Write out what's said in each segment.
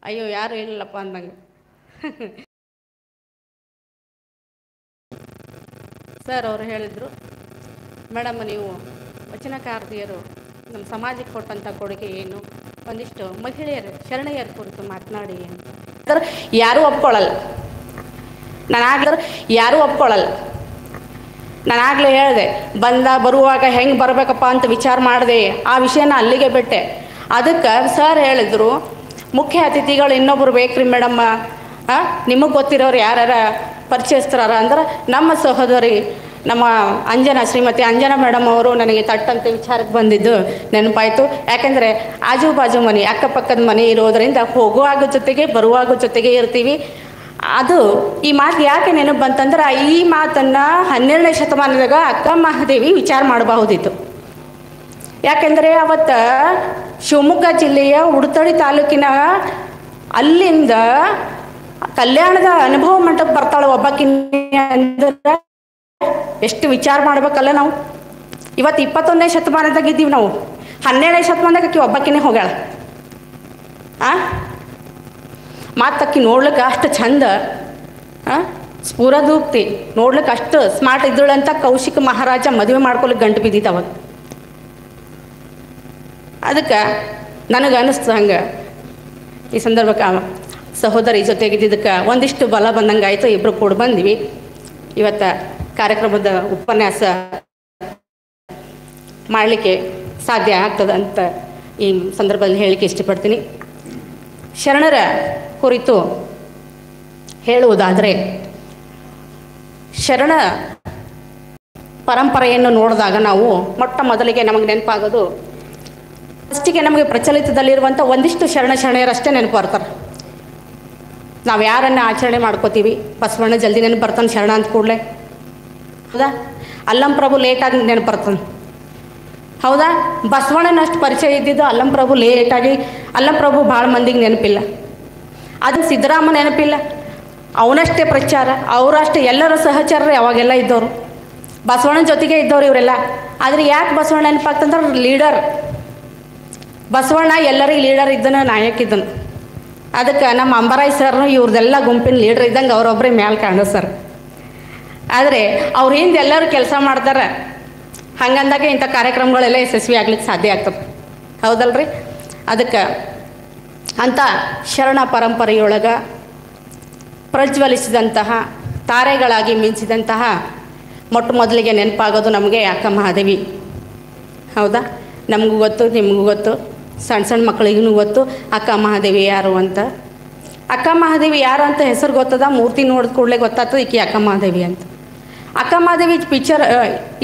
ಅಯ್ಯೋ ಯಾರು ಇಲ್ಲಪ್ಪ ಅಂದಂಗೆ. ಸರ್ ಅವರು ಹೇಳಿದರು, ಮೇಡಮ್ ನೀವು ವಚನಕಾರ್ತಿಯರು ನಮ್ಮ ಸಮಾಜಕ್ಕೆ ಕೊಟ್ಟಂಥ ಕೊಡುಗೆ ಏನು, ಒಂದಿಷ್ಟು ಮಹಿಳೆಯರು ಶರಣೆಯರ ಕುರಿತು ಮಾತನಾಡಿ ಅಂತ. ಯಾರೂ ಒಪ್ಕೊಳ್ಳಲ್ಲ, ಯಾರೂ ಒಪ್ಕೊಳ್ಳಲ್ಲ. ನಾನಾಗಲೇ ಹೇಳಿದೆ, ಬರುವಾಗ ಹೆಂಗೆ ಬರಬೇಕಪ್ಪ ಅಂತ ವಿಚಾರ ಮಾಡಿದೆ, ಆ ವಿಷಯನ ಅಲ್ಲಿಗೆ ಬಿಟ್ಟೆ. ಅದಕ್ಕೆ ಸರ್ ಹೇಳಿದರು, ಮುಖ್ಯ ಅತಿಥಿಗಳು ಇನ್ನೊಬ್ಬರು ಬೇಕ್ರಿ ಮೇಡಮ್ಮ, ನಿಮಗೆ ಗೊತ್ತಿರೋರು ಯಾರ್ಯಾರ ಪರಿಚಯಿಸ್ತಾರ ಅಂದ್ರೆ ನಮ್ಮ ಸಹೋದರಿ ನಮ್ಮ ಶ್ರೀಮತಿ ಅಂಜನಾ ಮೇಡಮ್ ಅವರು ನನಗೆ ತಟ್ಟಂತ ವಿಚಾರಕ್ಕೆ ಬಂದಿದ್ದು ನೆನಪಾಯಿತು. ಯಾಕೆಂದರೆ ಆಜು ಬಾಜು ಮನೆ, ಅಕ್ಕಪಕ್ಕದ ಮನೆ ಇರೋದರಿಂದ ಹೋಗುವಾಗ ಜೊತೆಗೆ ಬರುವಾಗ ಜೊತೆಗೆ ಇರ್ತೀವಿ. ಅದು ಈ ಮಾತು ಯಾಕೆ ನೆನಪು ಬಂತಂದ್ರೆ, ಈ ಮಾತನ್ನು 12ನೇ ಶತಮಾನದಾಗ ಅಕ್ಕ ಮಹಾದೇವಿ ವಿಚಾರ ಮಾಡಬಹುದಿತ್ತು. ಯಾಕೆಂದರೆ ಅವತ್ತು ಶಿವಮೊಗ್ಗ ಜಿಲ್ಲೆಯ ಉಡುತಡಿ ತಾಲೂಕಿನ ಅಲ್ಲಿಂದ ಕಲ್ಯಾಣದ ಅನುಭವ ಮಂಟಪ ಬರ್ತಾಳೆ ಒಬ್ಬಾಕಿನ ಅಂದ್ರೆ ಎಷ್ಟು ವಿಚಾರ ಮಾಡ್ಬೇಕಲ್ಲ ನಾವು. ಇವತ್ತು 21ನೇ ಶತಮಾನದಾಗ ಇದ್ದೀವಿ ನಾವು, 12ನೇ ಶತಮಾನದಾಗ ಆಕಿ ಒಬ್ಬಾಕಿನೇ ಹೋಗ್ಯಾಳ. ಮಾತಕ್ಕಿ ನೋಡ್ಲಿಕ್ಕೆ ಅಷ್ಟು ಚಂದ, ಸ್ಫುರದೂಕ್ತಿ, ನೋಡ್ಲಿಕ್ಕೆ ಅಷ್ಟು ಸ್ಮಾರ್ಟ್ ಇದ್ದಳಂತ ಕೌಶಿಕ ಮಹಾರಾಜ ಮದುವೆ ಮಾಡ್ಕೊಲಿಕ್ಕೆ ಗಂಟು ಬಿದ್ದಿತ್ತು ಅವಾಗ. ಅದಕ್ಕೆ ನನಗೆ ಅನ್ನಿಸ್ತು ಹಂಗೆ ಈ ಸಂದರ್ಭಕ್ಕೆ ಸಹೋದರಿ ಜೊತೆಗಿದ್ದಕ್ಕೆ ಒಂದಿಷ್ಟು ಬಲ ಬಂದಂಗೆ ಆಯಿತು. ಇಬ್ಬರು ಕೂಡ ಬಂದ್ವಿ. ಇವತ್ತು ಕಾರ್ಯಕ್ರಮದ ಉಪನ್ಯಾಸ ಮಾಡಲಿಕ್ಕೆ ಸಾಧ್ಯ ಆಗ್ತದೆ ಅಂತ ಈ ಸಂದರ್ಭದಲ್ಲಿ ಹೇಳಲಿಕ್ಕೆ ಇಷ್ಟಪಡ್ತೀನಿ. ಶರಣರ ಕುರಿತು ಹೇಳುವುದಾದರೆ, ಶರಣ ಪರಂಪರೆಯನ್ನು ನೋಡಿದಾಗ ನಾವು ಮೊಟ್ಟ ಮೊದಲಿಗೆ ನಮಗೆ ನೆನಪಾಗೋದು, ಫಸ್ಟಿಗೆ ನಮಗೆ ಪ್ರಚಲಿತದಲ್ಲಿರುವಂಥ ಒಂದಿಷ್ಟು ಶರಣೆಯರಷ್ಟೇ ನೆನಪು ಬರ್ತಾರೆ. ನಾವು ಯಾರನ್ನು ಆಚರಣೆ ಮಾಡ್ಕೋತೀವಿ, ಬಸವಣ್ಣ ಜಲ್ದಿ ನೆನಪು ಬರ್ತಾನೆ ಶರಣ ಅಂತ ಕೂಡಲೇ, ಹೌದಾ? ಅಲ್ಲಂಪ್ರಭು ಲೇಟಾಗಿ ನೆನಪು ಬರ್ತಾನೆ, ಹೌದಾ? ಬಸವಣ್ಣನಷ್ಟು ಪರಿಚಯ ಇದ್ದಿದ್ದು ಅಲ್ಲಂಪ್ರಭು ಲೇಟಾಗಿ. ಅಲ್ಲಂಪ್ರಭು ಭಾಳ ಮಂದಿಗೆ ನೆನಪಿಲ್ಲ. ಅದು ಸಿದ್ದರಾಮ ನೆನಪಿಲ್ಲ, ಅವನಷ್ಟೇ ಪ್ರಚಾರ, ಅವರಷ್ಟೇ ಎಲ್ಲರ ಸಹಚರರು ಯಾವಾಗೆಲ್ಲ ಇದ್ದವರು, ಬಸವಣ್ಣನ ಜೊತೆಗೆ ಇದ್ದವ್ರು ಇವರೆಲ್ಲ. ಆದರೆ ಯಾಕೆ ಬಸವಣ್ಣ ನೆನಪಾಗ್ತಂದ್ರೆ ಲೀಡರ್. ಬಸವಣ್ಣ ಎಲ್ಲರಿಗೂ ಲೀಡರ್ ಇದ್ದನು, ನಾಯಕ ಇದ್ದನು. ಅದಕ್ಕೆ ನಮ್ಮ ಅಂಬರಾಯ್ ಸರ್ನು ಇವ್ರದ್ದೆಲ್ಲ ಗುಂಪಿನ ಲೀಡರ್ ಇದ್ದಂಗೆ ಅವರೊಬ್ಬರೇ ಮ್ಯಾಲೆ ಕಾಣಿಸ್ತಾರೆ. ಆದರೆ ಅವ್ರ ಹಿಂದೆ ಎಲ್ಲರೂ ಕೆಲಸ ಮಾಡ್ತಾರೆ. ಹಂಗಂದಾಗ ಇಂಥ ಕಾರ್ಯಕ್ರಮಗಳೆಲ್ಲ ಯಶಸ್ವಿ ಆಗ್ಲಿಕ್ಕೆ ಸಾಧ್ಯ ಆಗ್ತದೆ, ಹೌದಲ್ರಿ? ಅದಕ್ಕೆ ಅಂಥ ಶರಣ ಪರಂಪರೆಯೊಳಗೆ ಪ್ರಜ್ವಲಿಸಿದಂತಹ ತಾರೆಗಳಾಗಿ ಮಿಂಚಿದಂತಹ ಮೊಟ್ಟ ಮೊದಲಿಗೆ ನೆನಪಾಗೋದು ನಮಗೆ ಅಕ್ಕ ಮಹಾದೇವಿ, ಹೌದಾ? ನಮಗೂ ಗೊತ್ತು, ನಿಮಗೂ ಗೊತ್ತು, ಸಣ್ಣ ಸಣ್ಣ ಮಕ್ಕಳಿಗೂ ಗೊತ್ತು ಅಕ್ಕ ಮಹಾದೇವಿ ಯಾರು ಅಂತ. ಅಕ್ಕ ಮಹಾದೇವಿ ಯಾರು ಅಂತ ಹೆಸರು ಗೊತ್ತದ, ಮೂರ್ತಿ ನೋಡಿದ ಕೂಡಲೇ ಗೊತ್ತಾಗ್ತದೆ ಈಕೆ ಅಕ್ಕ ಮಹಾದೇವಿ ಅಂತ. ಅಕ್ಕ ಮಹಾದೇವಿ ಪಿಕ್ಚರ್,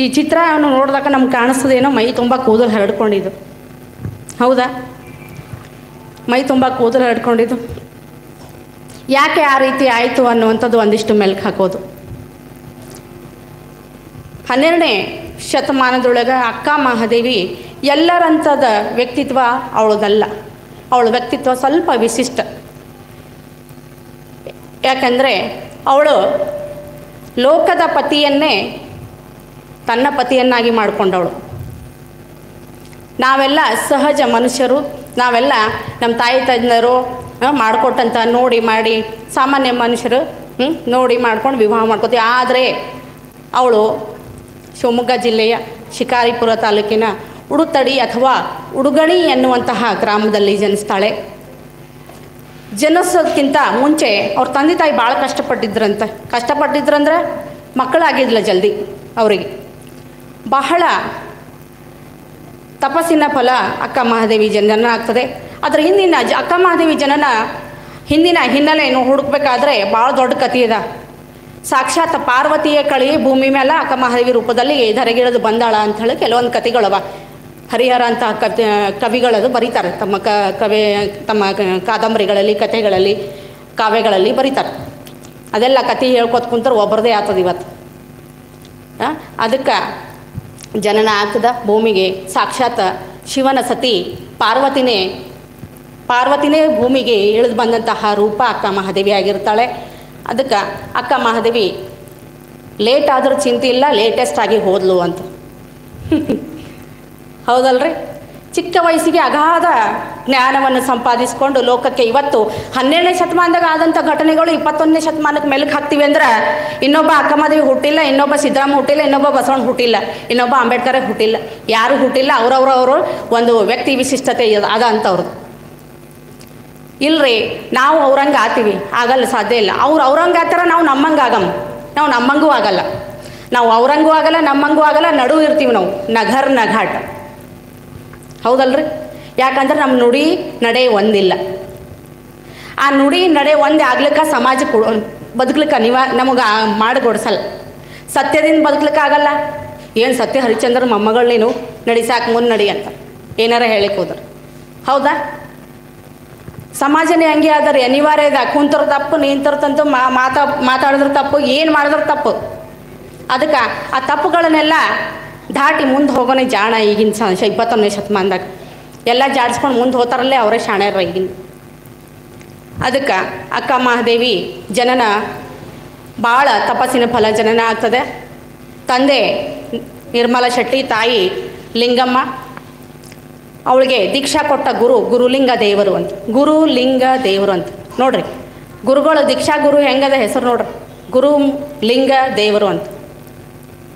ಈ ಚಿತ್ರವನ್ನು ನೋಡಿದಾಗ ನಮ್ಗೆ ಕಾಣಿಸ್ತದೇನೋ ಮೈ ತುಂಬ ಕೂದಲು ಹರಡ್ಕೊಂಡಿದ್ದು, ಹೌದಾ? ಮೈ ತುಂಬ ಕೂದಲು ಹರಡ್ಕೊಂಡಿದ್ದು ಯಾಕೆ ಆ ರೀತಿ ಆಯಿತು ಅನ್ನುವಂಥದ್ದು ಒಂದಿಷ್ಟು ಮೆಲ್ಕು ಹಾಕೋದು. 12ನೇ ಶತಮಾನದೊಳಗೆ ಅಕ್ಕ ಮಹಾದೇವಿ ಎಲ್ಲರಂಥದ ವ್ಯಕ್ತಿತ್ವ ಅವಳದಲ್ಲ. ಅವಳ ವ್ಯಕ್ತಿತ್ವ ಸ್ವಲ್ಪ ವಿಶಿಷ್ಟ. ಯಾಕಂದರೆ ಅವಳು ಲೋಕದ ಪತಿಯನ್ನೇ ತನ್ನ ಪತಿಯನ್ನಾಗಿ ಮಾಡಿಕೊಂಡವಳು. ನಾವೆಲ್ಲ ಸಹಜ ಮನುಷ್ಯರು, ನಾವೆಲ್ಲ ನಮ್ಮ ತಾಯಿ ತಂದೆಯರು ಮಾಡಿಕೊಟ್ಟಂಥ ನೋಡಿ ಮಾಡಿ ಸಾಮಾನ್ಯ ಮನುಷ್ಯರು ನೋಡಿ ಮಾಡ್ಕೊಂಡು ವಿವಾಹ ಮಾಡ್ಕೋತೀವಿ. ಆದರೆ ಅವಳು ಶಿವಮೊಗ್ಗ ಜಿಲ್ಲೆಯ ಶಿಕಾರಿಪುರ ತಾಲೂಕಿನ ಉಡುತಡಿ ಅಥವಾ ಉಡುಗಣಿ ಎನ್ನುವಂತಹ ಗ್ರಾಮದಲ್ಲಿ ಜನಿಸ್ತಾಳೆ. ಜನಿಸೋದಕ್ಕಿಂತ ಮುಂಚೆ ಅವ್ರ ತಂದೆ ತಾಯಿ ಭಾಳ ಕಷ್ಟಪಟ್ಟಿದ್ರಂದ್ರೆ ಮಕ್ಕಳಾಗಿದ್ದಿಲ್ಲ ಜಲ್ದಿ. ಅವರಿಗೆ ಬಹಳ ತಪಸ್ಸಿನ ಫಲ ಅಕ್ಕ ಮಹಾದೇವಿ ಜನನ ಆಗ್ತದೆ. ಅದರ ಹಿಂದಿನ ಅಕ್ಕ ಮಹಾದೇವಿ ಜನನ ಹಿಂದಿನ ಹಿನ್ನೆಲೆಯನ್ನು ಹುಡುಕ್ಬೇಕಾದ್ರೆ ಭಾಳ ದೊಡ್ಡ ಕಥೆ ಇದೆ. ಸಾಕ್ಷಾತ್ ಪಾರ್ವತಿಯ ಕಳಿ ಭೂಮಿ ಮೇಲೆ ಅಕ್ಕ ಮಹಾದೇವಿ ರೂಪದಲ್ಲಿ ಧರೆಗಿಳಿದು ಬಂದಾಳ ಅಂಥೇಳಿ ಕೆಲವೊಂದು ಕಥೆಗಳವ. ಹರಿಹರ ಅಂತ ಕವಿಗಳದು ಬರೀತಾರೆ, ತಮ್ಮ ಕಾದಂಬರಿಗಳಲ್ಲಿ, ಕಥೆಗಳಲ್ಲಿ, ಕಾವ್ಯಗಳಲ್ಲಿ ಬರೀತಾರೆ. ಅದೆಲ್ಲ ಕಥೆ ಹೇಳ್ಕೊತ ಕುಂತಾರೆ ಒಬ್ಬರದೇ ಆಗ್ತದೆ ಇವತ್ತು. ಅದಕ್ಕೆ ಜನನ ಆಗ್ತದ ಭೂಮಿಗೆ ಸಾಕ್ಷಾತ್ ಶಿವನ ಸತಿ ಪಾರ್ವತಿನೇ ಭೂಮಿಗೆ ಇಳಿದು ಬಂದಂತಹ ರೂಪ ಅಕ್ಕ ಮಹಾದೇವಿ ಆಗಿರ್ತಾಳೆ. ಅದಕ್ಕೆ ಅಕ್ಕ ಮಹಾದೇವಿ ಲೇಟ್ ಆದರೂ ಚಿಂತೆ ಇಲ್ಲ, ಲೇಟೆಸ್ಟ್ ಆಗಿ ಹೋದ್ಲು ಅಂತ. ಹೌದಲ್ರಿ? ಚಿಕ್ಕ ವಯಸ್ಸಿಗೆ ಅಗಾಧ ಜ್ಞಾನವನ್ನು ಸಂಪಾದಿಸಿಕೊಂಡು ಲೋಕಕ್ಕೆ ಇವತ್ತು 12ನೇ ಶತಮಾನದಾಗ ಆದಂಥ ಘಟನೆಗಳು 21ನೇ ಶತಮಾನಕ್ಕೆ ಮೆಲುಕು ಹಾಕ್ತೀವಿ ಅಂದ್ರೆ ಇನ್ನೊಬ್ಬ ಅಕ್ಕಮಹಾದೇವಿ ಹುಟ್ಟಿಲ್ಲ, ಇನ್ನೊಬ್ಬ ಸಿದ್ದರಾಮ ಹುಟ್ಟಿಲ್ಲ, ಇನ್ನೊಬ್ಬ ಬಸವಣ್ಣ ಹುಟ್ಟಿಲ್ಲ, ಇನ್ನೊಬ್ಬ ಅಂಬೇಡ್ಕರೇ ಹುಟ್ಟಿಲ್ಲ, ಯಾರೂ ಹುಟ್ಟಿಲ್ಲ. ಅವರವರು ಒಂದು ವ್ಯಕ್ತಿ ವಿಶಿಷ್ಟತೆ ಅದ ಅಂಥವ್ರದ್ದು. ಇಲ್ರಿ, ನಾವು ಅವ್ರಂಗೆ ಆತೀವಿ, ಆಗಲ್ಲ, ಸಾಧ್ಯ ಇಲ್ಲ. ಅವ್ರು ಅವ್ರಂಗೆ ಆತಾರ, ನಾವು ನಮ್ಮಂಗೆ ಆಗಮ್ಮ, ನಾವು ನಮ್ಮಂಗೂ ಆಗಲ್ಲ. ನಾವು ಅವ್ರಂಗೂ ಆಗಲ್ಲ, ನಮ್ಮಂಗೂ ಆಗಲ್ಲ, ನಡು ಇರ್ತೀವಿ ನಾವು, ನಘರ್ ನಘಾಟ್. ಹೌದಲ್ರಿ? ಯಾಕಂದ್ರೆ ನಮ್ಮ ನುಡಿ ನಡೆ ಒಂದಿಲ್ಲ. ಆ ನುಡಿ ನಡೆ ಒಂದೇ ಆಗ್ಲಿಕ್ಕೆ ಸಮಾಜ ಬದುಕ್ಲಿಕ್ಕೆ ನಮಗೆ ಮಾಡಿಕೊಡ್ಸಲ್ಲ. ಸತ್ಯದಿಂದ ಬದುಕ್ಲಿಕ್ಕೆ ಆಗಲ್ಲ. ಏನು ಸತ್ಯ ಹರಿಶ್ಚಂದ್ರ ಮೊಮ್ಮಗಳು ನೀನು, ನಡಿ ಸಾಕು, ಮುಂದೆ ನಡಿ ಅಂತ ಏನಾರ ಹೇಳಿಕ್ಕೆ ಹೋದ್ರೆ. ಹೌದಾ? ಸಮಾಜನೇ ಹಂಗೆ ಆದರೆ ಅನಿವಾರ್ಯ ಇದೆ. ಕುಂತರು ತಪ್ಪು, ನಿಂತರ್ತಂತೂ ಮಾತಾಡಿದ್ರೆ ತಪ್ಪು, ಏನು ಮಾಡಿದ್ರೆ ತಪ್ಪು. ಅದಕ್ಕೆ ಆ ತಪ್ಪುಗಳನ್ನೆಲ್ಲ ದಾಟಿ ಮುಂದೆ ಹೋಗೋಣ ಜಾಣ. ಈಗಿನ 21ನೇ ಶತಮಾನದಾಗ ಎಲ್ಲ ಜಾಡಿಸ್ಕೊಂಡು ಮುಂದೆ ಹೋಗ್ತಾರಲ್ಲೇ ಅವರೇ ಶಾಣ್ಯರ ಈಗಿನ. ಅದಕ್ಕೆ ಅಕ್ಕ ಮಹಾದೇವಿ ಜನನ ಭಾಳ ತಪಸ್ಸಿನ ಫಲ ಜನನ ಆಗ್ತದೆ. ತಂದೆ ನಿರ್ಮಲಾ ಶೆಟ್ಟಿ, ತಾಯಿ ಲಿಂಗಮ್ಮ. ಅವಳಿಗೆ ದೀಕ್ಷಾ ಕೊಟ್ಟ ಗುರುಲಿಂಗ ದೇವರು ಅಂತ. ಗುರುಲಿಂಗ ದೇವರು ಅಂತ ನೋಡ್ರಿ. ಗುರುಗಳು ದೀಕ್ಷಾ ಗುರು ಹೆಂಗದ ಹೆಸರು ನೋಡ್ರಿ, ಗುರುಲಿಂಗ ದೇವರು ಅಂತ.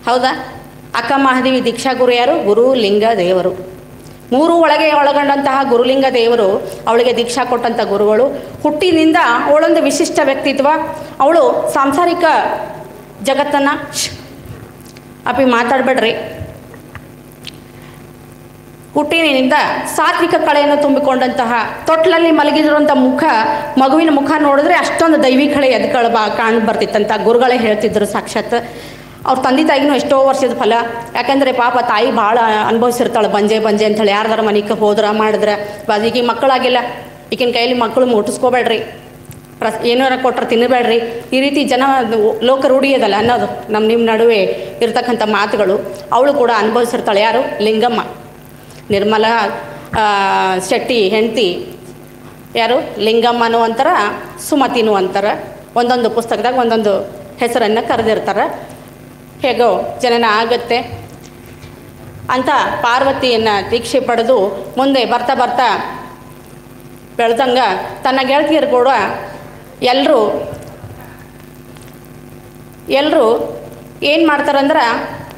ಹೌದಾ? ಅಕ್ಕ ಮಹಾದೇವಿ ದೀಕ್ಷಾ ಗುರು ಯಾರು? ಗುರುಲಿಂಗ ದೇವರು. 3 ಒಳಗೆ ಒಳಗೊಂಡಂತಹ ಗುರುಲಿಂಗ ದೇವರು ಅವಳಿಗೆ ದೀಕ್ಷಾ ಕೊಟ್ಟಂಥ ಗುರುಗಳು. ಹುಟ್ಟಿನಿಂದ ಅವಳೊಂದು ವಿಶಿಷ್ಟ ವ್ಯಕ್ತಿತ್ವ. ಅವಳು ಸಾಂಸಾರಿಕ ಜಗತ್ತನ್ನು ಅಪ್ಪಿ ಮಾತಾಡಬೇಡ್ರಿ. ಹುಟ್ಟಿನಿಂದ ಸಾತ್ವಿಕ ಕಳೆಯನ್ನು ತುಂಬಿಕೊಂಡಂತಹ, ತೊಟ್ಲಲ್ಲಿ ಮಲಗಿರುವಂಥ ಮಗುವಿನ ಮುಖ ನೋಡಿದ್ರೆ ಅಷ್ಟೊಂದು ದೈವಿ ಕಳೆ ಎದ್ಗಳು ಕಾಣ್ ಬರ್ತಿತ್ತಂತ ಗುರುಗಳೇ ಹೇಳ್ತಿದ್ರು ಸಾಕ್ಷಾತ್. ಅವ್ರ ತಂದೆ ತಾಯಿಗೂ ಎಷ್ಟೋ ವರ್ಷದ ಫಲ. ಯಾಕೆಂದರೆ ಪಾಪ ತಾಯಿ ಭಾಳ ಅನುಭವಿಸಿರ್ತಾಳೆ, ಬಂಜೆ ಅಂಥೇಳಿ. ಯಾರ್ದಾರ ಮನೆಗೆ ಹೋದ್ರೆ ಮಾಡಿದ್ರೆ ಈಗ ಮಕ್ಕಳಾಗಿಲ್ಲ, ಈಗಿನ ಕೈಯಲ್ಲಿ ಮಕ್ಕಳು ಮುಟ್ಟಿಸ್ಕೋಬೇಡ್ರಿ, ಏನಾರ ಕೊಟ್ಟರೆ ತಿನ್ನಬೇಡ್ರಿ, ಈ ರೀತಿ ಜನ ಲೋಕ ರೂಢಿಯದಲ್ಲ ಅನ್ನೋದು ನಿಮ್ಮ ನಡುವೆ ಇರ್ತಕ್ಕಂಥ ಮಾತುಗಳು. ಅವಳು ಕೂಡ ಅನುಭವಿಸಿರ್ತಾಳೆ. ಯಾರು? ಲಿಂಗಮ್ಮ. ನಿರ್ಮಲಾ ಶೆಟ್ಟಿ ಹೆಂಡತಿ ಯಾರು? ಲಿಂಗಮ್ಮನೂ ಅಂತಾರೆ, ಸುಮತಿನೂ ಅಂತಾರೆ. ಒಂದೊಂದು ಪುಸ್ತಕದಾಗ ಒಂದೊಂದು ಹೆಸರನ್ನು ಕರೆದಿರ್ತಾರೆ. ಹೇಗೋ ಜನನ ಆಗುತ್ತೆ ಅಂತ ಪಾರ್ವತಿಯನ್ನು ದೀಕ್ಷೆ ಪಡೆದು ಮುಂದೆ ಬರ್ತಾ ಬರ್ತಾ ಬೆಳೆದಂಗೆ ತನ್ನ ಗೆಳತಿಯರು ಕೂಡ ಎಲ್ಲರೂ ಏನು ಮಾಡ್ತಾರಂದ್ರೆ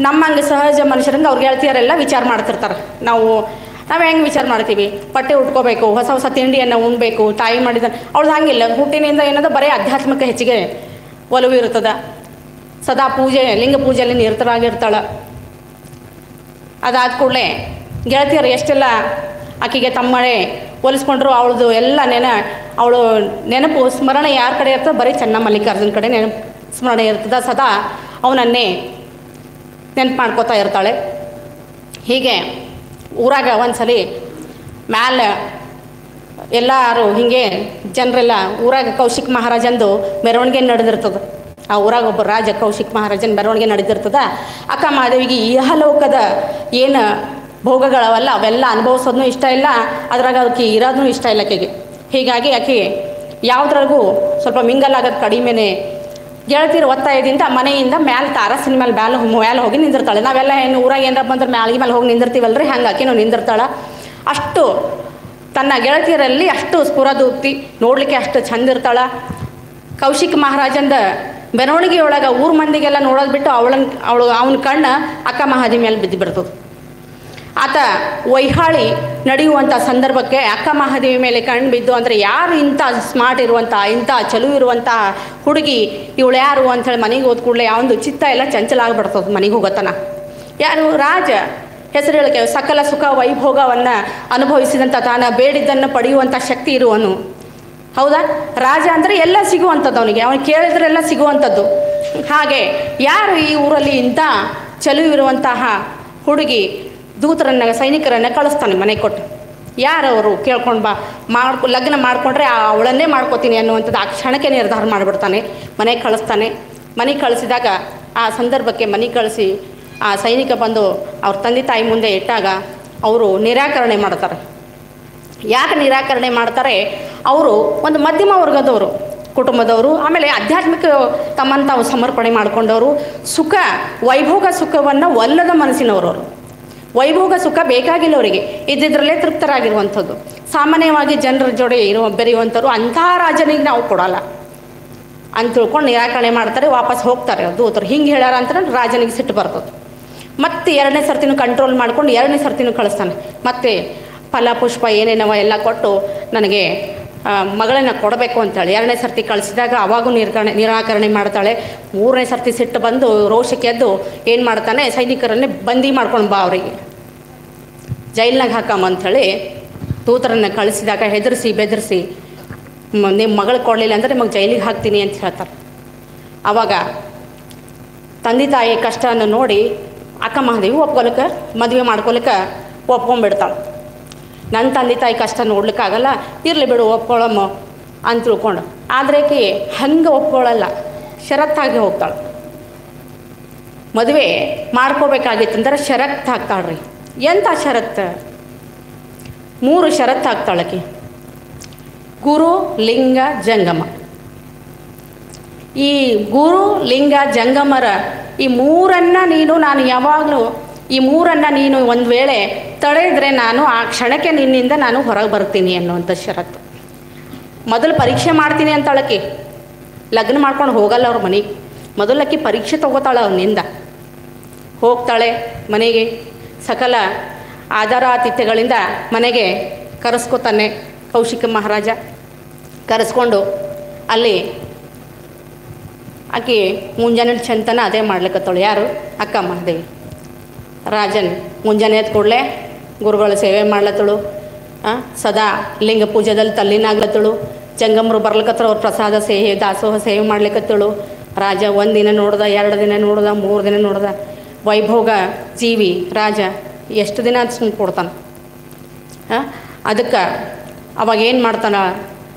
ನಮ್ಮಂಗೆ ಸಹಜ ಮನುಷ್ಯರಂಗೆ ಅವ್ರ ಗೆಳತಿಯರೆಲ್ಲ ವಿಚಾರ ಮಾಡ್ತಿರ್ತಾರೆ. ನಾವು ಹೆಂಗೆ ವಿಚಾರ ಮಾಡ್ತೀವಿ? ಬಟ್ಟೆ ಉಟ್ಕೋಬೇಕು, ಹೊಸ ತಿಂಡಿಯನ್ನು ಉಣ್ಬೇಕು, ತಾಯಿ ಮಾಡಿದ. ಅವಳು ಹಂಗಿಲ್ಲ. ಹುಟ್ಟಿನಿಂದ ಏನದ ಬರೀ ಆಧ್ಯಾತ್ಮಿಕ ಹೆಚ್ಚಿಗೆ ಒಲವು ಇರ್ತದೆ. ಸದಾ ಪೂಜೆ, ಲಿಂಗ ಪೂಜೆಯಲ್ಲಿ ನಿರತರಾಗಿರ್ತಾಳೆ. ಅದಾದ ಕೂಡಲೇ ಗೆಳತಿಯರು ಎಷ್ಟೆಲ್ಲ ಆಕೆಗೆ ತಮ್ಮಳೆ ಹೋಲಿಸ್ಕೊಂಡ್ರು ಅವಳದು ಎಲ್ಲ ಅವಳು ನೆನಪು ಸ್ಮರಣೆ ಯಾರ ಕಡೆ ಇರ್ತದೆ? ಬರೀ ಚೆನ್ನಮಲ್ಲಿಕಾರ್ಜುನ ಕಡೆ ನೆನಪು ಸ್ಮರಣೆ ಇರ್ತದೆ. ಸದಾ ಅವನನ್ನೇ ನೆನಪು ಮಾಡ್ಕೋತಾ ಇರ್ತಾಳೆ. ಹೀಗೆ ಊರಾಗ ಒಂದ್ಸಲಿ ಮ್ಯಾಲೆ ಎಲ್ಲರೂ ಹೀಗೆ ಜನರೆಲ್ಲ ಊರಾಗ ಕೌಶಿಕ್ ಮಹಾರಾಜಂದು ಮೆರವಣಿಗೆ ನಡೆದಿರ್ತದೆ. ಆ ಊರಾಗ ಒಬ್ಬ ರಾಜ ಕೌಶಿಕ್ ಮಹಾರಾಜನ ಮೆರವಣಿಗೆ ನಡೆದಿರ್ತದೆ. ಅಕ್ಕ ಮಹಾದೇವಿಗೆ ಇಹಲೋಕದ ಏನು ಭೋಗಗಳವಲ್ಲ ಅವೆಲ್ಲ ಅನುಭವಿಸೋದನ್ನು ಇಷ್ಟ ಇಲ್ಲ, ಅದ್ರಾಗ ಅದಕ್ಕೆ ಇರೋದೂ ಇಷ್ಟ ಇಲ್ಲ ಆಕೆಗೆ. ಹೀಗಾಗಿ ಆಕೆ ಯಾವುದ್ರಾಗೂ ಸ್ವಲ್ಪ ಮಿಂಗಲ್ ಆಗೋದು ಕಡಿಮೆನೇ. ಗೆಳತಿರು ಒತ್ತಾಯದಿಂದ ಮನೆಯಿಂದ ಮ್ಯಾಲೆ ತಾರಸಿನ ಮೇಲೆ ಹೋಗಿ ನಿಂದಿರ್ತಾಳೆ. ನಾವೆಲ್ಲ ಏನು ಊರಾಗ ಏನಾರ ಬಂದ್ರೆ ಮ್ಯಾಲಿಗೆ ಮೇಲೆ ಹೋಗಿ ನಿಂದಿರ್ತೀವಲ್ರಿ, ಹಂಗೆ ಆಕೆನೂ ನಿಂದಿರ್ತಾಳೆ. ಅಷ್ಟು ತನ್ನ ಗೆಳತಿಯರಲ್ಲಿ ಅಷ್ಟು ಸ್ಫುರದೂಕ್ತಿ, ನೋಡಲಿಕ್ಕೆ ಅಷ್ಟು ಚಂದ ಇರ್ತಾಳೆ. ಕೌಶಿಕ್ ಮಹಾರಾಜಂದ ಮೆರವಣಿಗೆಯೊಳಗೆ ಊರು ಮಂದಿಗೆಲ್ಲ ನೋಡೋದು ಬಿಟ್ಟು ಅವನ ಕಣ್ಣು ಅಕ್ಕ ಮಹಾದೇವಿ ಮೇಲೆ ಬಿದ್ದು ಬಿಡ್ತದೆ. ಆತ ವೈಹಾಳಿ ನಡೆಯುವಂಥ ಸಂದರ್ಭಕ್ಕೆ ಅಕ್ಕ ಮಹಾದೇವಿ ಮೇಲೆ ಕಣ್ಣು ಬಿದ್ದು ಅಂದರೆ ಯಾರು ಇಂಥ ಸ್ಮಾರ್ಟ್ ಇರುವಂಥ, ಇಂಥ ಚಲೋ ಇರುವಂಥ ಹುಡುಗಿ ಇವಳು ಯಾರು ಅಂಥೇಳಿ ಮನೆಗೆ ಹೋದ ಕೂಡಲೇ ಯಾವೊಂದು ಚಿತ್ತ ಎಲ್ಲ ಚಂಚಲ ಆಗಿಬಿಡ್ತದೆ. ಮನೆಗೆ ಹೋಗೋತನ ಯಾರು? ರಾಜ. ಹೆಸರು ಹೇಳಕ್ಕೆ ಸಕಲ ಸುಖ ವೈಭೋಗವನ್ನು ಅನುಭವಿಸಿದಂಥ, ತಾನು ಬೇಡಿದ್ದನ್ನು ಪಡೆಯುವಂಥ ಶಕ್ತಿ ಇರುವನು. ಹೌದಾ? ರಾಜ ಅಂದರೆ ಎಲ್ಲ ಸಿಗುವಂಥದ್ದು ಅವನಿಗೆ ಕೇಳಿದ್ರೆಲ್ಲ ಸಿಗುವಂಥದ್ದು. ಹಾಗೆ ಯಾರು ಈ ಊರಲ್ಲಿ ಇಂಥ ಚಲುವಿರುವಂತಹ ಹುಡುಗಿ ದೂತರನ್ನು, ಸೈನಿಕರನ್ನು ಕಳಿಸ್ತಾನೆ ಮನೆಗೆ ಕೊಟ್ಟು. ಯಾರವರು ಕೇಳ್ಕೊಂಡು ಬಾ, ಲಗ್ನ ಮಾಡಿಕೊಂಡ್ರೆ ಅವಳನ್ನೇ ಮಾಡ್ಕೋತೀನಿ ಅನ್ನುವಂಥದ್ದು ಆ ಕ್ಷಣಕ್ಕೆ ನಿರ್ಧಾರ ಮಾಡಿಬಿಡ್ತಾನೆ. ಮನೆಗೆ ಕಳಿಸ್ತಾನೆ. ಮನೆಗೆ ಕಳಿಸಿದಾಗ ಆ ಸಂದರ್ಭಕ್ಕೆ ಮನೆಗೆ ಕಳಿಸಿ ಆ ಸೈನಿಕ ಬಂದು ಅವ್ರ ತಂದೆ ತಾಯಿ ಮುಂದೆ ಇಟ್ಟಾಗ ಅವರು ನಿರಾಕರಣೆ ಮಾಡ್ತಾರೆ. ಯಾಕೆ ನಿರಾಕರಣೆ ಮಾಡ್ತಾರೆ? ಅವರು ಒಂದು ಮಧ್ಯಮ ವರ್ಗದವರು, ಕುಟುಂಬದವರು, ಆಮೇಲೆ ಆಧ್ಯಾತ್ಮಿಕ ತಮ್ಮನ್ನು ತಾವು ಸಮರ್ಪಣೆ ಮಾಡಿಕೊಂಡವರು, ವೈಭೋಗ ಸುಖವನ್ನು ಒಲ್ಲದ ಮನಸ್ಸಿನವರು. ಅವರು ವೈಭೋಗ ಸುಖ ಬೇಕಾಗಿಲ್ಲ ಅವರಿಗೆ, ಇದ್ದಿದ್ರಲ್ಲೇ ತೃಪ್ತರಾಗಿರುವಂಥದ್ದು. ಸಾಮಾನ್ಯವಾಗಿ ಜನರ ಜೋಡಿ ಬೆರೆಯುವಂಥವ್ರು ಅಂಥ ರಾಜನಿಗೆ ನಾವು ಕೊಡೋಲ್ಲ ಅಂತ ತಿಳ್ಕೊಂಡು ನಿರಾಕರಣೆ ಮಾಡ್ತಾರೆ, ವಾಪಸ್ ಹೋಗ್ತಾರೆ ದೂತರು. ಹಿಂಗೆ ಹೇಳ್ಯಾರ ಅಂತ ರಾಜನಿಗೆ ಸಿಟ್ಟು ಬರ್ತದೆ. ಮತ್ತೆ 2ನೇ ಸರ್ತಿನೂ ಕಂಟ್ರೋಲ್ ಮಾಡ್ಕೊಂಡು 2ನೇ ಸರ್ತಿನೂ ಕಳಿಸ್ತಾನೆ. ಮತ್ತೆ ಫಲ ಪುಷ್ಪ ಏನೇನವ ಎಲ್ಲ ಕೊಟ್ಟು ನನಗೆ ಮಗಳನ್ನ ಕೊಡಬೇಕು ಅಂತೇಳಿ 2ನೇ ಸರ್ತಿ ಕಳಿಸಿದಾಗ ಅವಾಗೂ ನಿರಾಕರಣೆ ಮಾಡ್ತಾಳೆ. 3ನೇ ಸರ್ತಿ ಸಿಟ್ಟು ಬಂದು ರೋಷಕ್ಕೆ ಎದ್ದು ಏನು ಮಾಡ್ತಾನೆ, ಸೈನಿಕರನ್ನೇ ಬಂದಿ ಮಾಡ್ಕೊಂಡು ಬಾ ಅವರಿಗೆ ಜೈಲ್ನಾಗ ಹಾಕಮ್ಮ ಅಂಥೇಳಿ ದೂತರನ್ನು ಕಳಿಸಿದಾಗ ಹೆದರಿಸಿ ಬೆದರಿಸಿ ನಿಮ್ಮ ಮಗಳು ಕೊಡಲಿಲ್ಲ ಅಂದರೆ ನಿಮಗೆ ಜೈಲಿಗೆ ಹಾಕ್ತೀನಿ ಅಂತ ಹೇಳ್ತಾರೆ. ಆವಾಗ ತಂದೆ ತಾಯಿ ಕಷ್ಟವನ್ನು ನೋಡಿ ಅಕ್ಕ ಮಹಾದೇವಿ ಒಪ್ಕೊಳಕ್ಕೆ ಮದುವೆ ಮಾಡ್ಕೊಳಕ್ಕೆ ಒಪ್ಕೊಂಡ್ಬಿಡ್ತಾಳೆ. ನನ್ನ ತಂದೆ ತಾಯಿ ಕಷ್ಟ ನೋಡ್ಲಿಕ್ಕಾಗಲ್ಲ, ಇರಲಿ ಬಿಡು ಒಪ್ಕೊಳ್ಳಮ್ಮ ಅಂತ ತಿಳ್ಕೊಂಡು. ಆದರೆ ಆಕೆ ಹಂಗೆ ಒಪ್ಕೊಳ್ಳಲ್ಲ, ಷರತ್ತಾಗಿ ಹೋಗ್ತಾಳೆ. ಮದುವೆ ಮಾಡ್ಕೋಬೇಕಾಗಿತ್ತಂದ್ರೆ ಷರತ್ತು ಹಾಕ್ತಾಳ್ರಿ. ಎಂಥ ಷರತ್ತು? 3 ಷರತ್ತು ಹಾಕ್ತಾಳಕ್ಕೆ. ಗುರು, ಲಿಂಗ, ಜಂಗಮ. ಈ ಗುರು, ಲಿಂಗ, ಜಂಗಮರ ಈ 3 ನೀನು ನಾನು ಯಾವಾಗಲೂ ಈ 3 ನೀನು ಒಂದು ವೇಳೆ ತಡೆದ್ರೆ ನಾನು ಆ ಕ್ಷಣಕ್ಕೆ ನಿನ್ನಿಂದ ನಾನು ಹೊರಗೆ ಬರ್ತೀನಿ ಅನ್ನುವಂಥ ಷರತ್ತು. ಮೊದಲು ಪರೀಕ್ಷೆ ಮಾಡ್ತೀನಿ ಅಂತಳಕ್ಕೆ. ಲಗ್ನ ಮಾಡ್ಕೊಂಡು ಹೋಗಲ್ಲ ಅವ್ರ ಮನೆಗೆ. ಮೊದಲಕ್ಕೆ ಪರೀಕ್ಷೆ ತಗೋತಾಳೆ ಅವನಿಂದ. ಹೋಗ್ತಾಳೆ ಮನೆಗೆ. ಸಕಲ ಆಧಾರಾತಿಥ್ಯಗಳಿಂದ ಮನೆಗೆ ಕರೆಸ್ಕೊತಾನೆ ಕೌಶಿಕ ಮಹಾರಾಜ. ಕರೆಸ್ಕೊಂಡು ಅಲ್ಲಿ ಆಕೆ ಮುಂಜಾನೆ ಚಂತನ ಅದೇ ಮಾಡ್ಲಿಕ್ಕತ್ತಳು. ಯಾರು? ಅಕ್ಕ ಮಹಾದೇವಿ. ರಾಜನ್ ಮುಂಜಾನೆ ಎದ್ದು ಕೂಡಲೇ ಗುರುಗಳ ಸೇವೆ ಮಾಡ್ಲತ್ತಳು. ಸದಾ ಲಿಂಗ ಪೂಜೆದಲ್ಲಿ ತಲ್ಲಿನಾಗ್ಲತ್ತಳು. ಜಂಗಮರು ಬರ್ಲಿಕ್ಕತ್ತಳು, ಅವ್ರ ಪ್ರಸಾದ ಸೇವೆ ದಾಸೋಹ ಸೇವೆ ಮಾಡ್ಲಿಕ್ಕತ್ತಳು. ರಾಜ 1 ದಿನ ನೋಡ್ದ, 2 ದಿನ ನೋಡ್ದ, 3 ದಿನ ನೋಡ್ದ. ವೈಭೋಗ ಜೀವಿ ರಾಜ ಎಷ್ಟು ದಿನ ಅಂತ ಸುಮ್ಮನೆ ಕೊಡ್ತಾನೆ. ಅದಕ್ಕೆ ಅವಾಗ ಏನು ಮಾಡ್ತಾನೆ,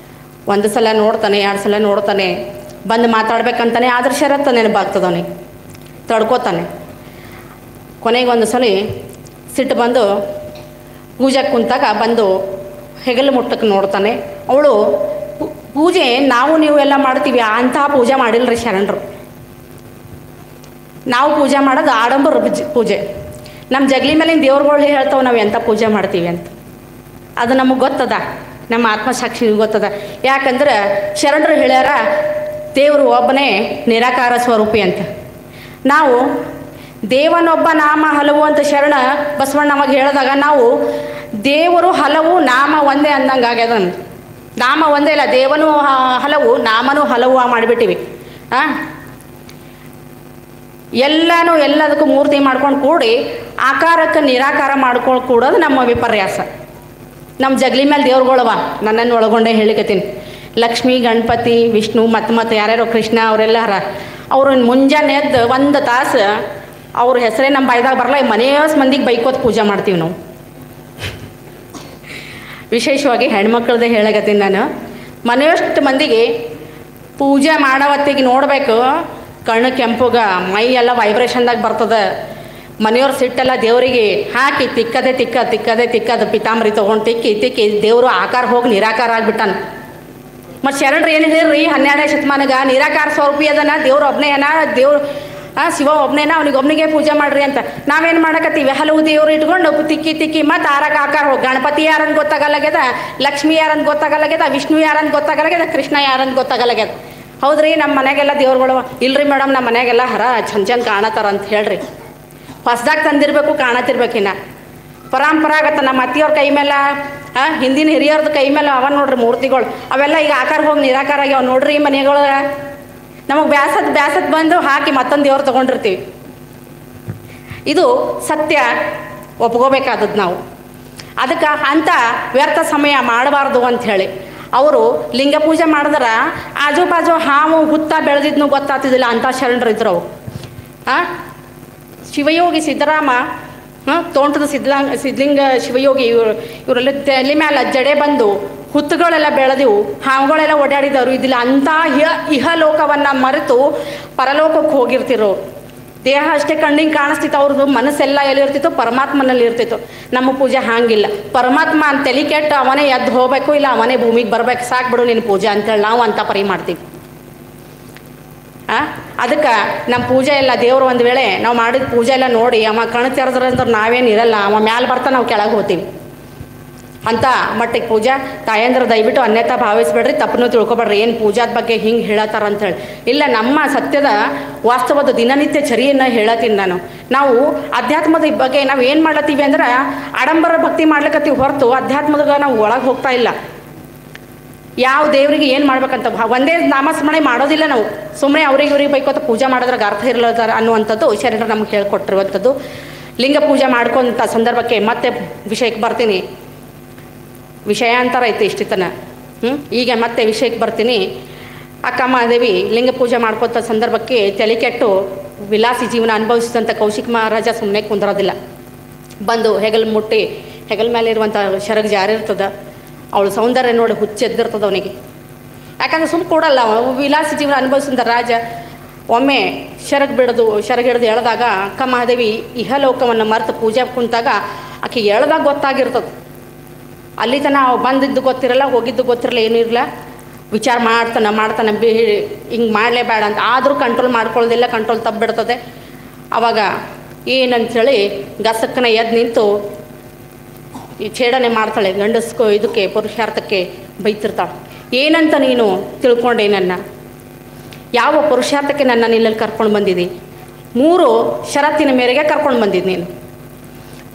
1 ಸಲ ನೋಡ್ತಾನೆ, 2 ಸಲ ನೋಡ್ತಾನೆ, ಬಂದು ಮಾತಾಡ್ಬೇಕಂತಾನೆ. ಆದ್ರೆ ಷರತ್ತು ನೆನಪಾಗ್ತದೆ ಅವನಿಗೆ, ತಡ್ಕೋತಾನೆ. ಕೊನೆಗೆ 1 ಸಲ ಸಿಟ್ಟು ಬಂದು ಪೂಜೆಗೆ ಕುಂತಾಗ ಬಂದು ಹೆಗಲು ಮುಟ್ಟಕ್ಕೆ ನೋಡ್ತಾನೆ. ಅವಳು ಪೂಜೆ ನಾವು ನೀವು ಎಲ್ಲ ಮಾಡ್ತೀವಿ, ಅಂತಹ ಪೂಜೆ ಮಾಡಿಲ್ಲರಿ ಶರಣರು. ನಾವು ಪೂಜೆ ಮಾಡೋದು ಆಡಂಬರ ಪೂಜೆ. ನಮ್ಮ ಜಗಲಿ ಮೇಲಿನ ದೇವ್ರುಗಳು ಹೇಳ್ತಾವೆ ನಾವು ಎಂಥ ಪೂಜೆ ಮಾಡ್ತೀವಿ ಅಂತ. ಅದು ನಮಗೆ ಗೊತ್ತದ, ನಮ್ಮ ಆತ್ಮಸಾಕ್ಷಿಗೆ ಗೊತ್ತದ. ಯಾಕಂದ್ರೆ ಶರಣರು ಹೇಳ್ಯಾರ ದೇವರು ಒಬ್ಬನೇ ನಿರಾಕಾರ ಸ್ವರೂಪಿ ಅಂತ. ನಾವು ದೇವನೊಬ್ಬ ನಾಮ ಹಲವು ಅಂತ ಶರಣ ಬಸವಣ್ಣ ನಮಗೆ ಹೇಳಿದಾಗ ನಾವು ದೇವರು ಹಲವು ನಾಮ ಒಂದೇ ಅಂದಂಗೆ ಆಗ್ಯದ. ನಾಮ ಒಂದೇ ಇಲ್ಲ, ದೇವನೂ ಹಲವು ನಾಮನೂ ಹಲವು ಮಾಡಿಬಿಟ್ಟಿವಿ. ಎಲ್ಲದಕ್ಕೂ ಮೂರ್ತಿ ಮಾಡ್ಕೊಂಡು ಕೂಡಿ ಆಕಾರಕ್ಕೆ ನಿರಾಕಾರ ಮಾಡ್ಕೊಂಡು ಕೂಡೋದು ನಮ್ಮ ವಿಪರ್ಯಾಸ. ನಮ್ಮ ಜಗಲಿ ಮೇಲೆ ದೇವ್ರುಗಳವ, ನನ್ನನ್ನು ಒಳಗೊಂಡೇ ಹೇಳಿಕತ್ತೀನಿ. ಲಕ್ಷ್ಮೀ, ಗಣಪತಿ, ವಿಷ್ಣು ಮತ್ತು ಯಾರ್ಯಾರೋ ಕೃಷ್ಣ ಅವರೆಲ್ಲ ಅವರು ಮುಂಜಾನೆ ಎದ್ದು 1 ತಾಸು ಅವ್ರ ಹೆಸರೇ ನಮ್ಮ ಬಾಯ್ದಾಗ ಬರಲ್ಲ. ಮನೆಯಷ್ಟು ಮಂದಿಗೆ ಬೈಕೋತ್ ಪೂಜೆ ಮಾಡ್ತೀವಿ ನಾವು. ವಿಶೇಷವಾಗಿ ಹೆಣ್ಮಕ್ಳದ್ದೇ ಹೇಳಕತ್ತೀನಿ ನಾನು. ಮನೆಯಷ್ಟು ಮಂದಿಗೆ ಪೂಜೆ ಮಾಡೋ ಹೊತ್ತಿಗೆ ನೋಡಬೇಕು, ಕಣ್ಣು ಕೆಂಪುಗ, ಮೈ ಎಲ್ಲ ವೈಬ್ರೇಷನ್ದಾಗ ಬರ್ತದೆ. ಮನೆಯವ್ರ ಸಿಟ್ಟೆಲ್ಲ ದೇವರಿಗೆ ಹಾಕಿ ತಿಕ್ಕದೆ ಪಿತಾಂಬರಿ ತೊಗೊಂಡು ತಿಕ್ಕಿ ದೇವರು ಆಕಾರ ಹೋಗಿ ನಿರಾಕಾರ ಆಗಿಬಿಟ್ಟಾನ. ಮತ್ತು ಶರಣರು ಏನು ಹೇಳಿರಿ 12ನೇ ಶತಮಾನಗ ನಿರಾಕಾರ ಸ್ವರೂಪಿ ಅದನ, ದೇವ್ರು ಒಬ್ಬನೇ ಅನ, ದೇವ್ರು ಶಿವ ಒಬ್ಬನೇನ, ಅವ್ನಿಗೆ ಒಬ್ಬನಿಗೆ ಪೂಜೆ ಮಾಡ್ರಿ ಅಂತ. ನಾವೇನು ಮಾಡಕತ್ತೀವಿ, ಹಲವು ದೇವ್ರು ಇಟ್ಕೊಂಡು ತಿಕ್ಕಿ ಮತ್ತು ಆಕಾರ ಹೋಗಿ ಗಣಪತಿ ಯಾರಂತ ಗೊತ್ತಾಗಲ್ಲಾಗ್ಯದ, ಲಕ್ಷ್ಮಿ ಯಾರಂತ ಗೊತ್ತಾಗಲ್ಲಾಗ್ಯದ, ವಿಷ್ಣು ಯಾರಂತ ಗೊತ್ತಾಗಲ್ಲಾಗ್ಯದ, ಕೃಷ್ಣ ಯಾರಂತ ಗೊತ್ತಾಗಲ್ಲಾಗ್ಯದ. ಹೌದ್ರಿ, ನಮ್ಮ ಮನೆಗೆಲ್ಲ ದೇವ್ರುಗಳು ಇಲ್ರಿ ಮೇಡಮ್, ನಮ್ಮ ಮನೆಗೆಲ್ಲ ಚಂದ ಕಾಣತ್ತಾರ ಅಂತ ಹೇಳ್ರಿ. ಹೊಸ್ದಾಗ ತಂದಿರಬೇಕು, ಕಾಣತಿರ್ಬೇಕಿನ್ನ ಪರಂಪರಾಗತ್ತ. ನಮ್ಮ ಅತ್ತಿಯವ್ರ ಕೈ ಮೇಲೆ ಹಿಂದಿನ ಹಿರಿಯವ್ರದ್ದು ಕೈ ಮೇಲೆ ಅವ ನೋಡ್ರಿ ಮೂರ್ತಿಗಳು, ಅವೆಲ್ಲ ಈಗ ಆಕಾರ ಹೋಗಿ ನಿರಾಕಾರ ಆಗ್ಯಾವ ನೋಡ್ರಿ. ಮನೆಗಳು ನಮಗೆ ಬ್ಯಾಸತ್ ಬಂದು ಹಾಕಿ ಮತ್ತೊಂದು ದೇವ್ರು ತೊಗೊಂಡಿರ್ತೀವಿ. ಇದು ಸತ್ಯ, ಒಪ್ಕೋಬೇಕಾದದ್ದು ನಾವು. ಅದಕ್ಕೆ ಅಂಥ ವ್ಯರ್ಥ ಸಮಯ ಮಾಡಬಾರ್ದು ಅಂಥೇಳಿ ಅವರು ಲಿಂಗ ಪೂಜೆ ಮಾಡಿದ್ರೆ ಆಜು ಬಾಜು ಹಾವು ಹುತ್ತ ಬೆಳೆದಿದ್ನು ಗೊತ್ತಾಗ್ತಿದ್ದಿಲ್ಲ. ಅಂಥ ಶರಣರಿದ್ರು ಅವು. ಶಿವಯೋಗಿ ಸಿದ್ದರಾಮ, ತೋಂಟದ ಸಿದ್ಧಲಿಂಗ ಶಿವಯೋಗಿ ಇವರೆಲ್ಲ ತಲೆ ಮೇಲೆ ಜಡೆ ಬಂದು ಹುತ್ತುಗಳೆಲ್ಲ ಬೆಳೆದಿವು, ಹಾವುಗಳೆಲ್ಲ ಓಡಾಡಿದವರು ಇದಿಲ್ಲ. ಅಂಥ ಇಹಲೋಕವನ್ನು ಮರೆತು ಪರಲೋಕಕ್ಕೆ ಹೋಗಿರ್ತಿರೋ. ದೇಹ ಅಷ್ಟೇ ಕಣ್ಣಿಗೆ ಕಾಣಿಸ್ತಿತ್ತು, ಅವ್ರದ್ದು ಮನಸ್ಸೆಲ್ಲ ಎಲ್ಲಿರ್ತಿತ್ತು, ಪರಮಾತ್ಮನಲ್ಲಿ ಇರ್ತಿತ್ತು. ನಮ್ಮ ಪೂಜೆ ಹಾಗಿಲ್ಲ. ಪರಮಾತ್ಮ ಅಂತ ತಲೆ ಕೆಟ್ಟು ಅವನೇ ಎದ್ದು ಹೋಗಬೇಕು, ಇಲ್ಲ ಅವನೇ ಭೂಮಿಗೆ ಬರ್ಬೇಕು, ಸಾಕು ಬಿಡು ನಿನ್ನ ಪೂಜೆ ಅಂತೇಳಿ ನಾವು ಅಂತ ಪರಿ ಮಾಡ್ತೀವಿ. ಅದಕ್ಕೆ ನಮ್ಮ ಪೂಜೆ ಎಲ್ಲ ದೇವರು ಒಂದು ವೇಳೆ ನಾವು ಮಾಡಿದ ಪೂಜೆ ಎಲ್ಲ ನೋಡಿ ಅವ ಕಣ್ಣು ತೆರೆದ್ರಂದ್ರೆ ನಾವೇನು ಇರಲ್ಲ, ಅವ ಮ್ಯಾಲೆ ಬರ್ತಾ ನಾವು ಕೆಳಗೆ ಹೋಗ್ತೀವಿ ಅಂತ ಮಟ್ಟಿಗೆ ಪೂಜಾ ತಾಯಂದ್ರೆ ದಯವಿಟ್ಟು ಅನ್ಯತಾ ಭಾವಿಸ್ಬೇಡ್ರಿ, ತಪ್ಪನ್ನು ತಿಳ್ಕೊಬೇಡ್ರಿ. ಏನು ಪೂಜಾದ ಬಗ್ಗೆ ಹಿಂಗೆ ಹೇಳತ್ತಾರ ಅಂಥೇಳಿ ಇಲ್ಲ, ನಮ್ಮ ಸತ್ಯದ ವಾಸ್ತವದ ದಿನನಿತ್ಯ ಚರಿಯನ್ನು ಹೇಳತ್ತೀನಿ ನಾನು. ನಾವು ಅಧ್ಯಾತ್ಮದ ಬಗ್ಗೆ ನಾವು ಏನು ಮಾಡ್ಲತ್ತೀವಿ ಅಂದ್ರೆ ಆಡಂಬರ ಭಕ್ತಿ ಮಾಡ್ಲಿಕ್ಕತ್ತೀವಿ ಹೊರತು ಅಧ್ಯಾತ್ಮದಾಗ ನಾವು ಒಳಗೆ ಹೋಗ್ತಾ ಇಲ್ಲ. ಯಾವ ದೇವರಿಗೆ ಏನು ಮಾಡ್ಬೇಕಂತ ಒಂದೇ ನಾಮಸ್ಮರಣೆ ಮಾಡೋದಿಲ್ಲ ನಾವು, ಸುಮ್ಮನೆ ಅವ್ರಿಗೆ ಬೈಕೋತ ಪೂಜೆ ಮಾಡೋದ್ರಾಗ ಅರ್ಥ ಇರಲಾರ ಅನ್ನುವಂಥದ್ದು ಶರೀರ ನಮ್ಗೆ ಹೇಳ್ಕೊಟ್ಟಿರುವಂಥದ್ದು. ಲಿಂಗ ಪೂಜೆ ಮಾಡ್ಕೊಂಥ ಸಂದರ್ಭಕ್ಕೆ ಮತ್ತೆ ವಿಷಯಕ್ಕೆ ಬರ್ತೀನಿ. ವಿಷಯಾಂತರ ಐತೆ ಇಷ್ಟಿತನ. ಈಗ ಮತ್ತೆ ವಿಷಯಕ್ಕೆ ಬರ್ತೀನಿ. ಅಕ್ಕ ಮಹಾದೇವಿ ಲಿಂಗ ಪೂಜೆ ಮಾಡ್ಕೊತ ಸಂದರ್ಭಕ್ಕೆ ತಲೆ ಕೆಟ್ಟು ವಿಲಾಸಿ ಜೀವನ ಅನುಭವಿಸಿದಂಥ ಕೌಶಿಕ ಮಹಾರಾಜ ಸುಮ್ಮನೆ ಕುಂದ್ರೋದಿಲ್ಲ. ಬಂದು ಹೆಗಲು ಮುಟ್ಟಿ ಹೆಗಲ ಮೇಲೆ ಇರುವಂಥ ಶರಗ್ ಜಾರಿರ್ತದೆ, ಅವಳು ಸೌಂದರ್ಯ ನೋಡಿ ಹುಚ್ಚೆದ್ದಿರ್ತದೆ ಅವನಿಗೆ. ಯಾಕಂದ್ರೆ ಸುಮ್ಮನೆ ಕೊಡಲ್ಲ, ವಿಲಾಸಿ ಜೀವನ ಅನುಭವಿಸಿದ ರಾಜ ಒಮ್ಮೆ ಶರಗಿಡ್ದು ಎಳೆದಾಗ ಅಕ್ಕ ಮಹಾದೇವಿ ಇಹಲೋಕವನ್ನು ಮರೆತು ಪೂಜೆ ಕುಂತಾಗ ಆಕೆ ಎಳೆದಾಗ ಗೊತ್ತಾಗಿರ್ತದೆ. ಅಲ್ಲಿ ತನ ಬಂದಿದ್ದು ಗೊತ್ತಿರಲ್ಲ, ಹೋಗಿದ್ದು ಗೊತ್ತಿರಲ್ಲ, ಏನೂ ಇರಲ್ಲ, ವಿಚಾರ ಮಾಡ್ತಾನೆ ಹಿಂಗೆ ಮಾಡಲೇಬೇಡ ಅಂತ. ಆದರೂ ಕಂಟ್ರೋಲ್ ಮಾಡ್ಕೊಳ್ಳೋದಿಲ್ಲ, ಕಂಟ್ರೋಲ್ ತಪ್ಪಿಬಿಡ್ತದೆ. ಆವಾಗ ಏನಂಥೇಳಿ ಗಸಕ್ಕನ ಎದ್ದು ನಿಂತು ಈ ಛೇಡನೆ ಮಾಡ್ತಾಳೆ. ಇದಕ್ಕೆ ಪುರುಷಾರ್ಥಕ್ಕೆ ಬೈತಿರ್ತಾಳೆ. ಏನಂತ ನೀನು ತಿಳ್ಕೊಂಡೆ, ನನ್ನ ಯಾವ ಪುರುಷಾರ್ಥಕ್ಕೆ ನನ್ನ ನಿಲ್ಲಲ್ಲಿ ಕರ್ಕೊಂಡು ಬಂದಿದ್ದಿ? 3 ಷರತ್ತಿನ ಮೇರೆಗೆ ಕರ್ಕೊಂಡು ಬಂದಿದ್ದು ನೀನು.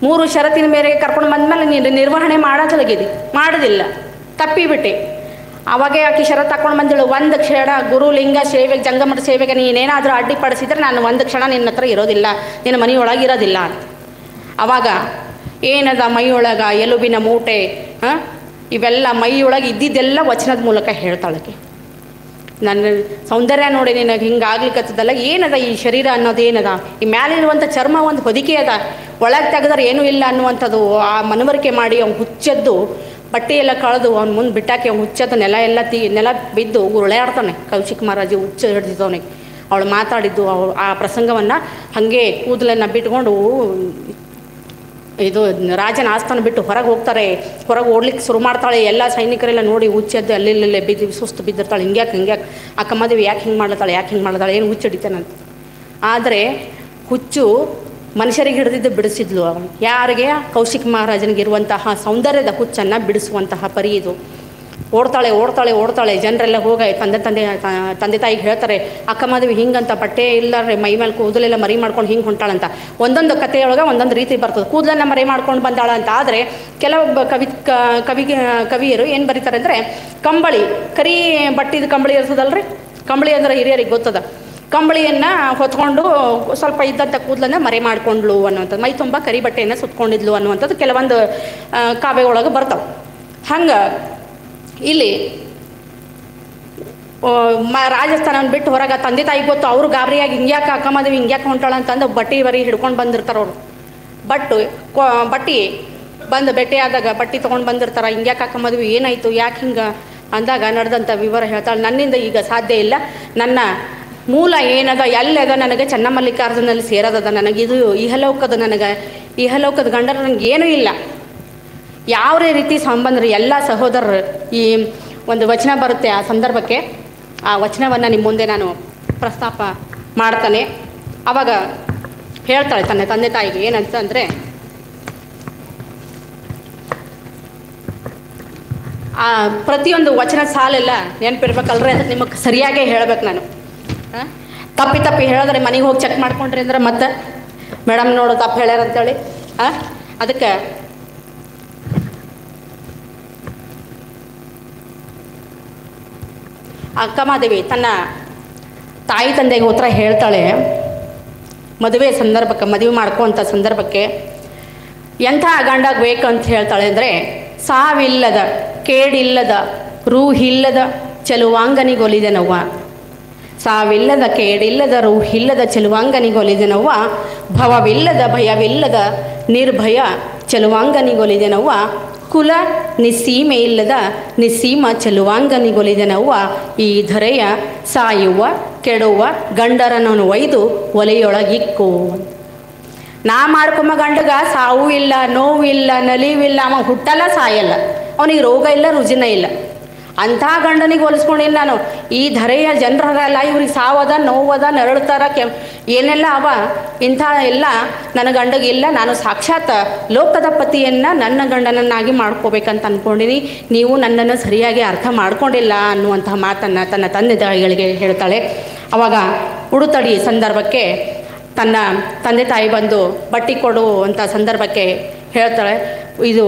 3 ಷರತ್ತಿನ ಮೇರೆಗೆ ಕರ್ಕೊಂಡು ಬಂದಮೇಲೆ ನೀನು ನಿರ್ವಹಣೆ ಮಾಡೋದಲಗಿದ್ದಿ, ಮಾಡೋದಿಲ್ಲ, ತಪ್ಪಿಬಿಟ್ಟೆ. ಅವಾಗೇ ಆಕೆ ಷರತ್ತು ಹಾಕ್ಕೊಂಡು ಬಂದಿಳು, ಒಂದು ಕ್ಷಣ ಗುರುಲಿಂಗ ಸೇವೆಗೆ ಜಂಗಮಠ ಸೇವೆಗೆ ನೀನೇನಾದರೂ ಅಡ್ಡಿಪಡಿಸಿದ್ರೆ ನಾನು ಒಂದು ಕ್ಷಣ ನಿನ್ನ ಹತ್ರ ಇರೋದಿಲ್ಲ, ನಿನ್ನ ಮನೆಯೊಳಗೆ ಇರೋದಿಲ್ಲ ಅಂತ. ಆವಾಗ ಏನದ ಮೈಯೊಳಗೆ ಎಲುಬಿನ ಮೂಟೆ ಇವೆಲ್ಲ ಮೈಯೊಳಗೆ ಇದ್ದಿದ್ದೆಲ್ಲ ವಚನದ ಮೂಲಕ ಹೇಳ್ತಾಳಕ್ಕೆ. ನನ್ನ ಸೌಂದರ್ಯ ನೋಡಿ ನಿನಗೆ ಹಿಂಗೆ ಆಗ್ಲಿಕ್ಕತ್ತದಲ್ಲ, ಏನದ ಈ ಶರೀರ ಅನ್ನೋದೇನದ, ಈ ಮ್ಯಾಲಿರುವಂಥ ಚರ್ಮ ಒಂದು ಹೊದಿಕೆ ಅದ, ಒಳಗೆ ತೆಗೆದ್ರೆ ಏನೂ ಇಲ್ಲ ಅನ್ನುವಂಥದ್ದು ಆ ಮನವರಿಕೆ ಮಾಡಿ ಅವ್ನು ಹುಚ್ಚದ್ದು ಬಟ್ಟೆಯೆಲ್ಲ ಕಳೆದು ಅವ್ನು ಮುಂದೆ ಬಿಟ್ಟಾಕಿ ಅವ್ನು ಹುಚ್ಚದ್ದು ನೆಲ ಬಿದ್ದು ಉರುಳಾಡ್ತಾನೆ. ಕೌಶಿಕ ಮಹಾರಾಜ ಹುಚ್ಚ ಹಿಡ್ದಿದ್ದವನಿಗೆ ಅವಳು ಮಾತಾಡಿದ್ದು ಆ ಪ್ರಸಂಗವನ್ನು ಹಾಗೆ ಕೂದಲನ್ನು ಬಿಟ್ಕೊಂಡು ಇದು ರಾಜನ ಆಸ್ಥಾನ ಬಿಟ್ಟು ಹೊರಗೆ ಹೋಗ್ತಾರೆ. ಹೊರಗೆ ಓಡ್ಲಿಕ್ಕೆ ಶುರು ಮಾಡ್ತಾಳೆ. ಎಲ್ಲ ಸೈನಿಕರೆಲ್ಲ ನೋಡಿ ಹುಚ್ಚದ್ದು ಅಲ್ಲಿಲ್ಲೇ ಸುಸ್ತು ಬಿದ್ದಿರ್ತಾಳೆ. ಹಿಂಗ್ಯಾಕೆ ಅಕ್ಕ ಮದುವೆ ಯಾಕೆ ಹಿಂಗೆ ಮಾಡ್ತಾಳೆ ಏನು ಹುಚ್ಚು ಹಿಡಿತಾನಂತ. ಆದರೆ ಹುಚ್ಚು ಮನುಷ್ಯರಿಗೆ ಹಿಡಿದಿದ್ದು ಬಿಡಿಸಿದ್ಲು ಅವನು. ಯಾರಿಗೆ? ಕೌಶಿಕ ಮಹಾರಾಜನಿಗೆ ಇರುವಂತಹ ಸೌಂದರ್ಯದ ಹುಚ್ಚನ್ನು ಬಿಡಿಸುವಂತಹ ಪರಿ ಇದು. ಓಡ್ತಾಳೆ. ಜನರೆಲ್ಲ ಹೋಗಿ ತಂದೆ ತಾಯಿಗೆ ಹೇಳ್ತಾರೆ, ಅಕ್ಕ ಮದುವೆ ಹಿಂಗಂತ ಬಟ್ಟೆ ಇಲ್ಲಾರೆ ಮೈ ಮೇಲೆ ಕೂದಲೆಲ್ಲ ಮರಿ ಮಾಡ್ಕೊಂಡು ಹಿಂಗೆ ಹೊಂಟಾಳಂತ. ಒಂದೊಂದು ಕಥೆಯೊಳಗೆ ಒಂದೊಂದು ರೀತಿ ಬರ್ತದೆ. ಕೂದಲನ್ನು ಮರಿ ಮಾಡ್ಕೊಂಡು ಬಂದಾಳ ಅಂತ. ಆದರೆ ಕೆಲವೊಬ್ಬ ಕವಿಯರು ಏನು ಬರೀತಾರೆ ಅಂದರೆ, ಕಂಬಳಿ ಕರಿ ಬಟ್ಟಿದ ಕಂಬಳಿ ಇರ್ತದಲ್ರಿ, ಕಂಬಳಿ ಅಂದ್ರೆ ಹಿರಿಯರಿಗೆ ಗೊತ್ತದ. ಕಂಬಳಿಯನ್ನು ಹೊತ್ಕೊಂಡು ಸ್ವಲ್ಪ ಇದ್ದಂಥ ಕೂದಲನ್ನು ಮರೆ ಮಾಡಿಕೊಂಡ್ಲು ಅನ್ನುವಂಥದ್ದು, ಮೈ ತುಂಬ ಕರಿ ಬಟ್ಟೆಯನ್ನು ಸುತ್ಕೊಂಡಿದ್ಲು ಅನ್ನುವಂಥದ್ದು ಕೆಲವೊಂದು ಕಾವ್ಯಗಳೊಳಗೆ ಬರ್ತಾವೆ. ಹಂಗೆ ಇಲ್ಲಿ ರಾಜಸ್ಥಾನವನ್ನು ಬಿಟ್ಟು ಹೊರಗೆ ತಂದೆ ತಾಯಿಗೆ ಗೊತ್ತು, ಅವರು ಗಾಬರಿಯಾಗಿ ಹಿಂಗ್ಯಾಕೆ ಅಕ್ಕ ಮದುವೆ ಹಿಂಗ್ಯಾಕೆ ಹೊಂಟಾಳ ಅಂತಂದು ಬಟ್ಟೆ ಬರಿ ಹಿಡ್ಕೊಂಡು ಬಂದಿರ್ತಾರೆ ಅವರು. ಬಟ್ಟಿ ಬಂದು ಭೇಟಿಯಾದಾಗ ಬಟ್ಟೆ ತೊಗೊಂಡು ಬಂದಿರ್ತಾರೆ. ಹಿಂಗ್ಯಾಕೆ ಅಕ್ಕ ಮದುವೆ ಏನಾಯಿತು, ಯಾಕೆ ಹಿಂಗೆ ಅಂದಾಗ ನಡೆದಂಥ ವಿವರ ಹೇಳ್ತಾಳೆ. ನನ್ನಿಂದ ಈಗ ಸಾಧ್ಯ ಇಲ್ಲ, ನನ್ನ ಮೂಲ ಏನದ ಎಲ್ಲದ ನನಗೆ ಚನ್ನಮಲ್ಲಿಕಾರ್ಜುನಲ್ಲಿ ಸೇರೋದದ, ನನಗಿದು ಇಹಲೋಕದ ಗಂಡರ ನನಗೇನೂ ಇಲ್ಲ. ಯಾವ ರೀತಿ ಸಂಬಂಧ ಎಲ್ಲ ಸಹೋದರರು. ಈ ಒಂದು ವಚನ ಬರುತ್ತೆ ಆ ಸಂದರ್ಭಕ್ಕೆ, ಆ ವಚನವನ್ನು ನಿಮ್ಮ ಮುಂದೆ ನಾನು ಪ್ರಸ್ತಾಪ ಮಾಡ್ತಾನೆ. ಆವಾಗ ಹೇಳ್ತಾಳೆ ತನ್ನ ತಂದೆ ತಾಯಿಗೆ ಏನಂತ ಅಂದರೆ, ಆ ಪ್ರತಿಯೊಂದು ವಚನ ಸಾಲೆಲ್ಲ ನೆನಪಿರ್ಬೇಕಲ್ರಿ, ಅದಕ್ಕೆ ನಿಮಗೆ ಸರಿಯಾಗೇ ಹೇಳ್ಬೇಕು ನಾನು. ತಪ್ಪಿ ಹೇಳಿದ್ರೆ ಮನೆಗೆ ಹೋಗಿ ಚೆಕ್ ಮಾಡ್ಕೊಂಡ್ರಿ ಅಂದ್ರೆ ಮತ್ತೆ ಮೇಡಮ್ ನೋಡು ತಪ್ಪು ಹೇಳ್ಯಾರ ಅಂತೇಳಿ ಅದಕ್ಕೆ ಅಕ್ಕಮಾದೇವಿ ತನ್ನ ತಾಯಿ ತಂದೆಗೆ ಉತ್ತರ ಹೇಳ್ತಾಳೆ. ಮದುವೆ ಮಾಡ್ಕೋಂಥ ಸಂದರ್ಭಕ್ಕೆ ಎಂಥ ಗಂಡಾಗ ಬೇಕಂತ ಹೇಳ್ತಾಳೆ ಅಂದರೆ, ಸಾವಿಲ್ಲದ ಕೇಡಿಲ್ಲದ ರೂಹಿಲ್ಲದ ಚೆಲುವಾಂಗನಿಗೊಲಿದೆನವ್ವ, ಸಾವಿಲ್ಲದ ಕೇಡಿಲ್ಲದ ರೂಹಿಲ್ಲದ ಚೆಲುವಾಂಗನಿಗೊಲಿದೆನವ್ವ, ಭವವಿಲ್ಲದ ಭಯವಿಲ್ಲದ ನಿರ್ಭಯ ಚೆಲುವಾಂಗನಿಗೊಲಿದೆನವ್ವ, ಕುಲ ನಿಸ್ಸೀಮೆ ಇಲ್ಲದ ನಿಸ್ಸೀಮ ಚೆಲುವಾಂಗನಿಗೊಲಿದೆನವ್ವ, ಈ ಧರೆಯ ಸಾಯುವ ಕೆಡುವ ಗಂಡರನನ್ನು ಒಯ್ದು ಒಲೆಯೊಳಗಿಕ್ಕು. ನಾ ಮಾಡ್ಕೊಂಬ ಗಂಡಗ ಸಾವು ಇಲ್ಲ, ನೋವು ಇಲ್ಲ, ನಲಿವಿಲ್ಲ, ಅವ ಹುಟ್ಟಲ್ಲ, ಸಾಯಲ್ಲ, ಅವನಿಗೆ ರೋಗ ಇಲ್ಲ, ರುಜಿನ ಇಲ್ಲ. ಅಂಥ ಗಂಡನಿಗೆ ಹೋಲಿಸ್ಕೊಂಡಿನಿ ನಾನು. ಈ ಧರೆಯ ಜನರಲ್ಲ ಇವ್ರಿಗೆ ಸಾವದ ನೋವದ ನರಳ್ತಾರ ಏನೆಲ್ಲ ಅವ, ಇಂಥ ಎಲ್ಲ ನನ್ನ ಗಂಡಗಿಲ್ಲ. ನಾನು ಸಾಕ್ಷಾತ್ ಲೋಕದ ಪತಿಯನ್ನು ನನ್ನ ಗಂಡನನ್ನಾಗಿ ಮಾಡ್ಕೋಬೇಕಂತ ಅಂದ್ಕೊಂಡಿನಿ. ನೀವು ನನ್ನನ್ನು ಸರಿಯಾಗಿ ಅರ್ಥ ಮಾಡ್ಕೊಂಡಿಲ್ಲ ಅನ್ನುವಂತಹ ಮಾತನ್ನು ತನ್ನ ತಂದೆ ತಾಯಿಗಳಿಗೆ ಹೇಳ್ತಾಳೆ. ಅವಾಗ ಉಡುತಡಿ ಸಂದರ್ಭಕ್ಕೆ ತನ್ನ ತಂದೆ ತಾಯಿ ಬಂದು ಬಟ್ಟೆ ಕೊಡುವಂಥ ಸಂದರ್ಭಕ್ಕೆ ಹೇಳ್ತಾಳೆ. ಇದು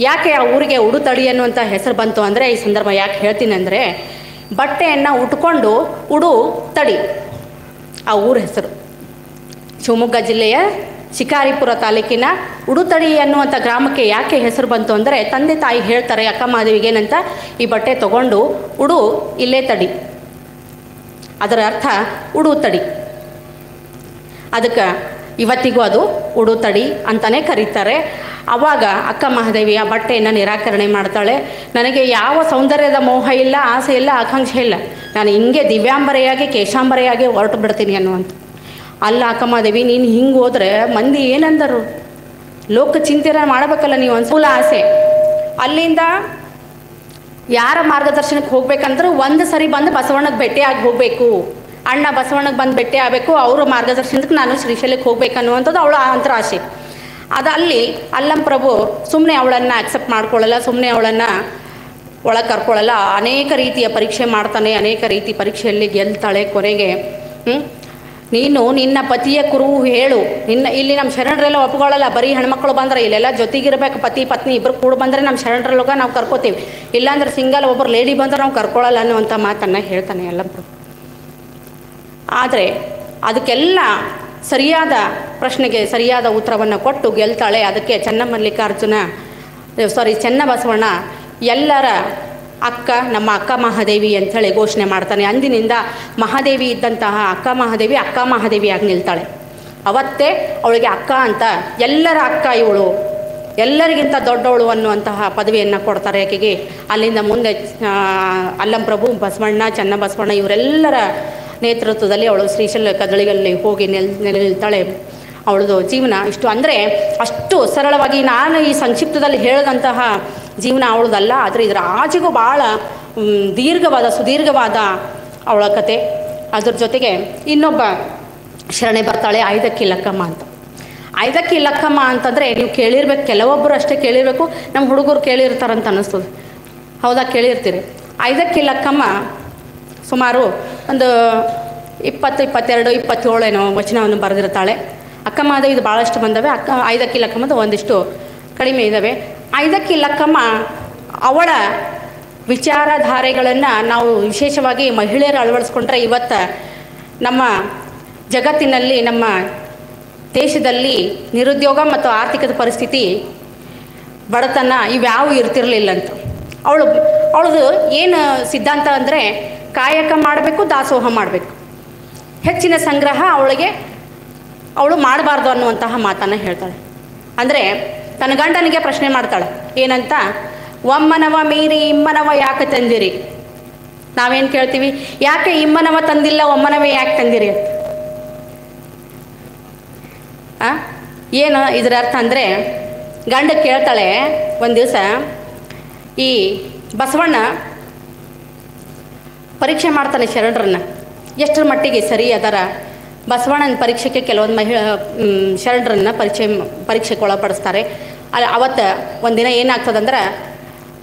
ಯಾಕೆ ಆ ಊರಿಗೆ ಉಡುತಡಿ ಅನ್ನುವಂಥ ಹೆಸರು ಬಂತು ಅಂದರೆ, ಈ ಸಂದರ್ಭ ಯಾಕೆ ಹೇಳ್ತೀನಿ ಅಂದರೆ, ಬಟ್ಟೆಯನ್ನು ಉಟ್ಕೊಂಡು ಉಡು ತಡಿ ಆ ಊರ ಹೆಸರು. ಶಿವಮೊಗ್ಗ ಜಿಲ್ಲೆಯ ಶಿಕಾರಿಪುರ ತಾಲೂಕಿನ ಉಡುತಡಿ ಅನ್ನುವಂಥ ಗ್ರಾಮಕ್ಕೆ ಯಾಕೆ ಹೆಸರು ಬಂತು ಅಂದರೆ, ತಂದೆ ತಾಯಿ ಹೇಳ್ತಾರೆ ಅಕ್ಕ ಮಹಾದೇವಿಗೆ ಏನಂತ, ಈ ಬಟ್ಟೆ ತೊಗೊಂಡು ಉಡು ಇಲ್ಲೇ ತಡಿ, ಅದರ ಅರ್ಥ ಉಡು ತಡಿ. ಅದಕ್ಕೆ ಇವತ್ತಿಗೂ ಅದು ಉಡುತಡಿ ಅಂತಲೇ ಕರೀತಾರೆ. ಆವಾಗ ಅಕ್ಕ ಮಹಾದೇವಿ ಆ ಬಟ್ಟೆಯನ್ನು ನಿರಾಕರಣೆ ಮಾಡ್ತಾಳೆ. ನನಗೆ ಯಾವ ಸೌಂದರ್ಯದ ಮೋಹ ಇಲ್ಲ, ಆಸೆ ಇಲ್ಲ, ಆಕಾಂಕ್ಷೆ ಇಲ್ಲ, ನಾನು ಹಿಂಗೆ ದಿವ್ಯಾಂಬರೆಯಾಗಿ ಕೇಶಾಂಬರೆಯಾಗಿ ಹೊರಟು ಬಿಡ್ತೀನಿ ಅನ್ನುವಂಥ. ಅಲ್ಲ ಅಕ್ಕ ಮಹಾದೇವಿ, ನೀನು ಹಿಂಗೆ ಹೋದರೆ ಮಂದಿ ಏನಂದರು, ಲೋಕ ಚಿಂತನೆ ಮಾಡಬೇಕಲ್ಲ ನೀವು, ಅನ್ಸೂಲ ಆಸೆ. ಅಲ್ಲಿಂದ ಯಾರ ಮಾರ್ಗದರ್ಶನಕ್ಕೆ ಹೋಗ್ಬೇಕಂದ್ರೆ ಒಂದು ಸರಿ ಬಂದು ಬಸವಣ್ಣಗೆ ಭೇಟಿಯಾಗಿ ಹೋಗಬೇಕು, ಅಣ್ಣ ಬಸವಣ್ಣಗೆ ಬಂದು ಭೇಟಿ ಆಗಬೇಕು, ಅವರ ಮಾರ್ಗದರ್ಶನಕ್ಕೆ ನಾನು ಶ್ರೀಶೈಲಕ್ಕೆ ಹೋಗ್ಬೇಕನ್ನುವಂಥದ್ದು ಅವಳ ಅಂತರಾಶೆ. ಅಲ್ಲಿ ಅಲ್ಲಂ ಪ್ರಭು ಸುಮ್ಮನೆ ಅವಳನ್ನು ಅಕ್ಸೆಪ್ಟ್ ಮಾಡ್ಕೊಳ್ಳಲ್ಲ, ಸುಮ್ಮನೆ ಅವಳನ್ನು ಒಳಗೆ ಕರ್ಕೊಳ್ಳಲ್ಲ. ಅನೇಕ ರೀತಿಯ ಪರೀಕ್ಷೆ ಮಾಡ್ತಾನೆ, ಅನೇಕ ರೀತಿ ಪರೀಕ್ಷೆಯಲ್ಲಿ ಗೆಲ್ತಾಳೆ. ಕೊನೆಗೆ ನೀನು ನಿನ್ನ ಪತಿಯ ಕುರುಹು ಹೇಳು, ಇಲ್ಲಿ ನಮ್ಮ ಶರಣರೆಲ್ಲ ಒಪ್ಕೊಳ್ಳಲ್ಲ, ಬರೀ ಹೆಣ್ಮಕ್ಳು ಬಂದರೆ ಇಲ್ಲೆಲ್ಲ ಜೊತೆಗಿರ್ಬೇಕು, ಪತಿ ಪತ್ನಿ ಇಬ್ಬರು ಕೂಡ ಬಂದರೆ ನಮ್ಮ ಶರಣರಲ್ಲೋಗ ನಾವು ಕರ್ಕೋತೀವಿ, ಇಲ್ಲಾಂದ್ರೆ ಸಿಂಗಲ್ ಒಬ್ಬರು ಲೇಡಿ ಬಂದರೆ ನಾವು ಕರ್ಕೊಳ್ಳಲ್ಲ ಅನ್ನುವಂಥ ಮಾತನ್ನು ಹೇಳ್ತಾನೆ ಅಲ್ಲಂ ಪ್ರಭು. ಆದರೆ ಅದಕ್ಕೆಲ್ಲ ಸರಿಯಾದ ಪ್ರಶ್ನೆಗೆ ಸರಿಯಾದ ಉತ್ತರವನ್ನು ಕೊಟ್ಟು ಗೆಲ್ತಾಳೆ. ಅದಕ್ಕೆ ಚೆನ್ನಬಸವಣ್ಣ ಎಲ್ಲರ ಅಕ್ಕ, ನಮ್ಮ ಅಕ್ಕ ಮಹಾದೇವಿ ಅಂಥೇಳಿ ಘೋಷಣೆ ಮಾಡ್ತಾನೆ. ಅಂದಿನಿಂದ ಮಹಾದೇವಿ ಇದ್ದಂತಹ ಅಕ್ಕ ಮಹಾದೇವಿಯಾಗಿ ನಿಲ್ತಾಳೆ. ಅವತ್ತೇ ಅವಳಿಗೆ ಅಕ್ಕ ಅಂತ, ಎಲ್ಲರ ಅಕ್ಕ ಇವಳು, ಎಲ್ಲರಿಗಿಂತ ದೊಡ್ಡವಳು ಅನ್ನುವಂತಹ ಪದವಿಯನ್ನು ಕೊಡ್ತಾರೆ ಆಕೆಗೆ. ಅಲ್ಲಿಂದ ಮುಂದೆ ಅಲ್ಲಂ ಪ್ರಭು, ಬಸವಣ್ಣ, ಚೆನ್ನಬಸವಣ್ಣ ಇವರೆಲ್ಲರ ನೇತೃತ್ವದಲ್ಲಿ ಅವಳು ಶ್ರೀಶೈಲ ಕದಳಿಗಳಲ್ಲಿ ಹೋಗಿ ನಿಲ್ತಾಳೆ. ಅವಳದು ಜೀವನ ಇಷ್ಟು ಅಂದರೆ ಅಷ್ಟು ಸರಳವಾಗಿ ನಾನು ಈ ಸಂಕ್ಷಿಪ್ತದಲ್ಲಿ ಹೇಳಿದಂತಹ ಜೀವನ ಅವಳದಲ್ಲ. ಆದರೆ ಇದರ ಆಚೆಗೂ ಭಾಳ ಸುದೀರ್ಘವಾದ ಅವಳ ಕತೆ. ಅದ್ರ ಜೊತೆಗೆ ಇನ್ನೊಬ್ಬ ಶರಣೆ ಬರ್ತಾಳೆ, ಐದಕ್ಕಿ ಲಕ್ಕಮ್ಮ ಅಂತ. ಐದಕ್ಕಿ ಲಕ್ಕಮ್ಮ ಅಂತಂದರೆ ನೀವು ಕೇಳಿರ್ಬೇಕು, ಕೆಲವೊಬ್ಬರು ಅಷ್ಟೇ ಕೇಳಿರಬೇಕು, ನಮ್ಮ ಹುಡುಗರು ಕೇಳಿರ್ತಾರಂತ ಅನ್ನಿಸ್ತದೆ. ಹೌದಾ, ಕೇಳಿರ್ತೀರಿ. ಐದಕ್ಕಿ ಲಕ್ಕಮ್ಮ ಸುಮಾರು ಒಂದು 20, 22, 27 ವಚನವನ್ನು ಬರೆದಿರ್ತಾಳೆ. ಅಕ್ಕ ಮಹಾದೇವಿ ಇದು ಭಾಳಷ್ಟು ಬಂದವೆ, ಐದಕ್ಕಿ ಲಕ್ಕಮ್ಮದು ಒಂದಿಷ್ಟು ಕಡಿಮೆ ಇದ್ದಾವೆ. ಐದಕ್ಕಿ ಲಕ್ಕಮ್ಮ ಅವಳ ವಿಚಾರಧಾರೆಗಳನ್ನು ನಾವು ವಿಶೇಷವಾಗಿ ಮಹಿಳೆಯರು ಅಳವಡಿಸ್ಕೊಂಡ್ರೆ ಇವತ್ತು ನಮ್ಮ ಜಗತ್ತಿನಲ್ಲಿ, ನಮ್ಮ ದೇಶದಲ್ಲಿ ನಿರುದ್ಯೋಗ ಮತ್ತು ಆರ್ಥಿಕದ ಪರಿಸ್ಥಿತಿ, ಬಡತನ ಇವ್ಯಾವು ಇರ್ತಿರಲಿಲ್ಲಂತ. ಅವಳದು ಏನು ಸಿದ್ಧಾಂತ ಅಂದರೆ, ಕಾಯಕ ಮಾಡಬೇಕು, ದಾಸೋಹ ಮಾಡಬೇಕು, ಹೆಚ್ಚಿನ ಸಂಗ್ರಹ ಅವಳು ಮಾಡಬಾರ್ದು ಅನ್ನುವಂತಹ ಮಾತನ್ನು ಹೇಳ್ತಾಳೆ. ಅಂದರೆ ತನ್ನ ಗಂಡನಿಗೆ ಪ್ರಶ್ನೆ ಮಾಡ್ತಾಳೆ, ಏನಂತ, ಒಮ್ಮನವ ಮೀರಿ ಇಮ್ಮನವ ಯಾಕೆ ತಂದಿರಿ? ನಾವೇನು ಕೇಳ್ತೀವಿ, ಯಾಕೆ ಇಮ್ಮನವ ತಂದಿಲ್ಲ, ಒಮ್ಮನವೇ ಯಾಕೆ ತಂದಿರಿ ಅಂತ. ಏನು ಇದರ ಅರ್ಥ ಅಂದರೆ, ಗಂಡ ಕೇಳ್ತಾಳೆ ಒಂದು ದಿವಸ, ಈ ಬಸವಣ್ಣ ಪರೀಕ್ಷೆ ಮಾಡ್ತಾನೆ ಶರಣರನ್ನು, ಎಷ್ಟರ ಮಟ್ಟಿಗೆ ಸರಿ ಅದರ. ಬಸವಣ್ಣನ ಪರೀಕ್ಷೆಗೆ ಕೆಲವೊಂದು ಶರಣರನ್ನು ಪರೀಕ್ಷೆಗೆ ಒಳಪಡಿಸ್ತಾರೆ. ಅವತ್ತು ಒಂದಿನ ಏನಾಗ್ತದಂದ್ರೆ,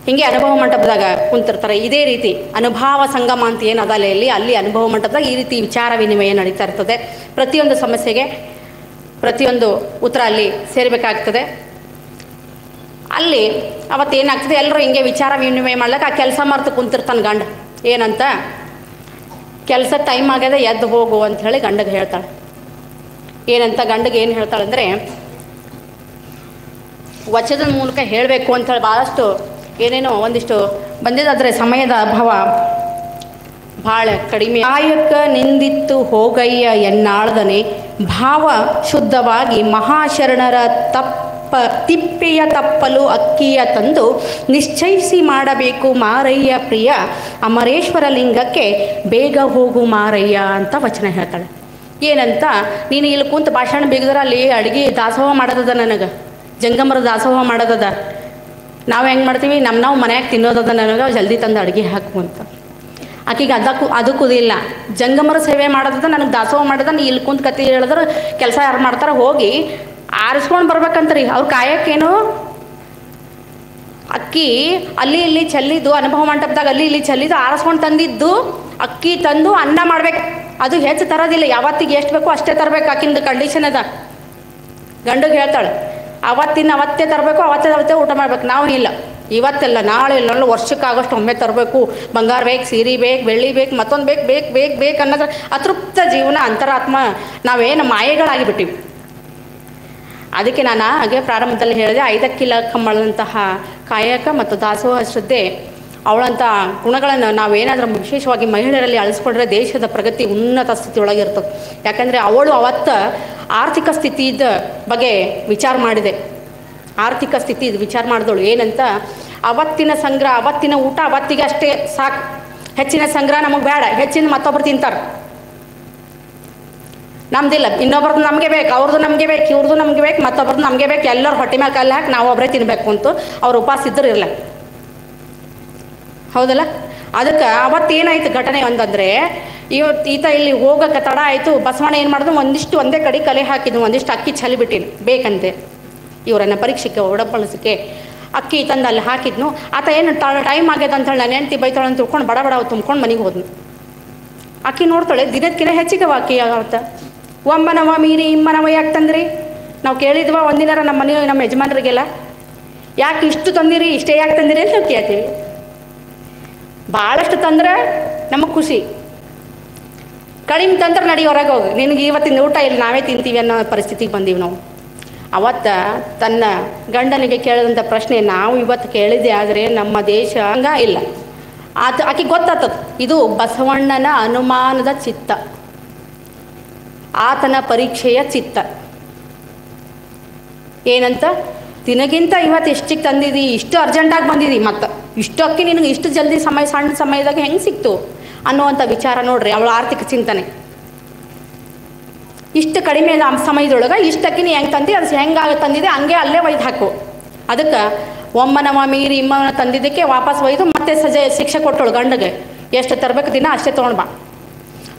ಹೀಗೆ ಅನುಭವ ಮಂಟಪದಾಗ ಕುಂತಿರ್ತಾರೆ. ಇದೇ ರೀತಿ ಅನುಭವ ಸಂಗಮ ಅಂತ ಏನು ಅದಲೆಯಲ್ಲಿ, ಅಲ್ಲಿ ಅನುಭವ ಮಂಟಪದಾಗ ಈ ರೀತಿ ವಿಚಾರ ವಿನಿಮಯ ನಡೀತಾ ಇರ್ತದೆ. ಪ್ರತಿಯೊಂದು ಸಮಸ್ಯೆಗೆ ಪ್ರತಿಯೊಂದು ಉತ್ತರ ಅಲ್ಲಿ ಸೇರಬೇಕಾಗ್ತದೆ. ಅಲ್ಲಿ ಅವತ್ತೇನಾಗ್ತದೆ, ಎಲ್ಲರೂ ಹಿಂಗೆ ವಿಚಾರ ವಿನಿಮಯ ಮಾಡ್ಲಿಕ್ಕೆ ಆ ಕೆಲಸ ಮರೆತು ಕುಂತಿರ್ತಾನೆ ಗಂಡ. ಏನಂತ, ಕೆಲಸ ಟೈಮ್ ಆಗ್ಯದ, ಎದ್ದು ಹೋಗು ಅಂತ ಹೇಳಿ ಗಂಡಗೆ ಹೇಳ್ತಾಳೆ. ಏನಂತ ಗಂಡಗೆ ಏನು ಹೇಳ್ತಾಳೆ ಅಂದರೆ, ವಚನದ ಮೂಲಕ ಹೇಳಬೇಕು ಅಂಥೇಳಿ ಭಾಳಷ್ಟು ಏನೇನೋ ಒಂದಿಷ್ಟು ಬಂದಿದ್ದಾದರೆ ಸಮಯದ ಅಭಾವ ಭಾಳ ಕಡಿಮೆ. ಕಾಯಕ ನಿಂದಿತ್ತು ಹೋಗಯ್ಯ ಎನ್ನಾಳ್ದನೆ, ಭಾವ ಶುದ್ಧವಾಗಿ ಮಹಾಶರಣರ ತಿಪ್ಪೆಯ ತಪ್ಪಲು ಅಕ್ಕಿಯ ತಂದು ನಿಶ್ಚಯಿಸಿ ಮಾಡಬೇಕು ಮಾರಯ್ಯ ಪ್ರಿಯ, ಅಮರೇಶ್ವರ ಲಿಂಗಕ್ಕೆ ಬೇಗ ಹೋಗು ಮಾರಯ್ಯ ಅಂತ ವಚನ ಹೇಳ್ತಾಳೆ. ಏನಂತ, ನೀನು ಇಲ್ಲಿ ಕುಂತು ಭಾಷಣ ಬಿಗಿದ್ರೆ ಅಲ್ಲಿ ಅಡುಗೆ ದಾಸೋಹ ಮಾಡೋದದ, ನನಗೆ ಜಂಗಮರ ದಾಸೋಹ ಮಾಡೋದದ, ನಾವು ಹೆಂಗೆ ಮಾಡ್ತೀವಿ ನಾವು ಮನ್ಯಾಗ ತಿನ್ನೋದದ ನನಗೆ ಜಲ್ದಿ ತಂದು ಅಡುಗೆ ಹಾಕು ಅಂತ. ಆಕೆಗೆ ಅದು ಕುದಿಲ್ಲ. ಜಂಗಮರ ಸೇವೆ ಮಾಡೋದ ನನಗೆ ದಾಸೋಹ ಮಾಡೋದ ನೀ ಇಲ್ಲಿ ಕುಂತ ಕತ್ತಿ ಹೇಳಿದ್ರೆ ಕೆಲಸ ಯಾರು ಮಾಡ್ತಾರೆ ಹೋಗಿ ಆರಿಸ್ಕೊಂಡು ಬರ್ಬೇಕಂತ್ರಿ. ಅವ್ರು ಕಾಯಕ್ಕೇನು ಅಕ್ಕಿ ಅಲ್ಲಿ ಇಲ್ಲಿ ಚೆಲ್ಲಿದ್ದು ಅನುಭವ ಮಂಟಪದಾಗ ಅಲ್ಲಿ ಇಲ್ಲಿ ಚೆಲ್ಲಿದ್ದು ಆರಿಸ್ಕೊಂಡು ತಂದಿದ್ದು ಅಕ್ಕಿ ತಂದು ಅನ್ನ ಮಾಡ್ಬೇಕು. ಅದು ಹೆಚ್ಚು ತರೋದಿಲ್ಲ, ಯಾವತ್ತಿಗೆ ಎಷ್ಟು ಬೇಕೋ ಅಷ್ಟೇ ತರಬೇಕು. ಆಕಿಂದು ಕಂಡೀಷನ್ ಅದ. ಗಂಡಿಗೆ ಹೇಳ್ತಾಳೆ ಅವತ್ತೇ ತರಬೇಕು, ಅವತ್ತೇ ಊಟ ಮಾಡ್ಬೇಕು. ನಾವು ಇಲ್ಲ, ಇವತ್ತೆಲ್ಲ ನಾಳೆ ಇಲ್ಲ, ವರ್ಷಕ್ಕಾಗೋಷ್ಟು ಒಮ್ಮೆ ತರಬೇಕು. ಬಂಗಾರ ಬೇಕು, ಸೀರೆ ಬೇಕು, ಬೆಳ್ಳಿ ಬೇಕು, ಮತ್ತೊಂದು ಬೇಕು ಅನ್ನೋದ್ರ ಅತೃಪ್ತ ಜೀವನ ಅಂತರಾತ್ಮ ನಾವೇನು ಮಾಯೆಗಳಾಗಿಬಿಟ್ಟಿವಿ. ಅದಕ್ಕೆ ನಾನು ಹಾಗೆ ಪ್ರಾರಂಭದಲ್ಲಿ ಹೇಳಿದೆ, 5 ಇಲಕ್ಕಂಬಳಂತಹ ಕಾಯಕ ಮತ್ತು ದಾಸೋಹ ಶ್ರದ್ಧೆ ಅವಳಂಥ ಗುಣಗಳನ್ನು ನಾವೇನಾದರೂ ವಿಶೇಷವಾಗಿ ಮಹಿಳೆಯರಲ್ಲಿ ಅಳಿಸ್ಕೊಂಡ್ರೆ ದೇಶದ ಪ್ರಗತಿ ಉನ್ನತ ಸ್ಥಿತಿಯೊಳಗಿರ್ತದೆ. ಯಾಕಂದರೆ ಅವಳು ಅವತ್ತು ಆರ್ಥಿಕ ಸ್ಥಿತಿದ ಬಗ್ಗೆ ವಿಚಾರ ಮಾಡಿದೆ. ಆರ್ಥಿಕ ಸ್ಥಿತಿ ವಿಚಾರ ಮಾಡಿದವಳು ಏನಂತ, ಅವತ್ತಿನ ಸಂಗ್ರಹ, ಅವತ್ತಿನ ಊಟ ಅವತ್ತಿಗೆ ಅಷ್ಟೇ ಸಾಕು, ಹೆಚ್ಚಿನ ಸಂಗ್ರಹ ನಮಗೆ ಬೇಡ, ಹೆಚ್ಚಿನ ಮತ್ತೊಬ್ಬರು ತಿಂತಾರೆ, ನಮ್ದಿಲ್ಲ, ಇನ್ನೊಬ್ರದ್ದು ನಮಗೆ ಬೇಕು, ಅವ್ರದ್ದು ನಮಗೆ ಬೇಕು, ಇವ್ರದ್ದು ನಮಗೆ ಬೇಕು, ಮತ್ತೊಬ್ರದ್ದು ನಮಗೆ ಬೇಕು, ಎಲ್ಲರೂ ಹೊಟ್ಟೆ ಮೇಲೆ ಕಲ್ಲು ಹಾಕಿ ನಾವು ಒಬ್ಬರೇ ತಿನ್ನಬೇಕು ಅಂತ ಅವ್ರು ಉಪವಾಸ ಇದ್ದರೂ ಇರಲ್ಲ. ಹೌದಲ್ಲ? ಅದಕ್ಕೆ ಅವತ್ತೇನಾಯ್ತು ಘಟನೆ ಅಂತಂದರೆ, ಈತ ಇಲ್ಲಿ ಹೋಗೋಕೆ ತಡ ಆಯಿತು. ಬಸವಣ್ಣ ಏನು ಮಾಡಿದ್ರು, ಒಂದೇ ಕಡೆ ಕಲೆ ಹಾಕಿದ್ನು, ಒಂದಿಷ್ಟು ಅಕ್ಕಿ ಚಲಿಬಿಟ್ಟಿನಿ ಬೇಕಂತೆ ಇವರನ್ನು ಪರೀಕ್ಷೆಗೆ ಒಡಪಡಿಸೋಕ್ಕೆ. ಅಕ್ಕಿ ತಂದು ಅಲ್ಲಿ ಹಾಕಿದ್ನು. ಆತ ಏನು ಟೈಮ್ ಆಗ್ಯದ ಅಂತೇಳಿ ನಾನು ಹೆಂಡ್ತಿ ಬೈತಾಳೆ ಅಂತ ತಿಳ್ಕೊಂಡು ಬಡ ತುಂಬ್ಕೊಂಡು ಮನೆಗೆ ಹೋದ್ನು. ಅಕ್ಕಿ ನೋಡ್ತಾಳೆ ದಿನಕ್ಕಿಂತ ಹೆಚ್ಚಿಗೆ ಅಕ್ಕಿ ಆಗತ್ತ. ಒಮ್ಮನವ ಮೀರಿ ಇಮ್ಮನವ ಯಾಕೆ ತಂದ್ರಿ? ನಾವು ಕೇಳಿದ್ವ ಒಂದಿನಾರ ನಮ್ಮ ಮನೆ ನಮ್ಮ ಯಜಮಾನರಿಗೆಲ್ಲ ಯಾಕೆ ಇಷ್ಟು ತಂದಿರಿ, ಇಷ್ಟೇ ಯಾಕೆ ತಂದಿರಿ ಅಂತ ಕೇಳ್ತೀವಿ. ಭಾಳಷ್ಟು ತಂದ್ರೆ ನಮಗೆ ಖುಷಿ, ಕಡಿಮೆ ತಂದ್ರೆ ನಡಿ ಹೊರಗೆ ಹೋಗಿ, ನಿನಗೆ ಇವತ್ತಿನ ಊಟ ಇಲ್ಲಿ ನಾವೇ ತಿಂತೀವಿ ಅನ್ನೋ ಪರಿಸ್ಥಿತಿಗೆ ಬಂದೀವಿ ನಾವು. ಅವತ್ತು ತನ್ನ ಗಂಡನಿಗೆ ಕೇಳಿದಂಥ ಪ್ರಶ್ನೆ ನಾವು ಇವತ್ತು ಕೇಳಿದ್ದೆ. ಆದರೆ ನಮ್ಮ ದೇಶ ಹಂಗ ಇಲ್ಲ. ಆಕೆ ಗೊತ್ತಾಗ್ತದೆ, ಇದು ಬಸವಣ್ಣನ ಅನುಮಾನದ ಚಿತ್ತ, ಆತನ ಪರೀಕ್ಷೆಯ ಚಿತ್ತ. ಏನಂತ, ದಿನಗಿಂತ ಇವತ್ತು ಎಷ್ಟಿಗೆ ತಂದಿದ್ದಿ, ಇಷ್ಟು ಅರ್ಜೆಂಟಾಗಿ ಬಂದಿದ್ದಿ, ಮತ್ತು ಇಷ್ಟು ಅಕ್ಕಿ ನಿನಗೆ ಇಷ್ಟು ಜಲ್ದಿ ಸಣ್ಣ ಸಮಯದಾಗ ಹೆಂಗೆ ಸಿಕ್ತು ಅನ್ನುವಂಥ ವಿಚಾರ ನೋಡ್ರಿ ಅವಳ ಆರ್ಥಿಕ ಚಿಂತನೆ. ಇಷ್ಟು ಕಡಿಮೆ ಸಮಯದೊಳಗೆ ಇಷ್ಟಕ್ಕಿ ನೀ ಹೆಂಗೆ ತಂದಿ, ಅದು ಹೆಂಗಾಗಿ ತಂದಿದೆ ಹಂಗೆ ಅಲ್ಲೇ ಒಯ್ದು ಹಾಕು. ಅದಕ್ಕೆ ಒಮ್ಮನವ ಮೀರಿ ಇಮ್ಮನ ತಂದಿದ್ದಕ್ಕೆ ವಾಪಸ್ ಒಯ್ದು ಮತ್ತೆ ಶಿಕ್ಷೆ ಕೊಟ್ಟಳು ಗಂಡಗೆ, ಎಷ್ಟು ತರಬೇಕು ದಿನ ಅಷ್ಟೇ ತೊಗೊಂಡು ಬಾ.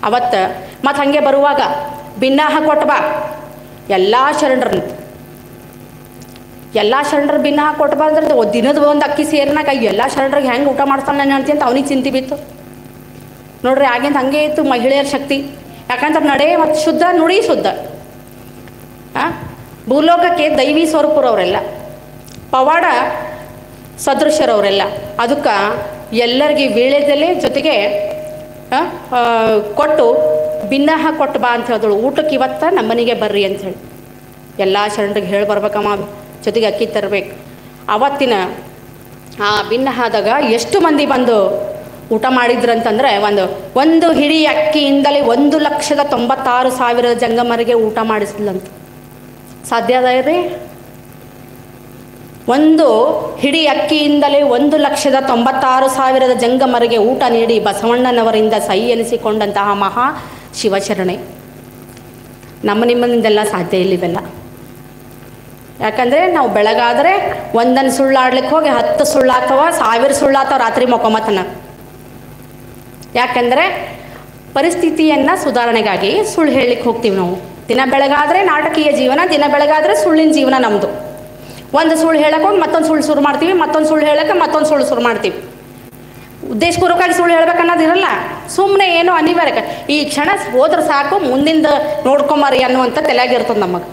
ಅವತ್ತು ಮತ್ತು ಹಾಗೆ ಬರುವಾಗ ಭಿನ್ನಾಹ ಕೊಟ್ಟು ಬಾ. ಎಲ್ಲ ಶರಣರು ಭಿನ್ನಾಹ ಕೊಟ್ಟು ಬಾ ಅಂದ್ರೆ ದಿನದ ಒಂದು ಅಕ್ಕಿ ಸೇರಿನಾಗ ಎಲ್ಲ ಶರಣರಿಗೆ ಹೆಂಗೆ ಊಟ ಮಾಡ್ತಾನೆ ನಾನು ಹೇಳ್ತೀನಿ ಅಂತ ಅವನಿಗೆ ಚಿಂತೆ ಬಿತ್ತು ನೋಡ್ರಿ. ಆಗಿಂದ ಹಾಗೆ ಇತ್ತು ಮಹಿಳೆಯರ ಶಕ್ತಿ. ಯಾಕಂದ್ರೆ ನಡೆ ಮತ್ತು ಶುದ್ಧ, ನುಡಿ ಶುದ್ಧ. ಭೂಲೋಕಕ್ಕೆ ದೈವಿ ಸ್ವರೂಪರವರೆಲ್ಲ, ಪವಾಡ ಸದೃಶರವರೆಲ್ಲ. ಅದಕ್ಕೆ ಎಲ್ಲರಿಗೆ ವೀಳ್ಯದೆಲೆ ಜೊತೆಗೆ ಕೊಟ್ಟು ಭಿನ್ನಾಹ ಕೊಟ್ಟು ಬಾ ಅಂತ ಹೇಳಿದಳು. ಊಟಕ್ಕೆ ಇವತ್ತು ನಮ್ಮನೆಗೆ ಬರ್ರಿ ಅಂಥೇಳಿ ಎಲ್ಲ ಶರಣರಿಗೆ ಹೇಳಿ ಬರ್ಬೇಕಮ್ಮ, ಜೊತೆಗೆ ಅಕ್ಕಿ ತರಬೇಕು. ಅವತ್ತಿನ ಆ ಭಿನ್ನಾಹದಾಗ ಎಷ್ಟು ಮಂದಿ ಬಂದು ಊಟ ಮಾಡಿದ್ರಂತಂದರೆ, ಒಂದು ಹಿಡಿ ಅಕ್ಕಿಯಿಂದಲೇ 1,96,000 ಜಂಗಮರಿಗೆ ಊಟ ಮಾಡಿಸ್ಲಂತ. ಸಾಧ್ಯ ಅದ ರೀ? ಒಂದು ಹಿಡಿ ಅಕ್ಕಿಯಿಂದಲೇ 1,96,000 ಜಂಗಮರಿಗೆ ಊಟ ನೀಡಿ ಬಸವಣ್ಣನವರಿಂದ ಸೈ ಎನಿಸಿಕೊಂಡಂತಹ ಮಹಾ ಶಿವಶರಣೆ. ನಿಮ್ಮನಿಂದೆಲ್ಲ ಸಾಧ್ಯ ಇಲ್ಲ ಇವೆಲ್ಲ. ಯಾಕಂದರೆ ನಾವು ಬೆಳಗಾದರೆ ಒಂದನ್ನು ಸುಳ್ಳಾಡ್ಲಿಕ್ಕೆ ಹೋಗಿ 10 ಸುಳ್ಳಾಗ್ತವ, 1000 ಸುಳ್ಳಾಗ್ತವ ರಾತ್ರಿ ಮೊಕೊಮತನ. ಯಾಕಂದರೆ ಪರಿಸ್ಥಿತಿಯನ್ನು ಸುಧಾರಣೆಗಾಗಿ ಸುಳ್ಳು ಹೇಳಲಿಕ್ಕೆ ಹೋಗ್ತೀವಿ ನಾವು. ದಿನ ಬೆಳಗಾದರೆ ನಾಟಕೀಯ ಜೀವನ, ದಿನ ಬೆಳಗಾದರೆ ಸುಳ್ಳಿನ ಜೀವನ ನಮ್ಮದು. ಒಂದು ಸುಳ್ಳು ಹೇಳಕ್ಕೆ ಹೋಗಿ ಮತ್ತೊಂದು ಸುಳ್ಳು ಶುರು ಮಾಡ್ತೀವಿ, ಮತ್ತೊಂದು ಸುಳ್ಳು ಹೇಳಕ್ಕೆ ಮತ್ತೊಂದು ಸುಳ್ಳು ಶುರು ಮಾಡ್ತೀವಿ. ಉದ್ದೇಶಪೂರ್ವಕವಾಗಿ ಸುಳ್ಳು ಹೇಳ್ಬೇಕನ್ನೋದಿರಲ್ಲ, ಸುಮ್ಮನೆ ಏನೋ ಅನಿವಾರ್ಯ. ಈ ಕ್ಷಣ ಹೋದ್ರೆ ಸಾಕು, ಮುಂದಿಂದ ನೋಡ್ಕೊಂಬರಿ ಅನ್ನುವಂಥ ತಲೆಯಾಗಿರ್ತದೆ ನಮಗೆ.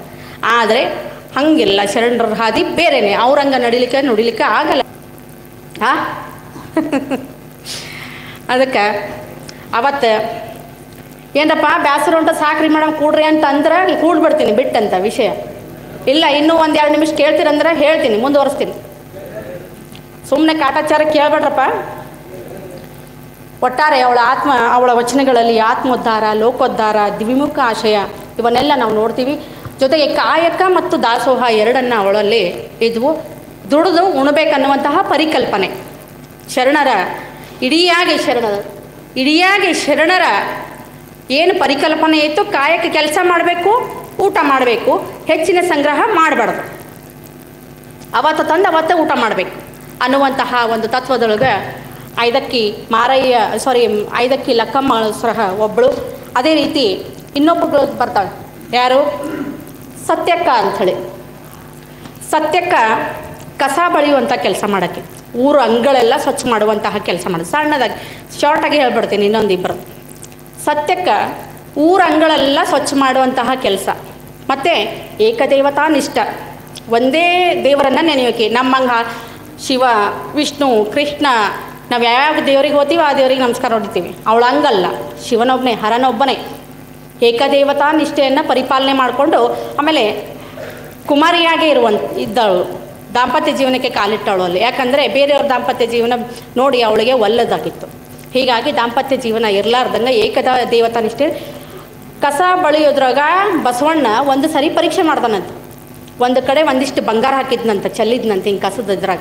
ಆದರೆ ಹಂಗಿಲ್ಲ, ಶರಣರ ಹಾದಿ ಬೇರೆನೆ. ಅವ್ರಂಗ ನಡಿಲಿಕ್ಕೆ ಆಗಲ್ಲ. ಅದಕ್ಕೆ ಅವತ್ತು ಏನಪ್ಪ ಬ್ಯಾಸರ ಉಂಟ ಸಾಕ್ರಿ ಮೇಡಮ್ ಕೂಡ್ರಿ ಅಂತ ಅಂದ್ರೆ ಕೂಡ್ಬಿಡ್ತೀನಿ ಬಿಟ್ಟಂತ ವಿಷಯ ಇಲ್ಲ. ಇನ್ನೂ 1-2 ನಿಮಿಷ ಕೇಳ್ತೀರಂದ್ರೆ ಹೇಳ್ತೀನಿ, ಮುಂದುವರಿಸ್ತೀನಿ. ಸುಮ್ಮನೆ ಕಾಟಾಚಾರ ಕೇಳ್ಬೇಡ್ರಪ್ಪ. ಒಟ್ಟಾರೆ ಅವಳ ವಚನಗಳಲ್ಲಿ ಆತ್ಮೋದ್ಧಾರ, ಲೋಕೋದ್ಧಾರ, ದ್ವಿಮುಖ ಆಶಯ ಇವನ್ನೆಲ್ಲ ನಾವು ನೋಡ್ತೀವಿ. ಜೊತೆಗೆ ಕಾಯಕ ಮತ್ತು ದಾಸೋಹ ಎರಡನ್ನು ಅವಳಲ್ಲಿ ಇದ್ವು. ದುಡಿದು ಉಣಬೇಕನ್ನುವಂತಹ ಪರಿಕಲ್ಪನೆ ಶರಣರ ಇಡಿಯಾಗಿ ಶರಣರ ಏನು ಪರಿಕಲ್ಪನೆ ಇತ್ತು, ಕಾಯಕ ಕೆಲಸ ಮಾಡಬೇಕು, ಊಟ ಮಾಡಬೇಕು, ಹೆಚ್ಚಿನ ಸಂಗ್ರಹ ಮಾಡಬಾರ್ದು. ಅವತ್ತು ತಂದು ಅವತ್ತೇ ಊಟ ಮಾಡಬೇಕು. ಅನ್ನುವಂತಹ ಒಂದು ತತ್ವದೊಳಗೆ ಐದಕ್ಕಿ ಮಾರಯ್ಯ ಐದಕ್ಕಿ ಲಕ್ಕಮ್ಮ ಸಹ ಒಬ್ಬಳು. ಅದೇ ರೀತಿ ಇನ್ನೊಬ್ಬಳು ಬರ್ತಾಳೆ, ಯಾರು? ಸತ್ಯಕ್ಕ ಅಂಥೇಳಿ. ಸತ್ಯಕ್ಕ ಕಸ ಬಳಿಯುವಂಥ ಕೆಲಸ ಮಾಡೋಕ್ಕೆ, ಊರು ಅಂಗಳೆಲ್ಲ ಸ್ವಚ್ಛ ಮಾಡುವಂತಹ ಕೆಲಸ ಮಾಡೋದು. ಸಣ್ಣದಾಗಿ ಶಾರ್ಟಾಗಿ ಹೇಳ್ಬಿಡ್ತೀನಿ ಇನ್ನೊಂದಿಬ್ಬರು. ಸತ್ಯಕ್ಕ ಊರ ಅಂಗಳೆಲ್ಲ ಸ್ವಚ್ಛ ಮಾಡುವಂತಹ ಕೆಲಸ. ಮತ್ತು ಏಕದೇವತಾ ನಿಷ್ಠ, ಒಂದೇ ದೇವರನ್ನು ನೆನೆಯೋಕೆ. ನಮ್ಮಂಗೆ ಶಿವ, ವಿಷ್ಣು, ಕೃಷ್ಣ ನಾವು ಯಾವ್ಯಾವ ದೇವ್ರಿಗೆ ಹೋಗ್ತೀವಿ ಆ ದೇವ್ರಿಗೆ ನಮಸ್ಕಾರ ಹೊಡಿತೀವಿ. ಅವಳು ಹಂಗಲ್ಲ, ಶಿವನೊಬ್ಬನೇ, ಹರನೊಬ್ಬನೇ. ಏಕದೇವತಾ ನಿಷ್ಠೆಯನ್ನು ಪರಿಪಾಲನೆ ಮಾಡಿಕೊಂಡು ಆಮೇಲೆ ಕುಮಾರಿಯಾಗೇ ಇದ್ದವಳು. ದಾಂಪತ್ಯ ಜೀವನಕ್ಕೆ ಕಾಲಿಟ್ಟವಳು ಅಲ್ಲಿ. ಯಾಕಂದರೆ ಬೇರೆಯವ್ರ ದಾಂಪತ್ಯ ಜೀವನ ನೋಡಿ ಅವಳಿಗೆ ಒಲ್ಲದಾಗಿತ್ತು. ಹೀಗಾಗಿ ದಾಂಪತ್ಯ ಜೀವನ ಇರಲಾರ್ದಂಗೆ ದೇವತಾ ನಿಷ್ಠೆ. ಕಸ ಬಳಿಯೋದ್ರಾಗ ಬಸವಣ್ಣ ಒಂದು ಸರಿ ಪರೀಕ್ಷೆ ಮಾಡ್ದಾನಂತ. ಒಂದು ಕಡೆ ಒಂದಿಷ್ಟು ಬಂಗಾರ ಹಾಕಿದ್ನಂತ, ಚೆಲ್ಲಿದ್ನಂತ ಹಿಂಗೆ ಕಸದ್ರಾಗ.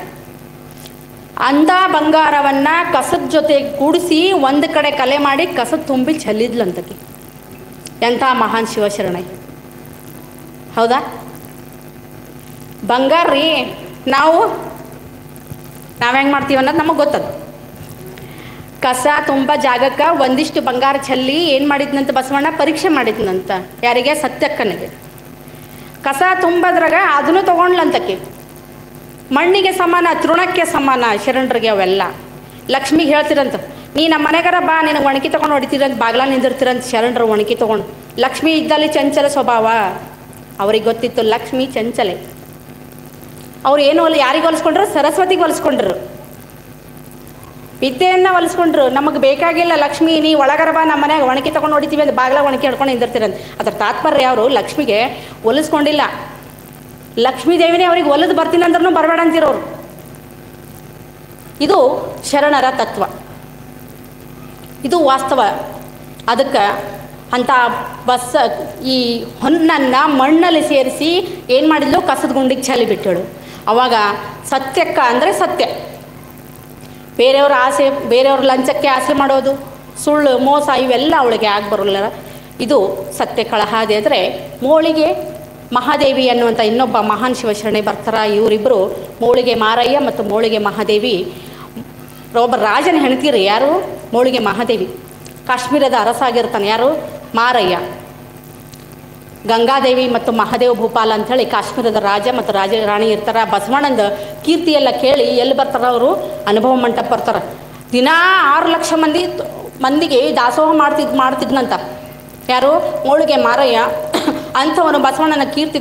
ಅಂಥ ಬಂಗಾರವನ್ನು ಕಸದ ಜೊತೆ ಕೂಡಿಸಿ ಒಂದು ಕಡೆ ಕಲೆ ಮಾಡಿ ಕಸದ ತುಂಬಿ ಚೆಲ್ಲಿದ್ಲಂತಕ್ಕೆ. ಎಂಥ ಮಹಾನ್ ಶಿವಶರಣೆ, ಹೌದಾ? ಬಂಗಾರ ರೀ, ನಾವು ಹೆಂಗೆ ಮಾಡ್ತೀವಿ ಅನ್ನೋದು ನಮಗೆ ಗೊತ್ತದ. ಕಸ ತುಂಬ ಜಾಗಕ್ಕೆ ಒಂದಿಷ್ಟು ಬಂಗಾರ ಚೆಲ್ಲಿ ಏನು ಮಾಡಿದ್ನಂತ ಬಸವಣ್ಣ ಪರೀಕ್ಷೆ ಮಾಡಿದ್ನಂತ. ಯಾರಿಗೆ? ಸತ್ಯಕ್ಕನಿಗೆ. ಕಸ ತುಂಬದ್ರಾಗ ಅದನ್ನು ತೊಗೊಂಡ್ಲಂತಕ್ಕೆ. ಮಣ್ಣಿಗೆ ಸಮಾನ, ತೃಣಕ್ಕೆ ಸಮಾನ ಶರಣರಿಗೆ ಅವೆಲ್ಲ. ಲಕ್ಷ್ಮಿಗೆ ಹೇಳ್ತಿರಂತ, ನೀ ನಮ್ಮ ಮನೆಗಾರ ಬಾ, ನಿನಗೆ ಒಣಗಿ ತೊಗೊಂಡು ಹೊಡಿತೀರಂತ ಬಾಗ್ಲ ನಿಂದಿರ್ತೀರಂತ ಶರಣರು ಒಣಗಿ ತೊಗೊಂಡು. ಲಕ್ಷ್ಮಿ ಇದ್ದಲ್ಲಿ ಚಂಚಲ ಸ್ವಭಾವ. ಅವ್ರಿಗೆ ಗೊತ್ತಿತ್ತು ಲಕ್ಷ್ಮಿ ಚಂಚಲೆ. ಅವ್ರು ಏನು ಯಾರಿಗೆ ಹೊಲಿಸ್ಕೊಂಡ್ರು? ಸರಸ್ವತಿಗೆ ಹೊಲಿಸ್ಕೊಂಡ್ರು, ವಿದ್ಯೆಯನ್ನು ಹೊಲಿಸ್ಕೊಂಡ್ರು. ನಮಗೆ ಬೇಕಾಗಿಲ್ಲ ಲಕ್ಷ್ಮಿ, ನೀ ಒಳಗರ ಬಾ, ನಮ್ಮ ಮನೆಯಾಗ ಒಣಗಿ ತೊಗೊಂಡು ಹೊಡಿತೀವಿ ಅಂತ ಬಾಗ್ಲ ಒಣಗಿ ಹಿಡ್ಕೊಂಡು ನಿಂದಿರ್ತೀರಂತ. ಅದ್ರ ತಾತ್ಪರ್ಯ ಅವರು ಲಕ್ಷ್ಮಿಗೆ ಹೊಲಿಸ್ಕೊಂಡಿಲ್ಲ. ಲಕ್ಷ್ಮೀ ದೇವಿನೇ ಅವ್ರಿಗೆ ಹೊಲಿದು ಬರ್ತೀನಿ ಅಂದ್ರೂ ಬರಬೇಡ ಅಂತಿರೋರು. ಇದು ಶರಣರ ತತ್ವ, ಇದು ವಾಸ್ತವ. ಅದಕ್ಕೆ ಅಂಥ ಈ ಹೊನ್ನನ್ನು ಮಣ್ಣಲ್ಲಿ ಸೇರಿಸಿ ಏನು ಮಾಡಿದ್ಲು? ಕಸದ ಗುಂಡಿಗೆ ಚೆಲ್ಲಿ ಬಿಟ್ಟಳು. ಅವಾಗ ಸತ್ಯಕ್ಕ ಅಂದರೆ ಸತ್ಯ. ಬೇರೆಯವ್ರ ಆಸೆ, ಬೇರೆಯವ್ರ ಲಂಚಕ್ಕೆ ಆಸೆ ಮಾಡೋದು, ಸುಳ್ಳು, ಮೋಸ ಇವೆಲ್ಲ ಅವಳಿಗೆ ಬರೋಲ್ಲ. ಇದು ಸತ್ಯ ಕಳಹಾದಿ. ಅಂದರೆ ಮೋಳಿಗೆ ಮಹಾದೇವಿ ಅನ್ನುವಂಥ ಇನ್ನೊಬ್ಬ ಮಹಾನ್ ಶಿವಶರಣೆ ಬರ್ತಾರೆ. ಇವರಿಬ್ಬರು ಮೋಳಿಗೆ ಮಾರಯ್ಯ ಮತ್ತು ಮೋಳಿಗೆ ಮಹಾದೇವಿ ಒಬ್ಬ ರಾಜನ ಹೆಣ್ತೀರಿ. ಯಾರು? ಮೋಳಿಗೆ ಮಹಾದೇವಿ. ಕಾಶ್ಮೀರದ ಅರಸಾಗಿರ್ತಾನೆ. ಯಾರು? ಮಾರಯ್ಯ. ಗಂಗಾದೇವಿ ಮತ್ತು ಮಹಾದೇವ ಭೂಪಾಲ ಅಂಥೇಳಿ ಕಾಶ್ಮೀರದ ರಾಜ ಮತ್ತು ರಾಣಿ ಇರ್ತಾರೆ. ಬಸವಣ್ಣಂದು ಕೀರ್ತಿಯೆಲ್ಲ ಕೇಳಿ ಎಲ್ಲಿ ಬರ್ತಾರೆ ಅವರು? ಅನುಭವ ಮಂಟಪ ಬರ್ತಾರೆ. ದಿನಾ 6 ಲಕ್ಷ ಮಂದಿಗೆ ದಾಸೋಹ ಮಾಡ್ತಿದ್ನಂತ. ಯಾರು? ಮೋಳಿಗೆ ಮಾರಯ್ಯ. ಅಂಥವನು ಬಸವಣ್ಣನ ಕೀರ್ತಿ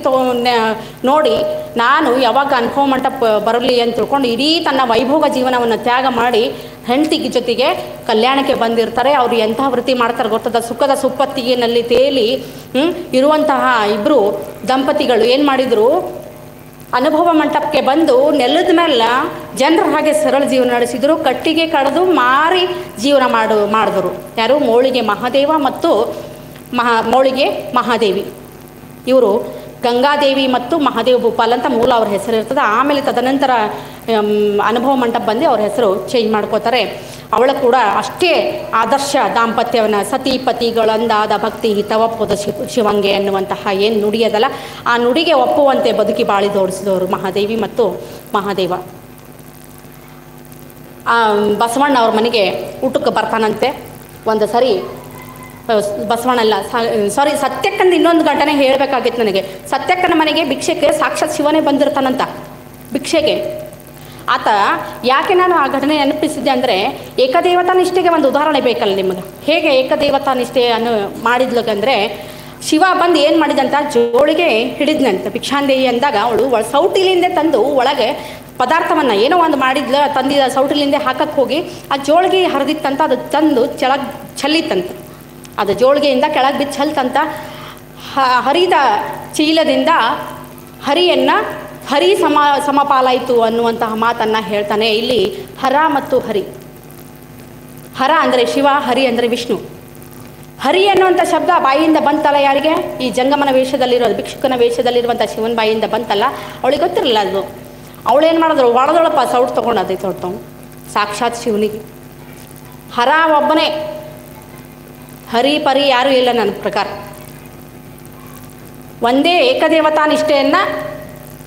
ನೋಡಿ ನಾನು ಯಾವಾಗ ಅನುಭವ ಮಂಟಪ ಬರಲಿ ಅಂತ ತಿಳ್ಕೊಂಡು ಇಡೀ ತನ್ನ ವೈಭೋಗ ಜೀವನವನ್ನು ತ್ಯಾಗ ಮಾಡಿ ಹೆಂಡತಿಗೆ ಜೊತೆಗೆ ಕಲ್ಯಾಣಕ್ಕೆ ಬಂದಿರ್ತಾರೆ. ಅವರು ಎಂಥ ವೃತ್ತಿ ಮಾಡ್ತಾರೆ ಗೊತ್ತದ? ಸುಖದ ಸುಪ್ಪತ್ತಿಗೆನಲ್ಲಿ ತೇಲಿ ಇರುವಂತಹ ಇಬ್ಬರು ದಂಪತಿಗಳು ಏನು ಮಾಡಿದರು? ಅನುಭವ ಮಂಟಪಕ್ಕೆ ಬಂದು ನೆಲದ ಮೇಲೆ ಜನರ ಹಾಗೆ ಸರಳ ಜೀವನ ನಡೆಸಿದರು. ಕಟ್ಟಿಗೆ ಕಡಿದು ಮಾರಿ ಜೀವನ ಮಾಡಿದರು. ಯಾರು? ಮೋಳಿಗೆ ಮಹಾದೇವ ಮತ್ತು ಮೋಳಿಗೆ ಮಹಾದೇವಿ. ಇವರು ಗಂಗಾದೇವಿ ಮತ್ತು ಮಹಾದೇವ ಭೂಪಾಲ್ ಅಂತ ಮೂಲ ಅವ್ರ ಹೆಸರು ಇರ್ತದೆ. ಆಮೇಲೆ ತದನಂತರ ಅನುಭವ ಮಂಟಪ ಬಂದು ಅವ್ರ ಹೆಸರು ಚೇಂಜ್ ಮಾಡ್ಕೋತಾರೆ. ಅವಳ ಕೂಡ ಅಷ್ಟೇ ಆದರ್ಶ ದಾಂಪತ್ಯವನ್ನು ಸತಿಪತಿಗಳಂದಾದ ಭಕ್ತಿ ಹಿತವಪ್ಪದ ಶಿವಂಗೆ ಅನ್ನುವಂತಹ ಏನು ನುಡಿಯದಲ್ಲ, ಆ ನುಡಿಗೆ ಒಪ್ಪುವಂತೆ ಬದುಕಿ ಬಾಳಿ ತೋರಿಸಿದವರು ಮಹಾದೇವಿ ಮತ್ತು ಮಹಾದೇವ. ಬಸವಣ್ಣ ಅವ್ರ ಮನೆಗೆ ಊಟಕ್ಕೆ ಬರ್ತಾನಂತೆ. ಒಂದು ಸರಿ ಬಸವಣ್ಣಲ್ಲ ಸತ್ಯಕ್ಕಂದು ಇನ್ನೊಂದು ಘಟನೆ ಹೇಳಬೇಕಾಗಿತ್ತು ನನಗೆ. ಸತ್ಯಕ್ಕನ ಮನೆಗೆ ಭಿಕ್ಷೆಗೆ ಸಾಕ್ಷಾತ್ ಶಿವನೇ ಬಂದಿರ್ತಾನಂತ ಭಿಕ್ಷೆಗೆ. ಆತ ಯಾಕೆ ನಾನು ಆ ಘಟನೆ ನೆನಪಿಸಿದ್ದೆ ಅಂದರೆ, ಏಕದೇವತಾ ನಿಷ್ಠೆಗೆ ಒಂದು ಉದಾಹರಣೆ ಬೇಕಲ್ಲ ನಿಮಗೆ. ಹೇಗೆ ಏಕದೇವತಾ ನಿಷ್ಠೆಯನ್ನು ಮಾಡಿದ್ಲಂದರೆ, ಶಿವ ಬಂದು ಏನು ಮಾಡಿದಂತ ಜೋಳಿಗೆ ಹಿಡಿದ್ನಂತ ಭಿಕ್ಷಾಂದೇಯಿ ಅಂದಾಗ ಅವಳು ಸೌಟಿಲಿಂದ ತಂದು ಒಳಗೆ ಪದಾರ್ಥವನ್ನು ಏನೋ ಒಂದು ಮಾಡಿದ್ಲು, ತಂದಿದ ಸೌಟಿಲಿಂದ ಹಾಕಕ್ಕೆ ಹೋಗಿ ಆ ಜೋಳಿಗೆ ಹರಿದಿತ್ತಂತ ಅದು ತಂದು ಚೆಲ್ಲಿತ್ತಂತ. ಅದು ಜೋಳಿಗೆಯಿಂದ ಕೆಳಗೆ ಬಿದ್ದು ಚೆಲ್ತಂತ. ಹರಿದ ಚೀಲದಿಂದ ಹರಿ ಸಮಪಾಲಾಯಿತು ಅನ್ನುವಂತಹ ಮಾತನ್ನು ಹೇಳ್ತಾನೆ. ಇಲ್ಲಿ ಹರ ಮತ್ತು ಹರಿ. ಹರ ಅಂದರೆ ಶಿವ, ಹರಿ ಅಂದರೆ ವಿಷ್ಣು. ಹರಿ ಅನ್ನುವಂಥ ಶಬ್ದ ಬಾಯಿಯಿಂದ ಬಂತಲ್ಲ ಯಾರಿಗೆ? ಈ ಜಂಗಮನ ವೇಷದಲ್ಲಿರೋದು, ಭಿಕ್ಷುಕನ ವೇಷದಲ್ಲಿರುವಂಥ ಶಿವನ ಬಾಯಿಯಿಂದ ಬಂತಲ್ಲ, ಅವಳಿಗೆ ಗೊತ್ತಿರಲಿಲ್ಲ ಅದು. ಅವಳೇನು ಮಾಡಿದ್ರು? ಒಳದೊಳಪ್ಪ ಸೌಟ್ ತೊಗೊಂಡು ಅದೇ ತೊಗೊಂಡು ಸಾಕ್ಷಾತ್ ಶಿವನಿಗೆ. ಹರ ಒಬ್ಬನೇ, ಹರಿ ಪರಿ ಯಾರೂ ಇಲ್ಲ ನನ್ನ ಪ್ರಕಾರ. ಒಂದೇ ಏಕದೇವತಾ ನಿಷ್ಠೆಯನ್ನು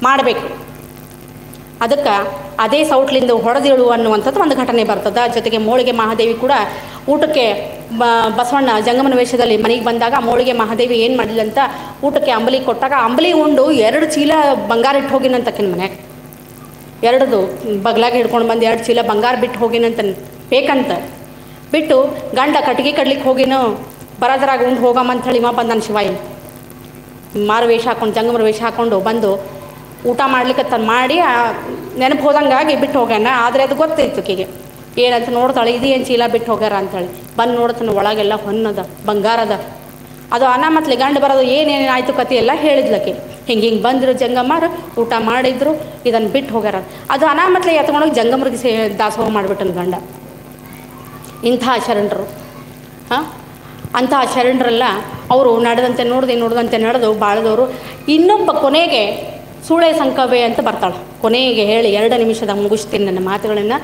ಮಾಡಬೇಕು. ಅದಕ್ಕೆ ಅದೇ ಸೌಟ್ಲಿಂದ ಹೊಡೆದಿಳು ಅನ್ನುವಂಥದ್ದು ಒಂದು ಘಟನೆ ಬರ್ತದೆ. ಜೊತೆಗೆ ಮೋಳಿಗೆ ಮಹಾದೇವಿ ಕೂಡ ಊಟಕ್ಕೆ ಬಸವಣ್ಣ ಜಂಗಮನ ವೇಷದಲ್ಲಿ ಮನೆಗೆ ಬಂದಾಗ ಮೋಳಿಗೆ ಮಹಾದೇವಿ ಏನು ಮಾಡಲಿಲ್ಲ ಅಂತ ಊಟಕ್ಕೆ ಅಂಬಲಿ ಕೊಟ್ಟಾಗ ಅಂಬಲಿ ಉಂಡು 2 ಚೀಲ ಬಂಗಾರ ಇಟ್ಟು ಹೋಗಿನಂತಕ್ಕಿನ ಮನ್ಯಾಗ, 2 ಬಗ್ಲಾಗ ಹಿಡ್ಕೊಂಡು ಬಂದು 2 ಚೀಲ ಬಂಗಾರ ಬಿಟ್ಟು ಹೋಗಿನಂತ ಬೇಕಂತ ಬಿಟ್ಟು ಗಂಡ ಕಟ್ಟಿಗೆ ಕಡ್ಲಿಕ್ಕೆ ಹೋಗಿನೋ ಬರೋದ್ರಾಗ ಉಂಡು ಹೋಗಮ್ಮಂಥೇಳಿ ಇವ ಬಂದು ನನ್ನ ಶಿವಾಯಿ ಮಾರು ವೇಷ ಹಾಕೊಂಡು ಜಂಗಮರ ವೇಷ ಹಾಕ್ಕೊಂಡು ಬಂದು ಊಟ ಮಾಡ್ಲಿಕ್ಕೆ ತನ್ನ ಮಾಡಿ ನೆನಪು ಹೋದಂಗಾಗಿ ಬಿಟ್ಟು ಹೋಗ್ಯಾನ. ಆದರೆ ಅದು ಗೊತ್ತಿತ್ತು ಆಕೆಗೆ ಏನಂತ ನೋಡ್ತಾಳೆ, ಇದೇನು ಚೀಲ ಬಿಟ್ಟು ಹೋಗ್ಯಾರ ಅಂತಾಳೆ. ಬಂದು ನೋಡ್ತಾನೆ ಒಳಗೆಲ್ಲ ಹೊನ್ನದ ಬಂಗಾರದ. ಅದು ಅನಾಮತ್ಲೆ ಗಂಡು ಬರೋದು ಏನೇನಾಯಿತು ಕತೆ ಎಲ್ಲ ಹೇಳಿದ್ಲಕ್ಕೆ. ಹಿಂಗೆ ಬಂದರು ಜಂಗಮರು ಊಟ ಮಾಡಿದ್ರು ಇದನ್ನು ಬಿಟ್ಟು ಹೋಗ್ಯಾರ. ಅದು ಅನಾಮತ್ಲೆ ಎತ್ಕೊಂಡೋಗಿ ಜಂಗಮರಿಗೆ ದಾಸೋಹ ಮಾಡಿಬಿಟ್ಟನು ಗಂಡ. ಇಂಥ ಶರಣರು ಅಂತಹ ಶರಣರೆಲ್ಲ ಅವರು ನಡೆದಂತೆ ನೋಡ್ದಂತೆ ನಡೆದು ಬಾಳದವರು. ಇನ್ನೊಬ್ಬ ಕೊನೆಗೆ ಸೂಳೆ ಸಂಕವೆ ಅಂತ ಬರ್ತಾಳೆ. ಕೊನೆಗೆ ಹೇಳಿ 2 ನಿಮಿಷದಾಗ ಮುಗಿಸ್ತೀನಿ ನನ್ನ ಮಾತುಗಳನ್ನು.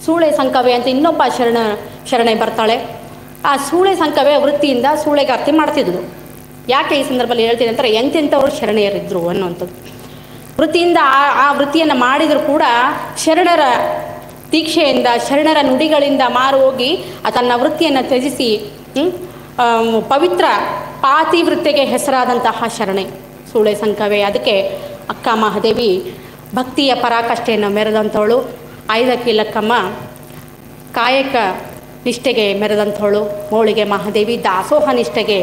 ಸೂಳೆ ಸಂಕವೆ ಅಂತ ಇನ್ನೊಬ್ಬ ಶರಣೆ ಬರ್ತಾಳೆ. ಆ ಸೂಳೆ ಸಂಕವೆ ವೃತ್ತಿಯಿಂದ ಸೂಳೆಗಾರ್ತಿ ಮಾಡ್ತಿದ್ಳು. ಯಾಕೆ ಈ ಸಂದರ್ಭದಲ್ಲಿ ಹೇಳ್ತೀನಿ ಅಂತಾರೆ, ಎಂತೆಂಥವ್ರು ಶರಣೆಯರಿದ್ದರು ಅನ್ನುವಂಥದ್ದು. ವೃತ್ತಿಯಿಂದ ಆ ವೃತ್ತಿಯನ್ನು ಮಾಡಿದರೂ ಕೂಡ ಶರಣರ ದೀಕ್ಷೆಯಿಂದ ಶರಣರ ನುಡಿಗಳಿಂದ ಮಾರು ಹೋಗಿ ತನ್ನ ವೃತ್ತಿಯನ್ನು ತ್ಯಜಿಸಿ ಪವಿತ್ರ ಪಾತಿವೃತ್ತಿಗೆ ಹೆಸರಾದಂತಹ ಶರಣೆ ಸೂಳೆ ಸಂಕವೆ. ಅದಕ್ಕೆ ಅಕ್ಕ ಮಹಾದೇವಿ ಭಕ್ತಿಯ ಪರಾಕಾಷ್ಠೆಯನ್ನು ಮೆರೆದಂಥವಳು. ಐದಕ್ಕಿ ಲಕ್ಕಮ್ಮ ಕಾಯಕ ನಿಷ್ಠೆಗೆ ಮೆರೆದಂಥವಳು. ಮೋಳಿಗೆ ಮಹಾದೇವಿ ದಾಸೋಹ ನಿಷ್ಠೆಗೆ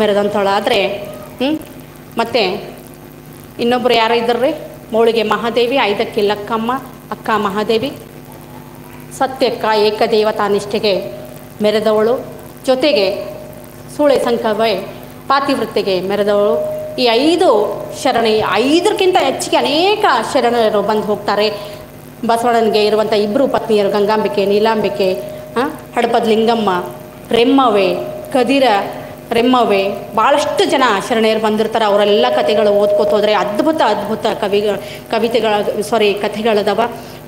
ಮೆರೆದಂಥವಳು. ಆದರೆ ಮತ್ತು ಇನ್ನೊಬ್ಬರು ಯಾರು ಇದ್ದರ್ರಿ, ಮೋಳಿಗೆ ಮಹಾದೇವಿ, ಐದಕ್ಕಿ ಲಕ್ಕಮ್ಮ, ಅಕ್ಕ ಮಹಾದೇವಿ ಸತ್ಯಕ್ಕ ಏಕದೇವತಾ ನಿಷ್ಠೆಗೆ ಮೆರೆದವಳು. ಜೊತೆಗೆ ಸೂಳೆ ಸಂಕವೆ ಪಾತಿವೃತ್ತಿಗೆ ಮೆರೆದವಳು. ಈ 5 ಶರಣೆ, 5ಕ್ಕಿಂತ ಹೆಚ್ಚಿಗೆ ಅನೇಕ ಶರಣರು ಬಂದು ಹೋಗ್ತಾರೆ. ಬಸವಣ್ಣನಿಗೆ ಇರುವಂಥ 2 ಪತ್ನಿಯರು ಗಂಗಾಂಬಿಕೆ, ನೀಲಾಂಬಿಕೆ, ಹಡಪದ ಲಿಂಗಮ್ಮ, ರೆಮ್ಮವೆ, ಕದಿರ ರೆಮ್ಮವೆ, ಭಾಳಷ್ಟು ಜನ ಶರಣೆಯರು ಬಂದಿರ್ತಾರೆ. ಅವರೆಲ್ಲ ಕಥೆಗಳು ಓದ್ಕೋತ ಹೋದರೆ ಅದ್ಭುತ ಕಥೆಗಳದವ.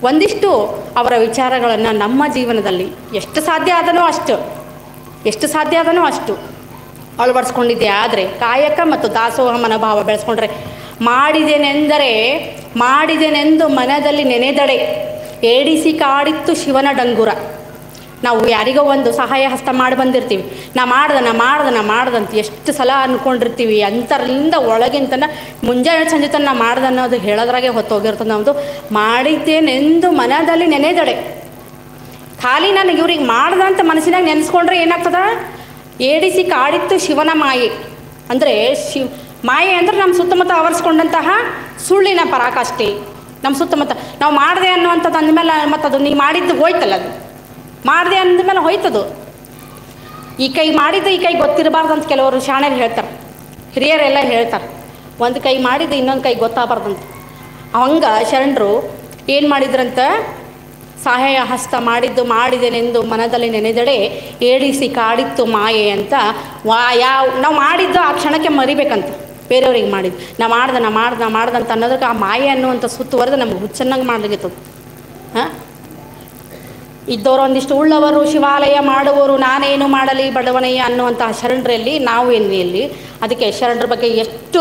ಒಂದಿಷ್ಟು ಅವರ ವಿಚಾರಗಳನ್ನು ನಮ್ಮ ಜೀವನದಲ್ಲಿ ಎಷ್ಟು ಸಾಧ್ಯ ಆದನೋ ಅಷ್ಟು ಅಳವಡಿಸ್ಕೊಂಡಿದ್ದೆ. ಆದರೆ ಕಾಯಕ ಮತ್ತು ದಾಸೋಹ ಮನೋಭಾವ ಬೆಳೆಸ್ಕೊಂಡ್ರೆ ಮಾಡಿದೆನೆಂದು ಮನದಲ್ಲಿ ನೆನೆದಡೆ ಏಡಿಸಿ ಕಾಡಿತ್ತು ಶಿವನ ಡಂಗುರ. ನಾವು ಯಾರಿಗೋ ಒಂದು ಸಹಾಯ ಹಸ್ತ ಮಾಡಿ ಬಂದಿರ್ತೀವಿ, ನಾ ಮಾಡ್ದಂತ ಎಷ್ಟು ಸಲ ಅಂದ್ಕೊಂಡಿರ್ತೀವಿ. ಅಂತರಿಂದ ಒಳಗಿಂತನ ಮುಂಜಾನೆ ಸಂಜೆ ತನ ಮಾಡ್ದೆ ಅನ್ನೋದು ಹೇಳೋದ್ರಾಗೆ ಹೊತ್ತೋಗಿರ್ತದೆ. ನಮ್ಮದು ಮಾಡಿದ್ದೇನೆಂದು ಮನದಲ್ಲಿ ನೆನೆದಡೆ. ಖಾಲಿ ನನಗೆ ಇವ್ರಿಗೆ ಮಾಡ್ದಂತ ಮನಸ್ಸಿನಾಗ ನೆನೆಸ್ಕೊಂಡ್ರೆ ಏನಾಗ್ತದ, ಏಡಿಸಿ ಕಾಡಿತ್ತು ಶಿವನ ಮಾಯೆ. ಅಂದರೆ ಮಾಯೆ ಅಂದ್ರೆ ನಮ್ಮ ಸುತ್ತಮುತ್ತ ಆವರಿಸ್ಕೊಂಡಂತಹ ಸುಳ್ಳಿನ ಪರಾಕಾಷ್ಠೆ. ನಮ್ಮ ಸುತ್ತಮುತ್ತ ನಾವು ಮಾಡಿದೆ ಅನ್ನುವಂಥದ್ದು ಅಂದಮೇಲೆ ಮತ್ತು ಅದು ನೀ ಮಾಡಿದ್ದು ಹೋಯ್ತಲ್ಲ, ಅದು ಮಾಡಿದೆ ಅಂದಮೇಲೆ ಹೋಯ್ತದು. ಈ ಕೈ ಮಾಡಿದ್ದು ಈ ಕೈ ಗೊತ್ತಿರಬಾರ್ದು ಅಂತ ಕೆಲವರು ಶಾಣೆರು ಹೇಳ್ತಾರೆ, ಹಿರಿಯರೆಲ್ಲ ಹೇಳ್ತಾರೆ. ಒಂದು ಕೈ ಮಾಡಿದ್ದು ಇನ್ನೊಂದು ಕೈ ಗೊತ್ತಾಗಬಾರ್ದಂತ. ಅವಂಗ ಶರಣರು ಏನು ಮಾಡಿದ್ರಂತ, ಸಹಾಯ ಹಸ್ತ ಮಾಡಿದ್ದೇನೆಂದು ಮನದಲ್ಲಿ ನೆನೆದಡೆ ಏಡಿಸಿ ಕಾಡಿತ್ತು ಮಾಯೆ ಅಂತ. ನಾವು ಮಾಡಿದ್ದು ಆ ಕ್ಷಣಕ್ಕೆ ಮರಿಬೇಕಂತ, ಬೇರೆಯವ್ರಿಗೆ ಮಾಡಿದ್ದು. ನಾ ಮಾಡ್ದಂತ ಅನ್ನೋದಕ್ಕೆ ಆ ಮಾಯೆ ಅನ್ನುವಂಥ ಸುತ್ತುವರೆದು ನಮ್ಗೆ ಹುಚ್ಚನ್ನಾಗಿ ಮಾಡ್ಲಿಕ್ಕಿತ್ತು. ಇದ್ದವರು ಒಂದಿಷ್ಟು ಉಳ್ಳವರು ಶಿವಾಲಯ ಮಾಡುವವರು ನಾನೇನು ಮಾಡಲಿ ಬಡವನಯ್ಯ ಅನ್ನುವಂತಹ ಶರಣರಲ್ಲಿ ನಾವು ಎಲ್ಲಿ. ಅದಕ್ಕೆ ಶರಣರ ಬಗ್ಗೆ ಎಷ್ಟು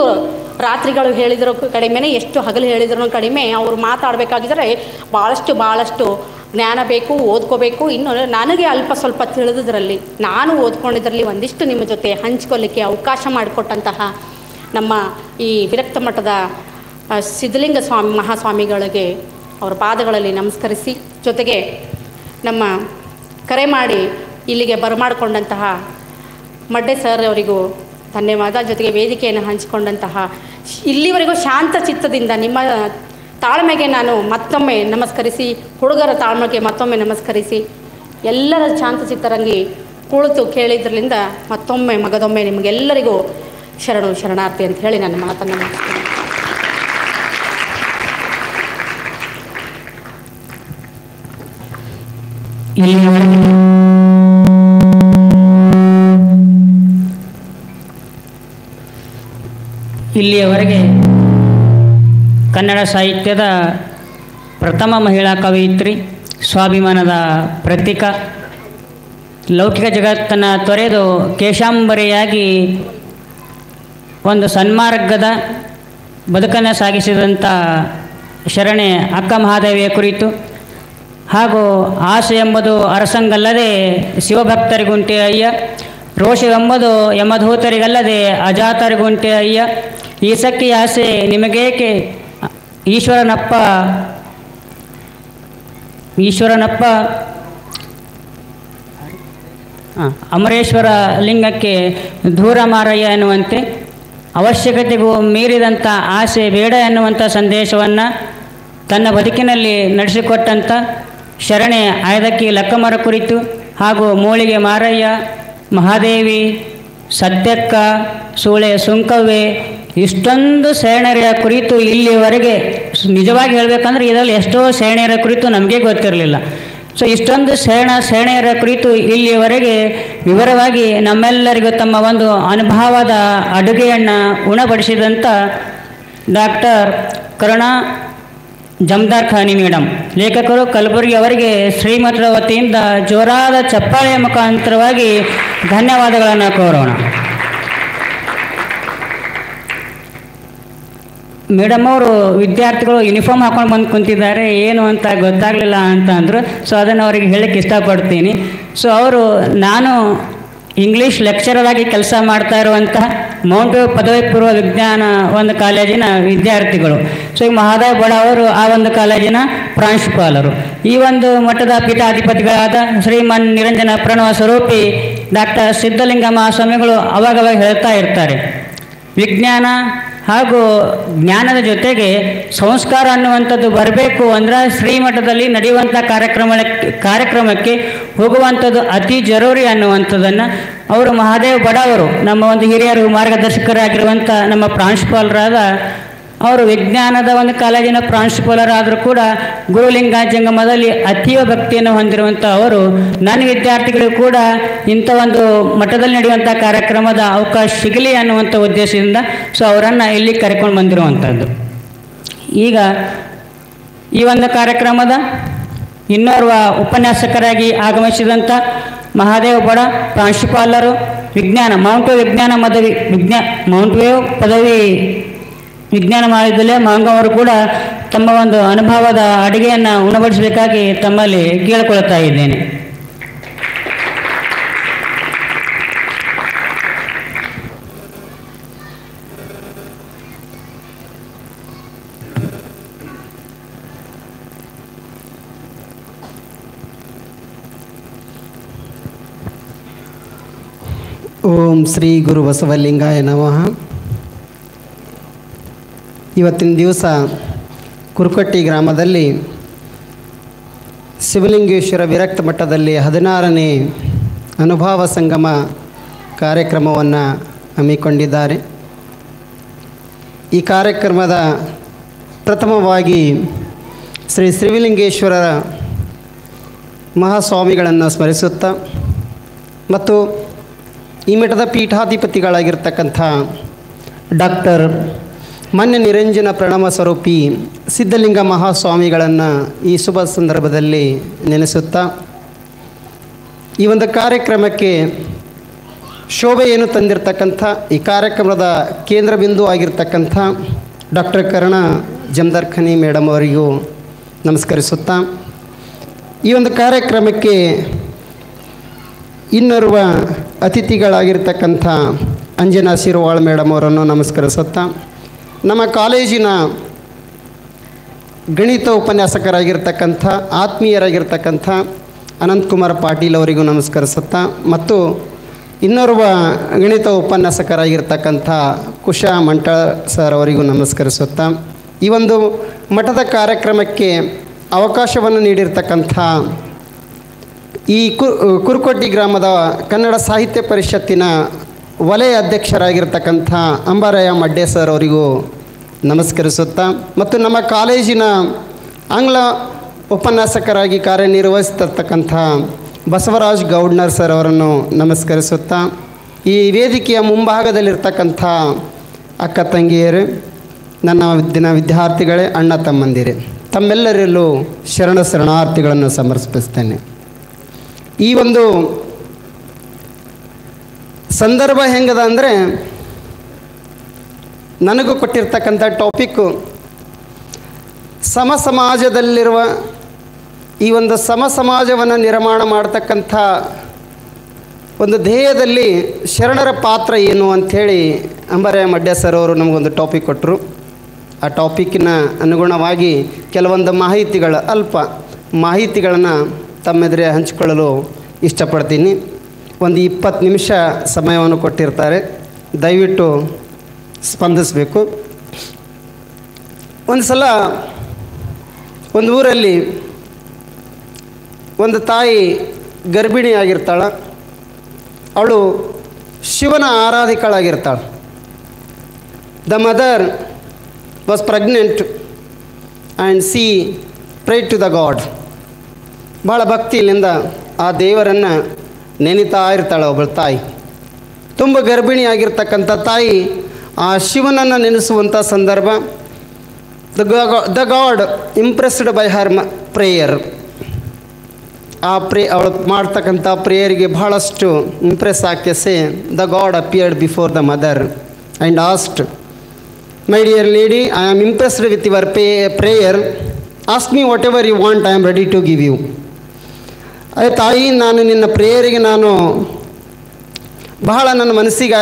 ರಾತ್ರಿಗಳು ಹೇಳಿದರೂ ಕಡಿಮೆನೇ, ಎಷ್ಟು ಹಗಲು ಹೇಳಿದ್ರೂ ಕಡಿಮೆ. ಅವರು ಮಾತಾಡಬೇಕಾಗಿದ್ದರೆ ಭಾಳಷ್ಟು ಜ್ಞಾನ ಬೇಕು, ಓದ್ಕೋಬೇಕು. ಇನ್ನು ನನಗೆ ಅಲ್ಪ ಸ್ವಲ್ಪ ತಿಳಿದಿದ್ರಲ್ಲಿ, ನಾನು ಓದ್ಕೊಂಡಿದ್ರಲ್ಲಿ ಒಂದಿಷ್ಟು ನಿಮ್ಮ ಜೊತೆ ಹಂಚ್ಕೊಳ್ಳಿಕ್ಕೆ ಅವಕಾಶ ಮಾಡಿಕೊಟ್ಟಂತಹ ನಮ್ಮ ಈ ವಿರಕ್ತ ಮಠದ ಸಿದ್ಧಲಿಂಗ ಮಹಾಸ್ವಾಮಿಗಳಿಗೆ ಅವರ ಪಾದಗಳಲ್ಲಿ ನಮಸ್ಕರಿಸಿ, ಜೊತೆಗೆ ನಮ್ಮ ಕರೆ ಮಾಡಿ ಇಲ್ಲಿಗೆ ಬರಮಾಡಿಕೊಂಡಂತಹ ಮಡ್ಡೆ ಸರ್ ಅವರಿಗೂ ಧನ್ಯವಾದ. ಜೊತೆಗೆ ವೇದಿಕೆಯನ್ನು ಹಂಚಿಕೊಂಡಂತಹ ಇಲ್ಲಿವರೆಗೂ ಶಾಂತ ಚಿತ್ತದಿಂದ ನಿಮ್ಮ ತಾಳ್ಮೆಗೆ ನಾನು ಮತ್ತೊಮ್ಮೆ ನಮಸ್ಕರಿಸಿ, ಹುಡುಗರ ತಾಳ್ಮೆಗೆ ಮತ್ತೊಮ್ಮೆ ನಮಸ್ಕರಿಸಿ, ಎಲ್ಲರ ಶಾಂತ ಚಿತ್ತರಂಗಿ ಕುಳಿತು ಕೇಳಿದ್ರಲಿಂದ ಮಗದೊಮ್ಮೆ ನಿಮಗೆಲ್ಲರಿಗೂ ಶರಣಾರ್ಥಿ ಅಂತ ಹೇಳಿ ನನ್ನ ಮಾತನ್ನು ಮುಗಿಸ್ತೇನೆ. ಇಲ್ಲಿಯವರೆಗೆ ಕನ್ನಡ ಸಾಹಿತ್ಯದ ಪ್ರಥಮ ಮಹಿಳಾ ಕವಯಿತ್ರಿ, ಸ್ವಾಭಿಮಾನದ ಪ್ರತೀಕ, ಲೌಕಿಕ ಜಗತ್ತನ್ನು ತೊರೆದು ಕೇಶಾಂಬರೆಯಾಗಿ ಒಂದು ಸನ್ಮಾರ್ಗದ ಬದುಕನ್ನು ಸಾಗಿಸಿದಂಥ ಶರಣೆ ಅಕ್ಕ ಮಹಾದೇವಿಯ ಕುರಿತು ಹಾಗೂ ಆಸೆ ಎಂಬುದು ಅರಸಂಗಲ್ಲದೆ ಶಿವಭಕ್ತರಿಗುಂಟೆ ಅಯ್ಯ, ರೋಷವೆಂಬುದು ಯಮಧೂತರಿಗಲ್ಲದೆ ಅಜಾತರಿಗುಂಟೆ ಅಯ್ಯ, ಈ ಸಕ್ಕಿ ಆಸೆ ನಿಮಗೇಕೆ ಈಶ್ವರನಪ್ಪ ಅಮರೇಶ್ವರ ಲಿಂಗಕ್ಕೆ ದೂರ ಮಾರಯ್ಯ ಎನ್ನುವಂತೆ ಅವಶ್ಯಕತೆಗೂ ಮೀರಿದಂಥ ಆಸೆ ಬೇಡ ಎನ್ನುವಂಥ ಸಂದೇಶವನ್ನು ತನ್ನ ಬದುಕಿನಲ್ಲಿ ನಡೆಸಿಕೊಟ್ಟಂಥ ಶರಣೆ ಆಯ್ದಕ್ಕಿ ಲಕ್ಕಮ್ಮರ ಕುರಿತು ಹಾಗೂ ಮೂಳಿಗೆ ಮಾರಯ್ಯ, ಮಹಾದೇವಿ, ಸತ್ಯಕ್ಕ, ಸೂಳೆ ಸುಂಕವ್ವೆ ಇಷ್ಟೊಂದು ಶರಣೆಯ ಕುರಿತು ಇಲ್ಲಿವರೆಗೆ ನಿಜವಾಗಿ ಹೇಳಬೇಕಂದ್ರೆ ಇದರಲ್ಲಿ ಎಷ್ಟೋ ಶರಣೆಯರ ಕುರಿತು ನಮಗೆ ಗೊತ್ತಿರಲಿಲ್ಲ. ಸೊ ಇಷ್ಟೊಂದು ಶರಣೆಯರ ಕುರಿತು ಇಲ್ಲಿಯವರೆಗೆ ವಿವರವಾಗಿ ನಮ್ಮೆಲ್ಲರಿಗೂ ತಮ್ಮ ಒಂದು ಅನುಭವದ ಅಡುಗೆಯನ್ನು ಉಣಬಡಿಸಿದಂಥ ಡಾಕ್ಟರ್ ಕರುಣಾ ಜಮದಾರ್ ಖಾನಿ ಮೇಡಮ್, ಲೇಖಕರು ಕಲಬುರಗಿ ಅವರಿಗೆ ಶ್ರೀಮಠದ ವತಿಯಿಂದ ಜೋರಾದ ಚಪ್ಪಾಳೆಯ ಮುಖಾಂತರವಾಗಿ ಧನ್ಯವಾದಗಳನ್ನು ಕೋರೋಣ. ಮೇಡಮ್ ಅವರು ವಿದ್ಯಾರ್ಥಿಗಳು ಯೂನಿಫಾರ್ಮ್ ಹಾಕೊಂಡು ಬಂದು ಕುಂತಿದ್ದಾರೆ, ಏನು ಅಂತ ಗೊತ್ತಾಗಲಿಲ್ಲ ಅಂತ ಅಂದರು. ಸೊ ಅದನ್ನು ಅವರಿಗೆ ಹೇಳಕ್ಕೆ ಇಷ್ಟಪಡ್ತೀನಿ. ಸೊ ಅವರು ನಾನು ಇಂಗ್ಲೀಷ್ ಲೆಕ್ಚರರ್ ಆಗಿ ಕೆಲಸ ಮಾಡ್ತಾ ಇರುವಂತಹ ಮೌಂಟ್ ವ್ಯೂ ಪದವಿ ಪೂರ್ವ ವಿಜ್ಞಾನ ಒಂದು ಕಾಲೇಜಿನ ವಿದ್ಯಾರ್ಥಿಗಳು. ಸೊ ಈಗ ಮಹಾದೇವ್ ಬಡ ಅವರು ಆ ಒಂದು ಕಾಲೇಜಿನ ಪ್ರಾಂಶುಪಾಲರು. ಈ ಒಂದು ಮಠದ ಪೀಠಾಧಿಪತಿಗಳಾದ ಶ್ರೀಮನ್ ನಿರಂಜನ ಪ್ರಣವ ಸ್ವರೂಪಿ ಡಾಕ್ಟರ್ ಸಿದ್ಧಲಿಂಗ ಮಹಾಸ್ವಾಮಿಗಳು ಅವಾಗವಾಗ ಹೇಳ್ತಾ ಇರ್ತಾರೆ, ವಿಜ್ಞಾನ ಹಾಗೂ ಜ್ಞಾನದ ಜೊತೆಗೆ ಸಂಸ್ಕಾರ ಅನ್ನುವಂಥದ್ದು ಬರಬೇಕು ಅಂದ್ರೆ ಶ್ರೀಮಠದಲ್ಲಿ ನಡೆಯುವಂಥ ಕಾರ್ಯಕ್ರಮಕ್ಕೆ ಹೋಗುವಂಥದ್ದು ಅತಿ ಜರೂರಿ ಅನ್ನುವಂಥದ್ದನ್ನು ಅವರು ಮಹಾದೇವ್ ಬಡ ಅವರು ನಮ್ಮ ಒಂದು ಹಿರಿಯರು ಮಾರ್ಗದರ್ಶಕರಾಗಿರುವಂಥ ನಮ್ಮ ಪ್ರಾಂಶುಪಾಲರಾದ ಅವರು ವಿಜ್ಞಾನದ ಒಂದು ಕಾಲೇಜಿನ ಪ್ರಾಂಶುಪಾಲರಾದರೂ ಕೂಡ ಗುರುಲಿಂಗ ಜಂಗಮದಲ್ಲಿ ಅತೀವ ಭಕ್ತಿಯನ್ನು ಹೊಂದಿರುವಂಥ ಅವರು ನನ್ನ ವಿದ್ಯಾರ್ಥಿಗಳಿಗೂ ಕೂಡ ಇಂಥ ಒಂದು ಮಠದಲ್ಲಿ ನಡೆಯುವಂಥ ಕಾರ್ಯಕ್ರಮದ ಅವಕಾಶ ಸಿಗಲಿ ಅನ್ನುವಂಥ ಉದ್ದೇಶದಿಂದ ಸೊ ಅವರನ್ನು ಇಲ್ಲಿ ಕರೆಕೊಂಡು ಬಂದಿರುವಂಥದ್ದು. ಈಗ ಈ ಒಂದು ಕಾರ್ಯಕ್ರಮದ ಇನ್ನೋರ್ವ ಉಪನ್ಯಾಸಕರಾಗಿ ಆಗಮಿಸಿದಂಥ ಮಹಾದೇವ್ ಬಡ ಪ್ರಾಂಶುಪಾಲರು ಮೌಂಟ್ ವ್ಯೂ ಪದವಿ ವಿಜ್ಞಾನ ಮಹಾವಿದ್ಯಾಲಯ ಮಂಗವರು ಕೂಡ ತಮ್ಮ ಒಂದು ಅನುಭವದ ಅಡುಗೆಯನ್ನು ಉಣಬಡಿಸಬೇಕಾಗಿ ತಮ್ಮಲ್ಲಿ ಕೇಳಿಕೊಳ್ಳುತ್ತಾ ಇದ್ದೇನೆ. ಓಂ ಶ್ರೀ ಗುರು ಬಸವಲಿಂಗಾಯ ನಮಃ. ಇವತ್ತಿನ ದಿವಸ ಕುರುಕಟ್ಟಿ ಗ್ರಾಮದಲ್ಲಿ ಶಿವಲಿಂಗೇಶ್ವರ ವಿರಕ್ತ ಮಠದಲ್ಲಿ 16ನೇ ಅನುಭವ ಸಂಗಮ ಕಾರ್ಯಕ್ರಮವನ್ನು ಹಮ್ಮಿಕೊಂಡಿದ್ದಾರೆ. ಈ ಕಾರ್ಯಕ್ರಮದ ಪ್ರಥಮವಾಗಿ ಶ್ರೀ ಶಿವಲಿಂಗೇಶ್ವರರ ಮಹಾಸ್ವಾಮಿಗಳನ್ನು ಸ್ಮರಿಸುತ್ತಾ ಮತ್ತು ಈ ಮಠದ ಪೀಠಾಧಿಪತಿಗಳಾಗಿರ್ತಕ್ಕಂಥ ಡಾಕ್ಟರ್ ಮಾನ್ಯ ನಿರಂಜನ ಪ್ರಣವ ಸ್ವರೂಪಿ ಸಿದ್ಧಲಿಂಗ ಮಹಾಸ್ವಾಮಿಗಳನ್ನು ಈ ಶುಭ ಸಂದರ್ಭದಲ್ಲಿ ನೆನೆಸುತ್ತಾ ಈ ಒಂದು ಕಾರ್ಯಕ್ರಮಕ್ಕೆ ಶೋಭೆಯನ್ನು ತಂದಿರತಕ್ಕಂಥ ಈ ಕಾರ್ಯಕ್ರಮದ ಕೇಂದ್ರ ಬಿಂದು ಆಗಿರ್ತಕ್ಕಂಥ ಡಾಕ್ಟರ್ ಕರುಣಾ ಜಮದಾರ್ ಖಾನಿ ಮೇಡಮ್ ಅವರಿಗೂ ನಮಸ್ಕರಿಸುತ್ತಾ ಈ ಒಂದು ಕಾರ್ಯಕ್ರಮಕ್ಕೆ ಇನ್ನೋರ್ವ ಅತಿಥಿಗಳಾಗಿರ್ತಕ್ಕಂಥ ಅಂಜನಾ ಶಿರವಾಳ್ ಮೇಡಮ್ ಅವರನ್ನು ನಮಸ್ಕರಿಸುತ್ತಾ ನಮ್ಮ ಕಾಲೇಜಿನ ಗಣಿತ ಉಪನ್ಯಾಸಕರಾಗಿರ್ತಕ್ಕಂಥ ಆತ್ಮೀಯರಾಗಿರ್ತಕ್ಕಂಥ ಅನಂತಕುಮಾರ್ ಪಾಟೀಲ್ ಅವರಿಗೂ ನಮಸ್ಕರಿಸುತ್ತಾ ಮತ್ತು ಇನ್ನೋರ್ವ ಗಣಿತ ಉಪನ್ಯಾಸಕರಾಗಿರ್ತಕ್ಕಂಥ ಕುಶಾ ಮಂಟಾಳ ಸರ್ ಅವರಿಗೂ ನಮಸ್ಕರಿಸುತ್ತಾ ಈ ಒಂದು ಮಠದ ಕಾರ್ಯಕ್ರಮಕ್ಕೆ ಅವಕಾಶವನ್ನು ನೀಡಿರ್ತಕ್ಕಂಥ ಈ ಕುರುಕೋಟಿ ಗ್ರಾಮದ ಕನ್ನಡ ಸಾಹಿತ್ಯ ಪರಿಷತ್ತಿನ ವಲಯ ಅಧ್ಯಕ್ಷರಾಗಿರ್ತಕ್ಕಂಥ ಅಂಬಾರಯ್ಯ ಮಡ್ಡೆ ಸರ್ ಅವರಿಗೂ ನಮಸ್ಕರಿಸುತ್ತಾ ಮತ್ತು ನಮ್ಮ ಕಾಲೇಜಿನ ಆಂಗ್ಲ ಉಪನ್ಯಾಸಕರಾಗಿ ಕಾರ್ಯನಿರ್ವಹಿಸ್ತಿರ್ತಕ್ಕಂಥ ಬಸವರಾಜ್ ಗೌಡ್ನರ್ ಸರ್ ಅವರನ್ನು ನಮಸ್ಕರಿಸುತ್ತಾ ಈ ವೇದಿಕೆಯ ಮುಂಭಾಗದಲ್ಲಿರ್ತಕ್ಕಂಥ ಅಕ್ಕ ತಂಗಿಯರು, ನನ್ನ ವಿದ್ಯಾರ್ಥಿಗಳೇ, ಅಣ್ಣ ತಮ್ಮಂದಿರೇ, ತಮ್ಮೆಲ್ಲರಲ್ಲೂ ಶರಣಾರ್ಥಿಗಳನ್ನು ಸಮರ್ಪಿಸ್ತೇನೆ. ಈ ಒಂದು ಸಂದರ್ಭ ಹೆಂಗದ ಅಂದರೆ ನನಗೂ ಕೊಟ್ಟಿರ್ತಕ್ಕಂಥ ಟಾಪಿಕ್ಕು ಸಮಾಜದಲ್ಲಿರುವ ಈ ಒಂದು ಸಮಾಜವನ್ನು ನಿರ್ಮಾಣ ಮಾಡ್ತಕ್ಕಂಥ ಒಂದು ಧ್ಯೇಯದಲ್ಲಿ ಶರಣರ ಪಾತ್ರ ಏನು ಅಂಥೇಳಿ ಅಂಬಾರಾಯ ಮಡ್ಯ ಸರ್ ಅವರು ನಮಗೊಂದು ಟಾಪಿಕ್ ಕೊಟ್ಟರು. ಆ ಟಾಪಿಕ್ಕಿನ ಅನುಗುಣವಾಗಿ ಕೆಲವೊಂದು ಅಲ್ಪ ಮಾಹಿತಿಗಳನ್ನು ತಮ್ಮೆದುರೇ ಹಂಚಿಕೊಳ್ಳಲು ಇಷ್ಟಪಡ್ತೀನಿ. ಒಂದು 20 ನಿಮಿಷ ಸಮಯವನ್ನು ಕೊಟ್ಟಿರ್ತಾರೆ, ದಯವಿಟ್ಟು ಸ್ಪಂದಿಸಬೇಕು. ಒಂದು ಸಲ ಒಂದು ಊರಲ್ಲಿ ಒಂದು ತಾಯಿ ಗರ್ಭಿಣಿಯಾಗಿರ್ತಾಳೆ. ಅವಳು ಶಿವನ ಆರಾಧಿಕಳಾಗಿರ್ತಾಳೆ. The mother was pregnant and she pray to the god. ಭಾಳ ಭಕ್ತಿಯಿಂದ ಆ ದೇವರನ್ನು ನೆನೀತಾ ಇರ್ತಾಳೆ ಒಬ್ಬಳು ತಾಯಿ. ತುಂಬ ಗರ್ಭಿಣಿಯಾಗಿರ್ತಕ್ಕಂಥ ತಾಯಿ ಆ ಶಿವನನ್ನು ನೆನೆಸುವಂಥ ಸಂದರ್ಭ. The god impressed by her prayer. ಅವಳು ಮಾಡ್ತಕ್ಕಂಥ ಪ್ರೇಯರಿಗೆ ಬಹಳಷ್ಟು ಇಂಪ್ರೆಸ್ ಆಕೆಸೆ the god appeared before the mother and asked, my dear lady, I am impressed with your prayer, ask me whatever you want, I am ready to give you. ಅದೇ ತಾಯಿ, ನಾನು ನಿನ್ನ ಪ್ರೇಯರಿಗೆ ಬಹಳ ನನ್ನ ಮನಸ್ಸಿಗೆ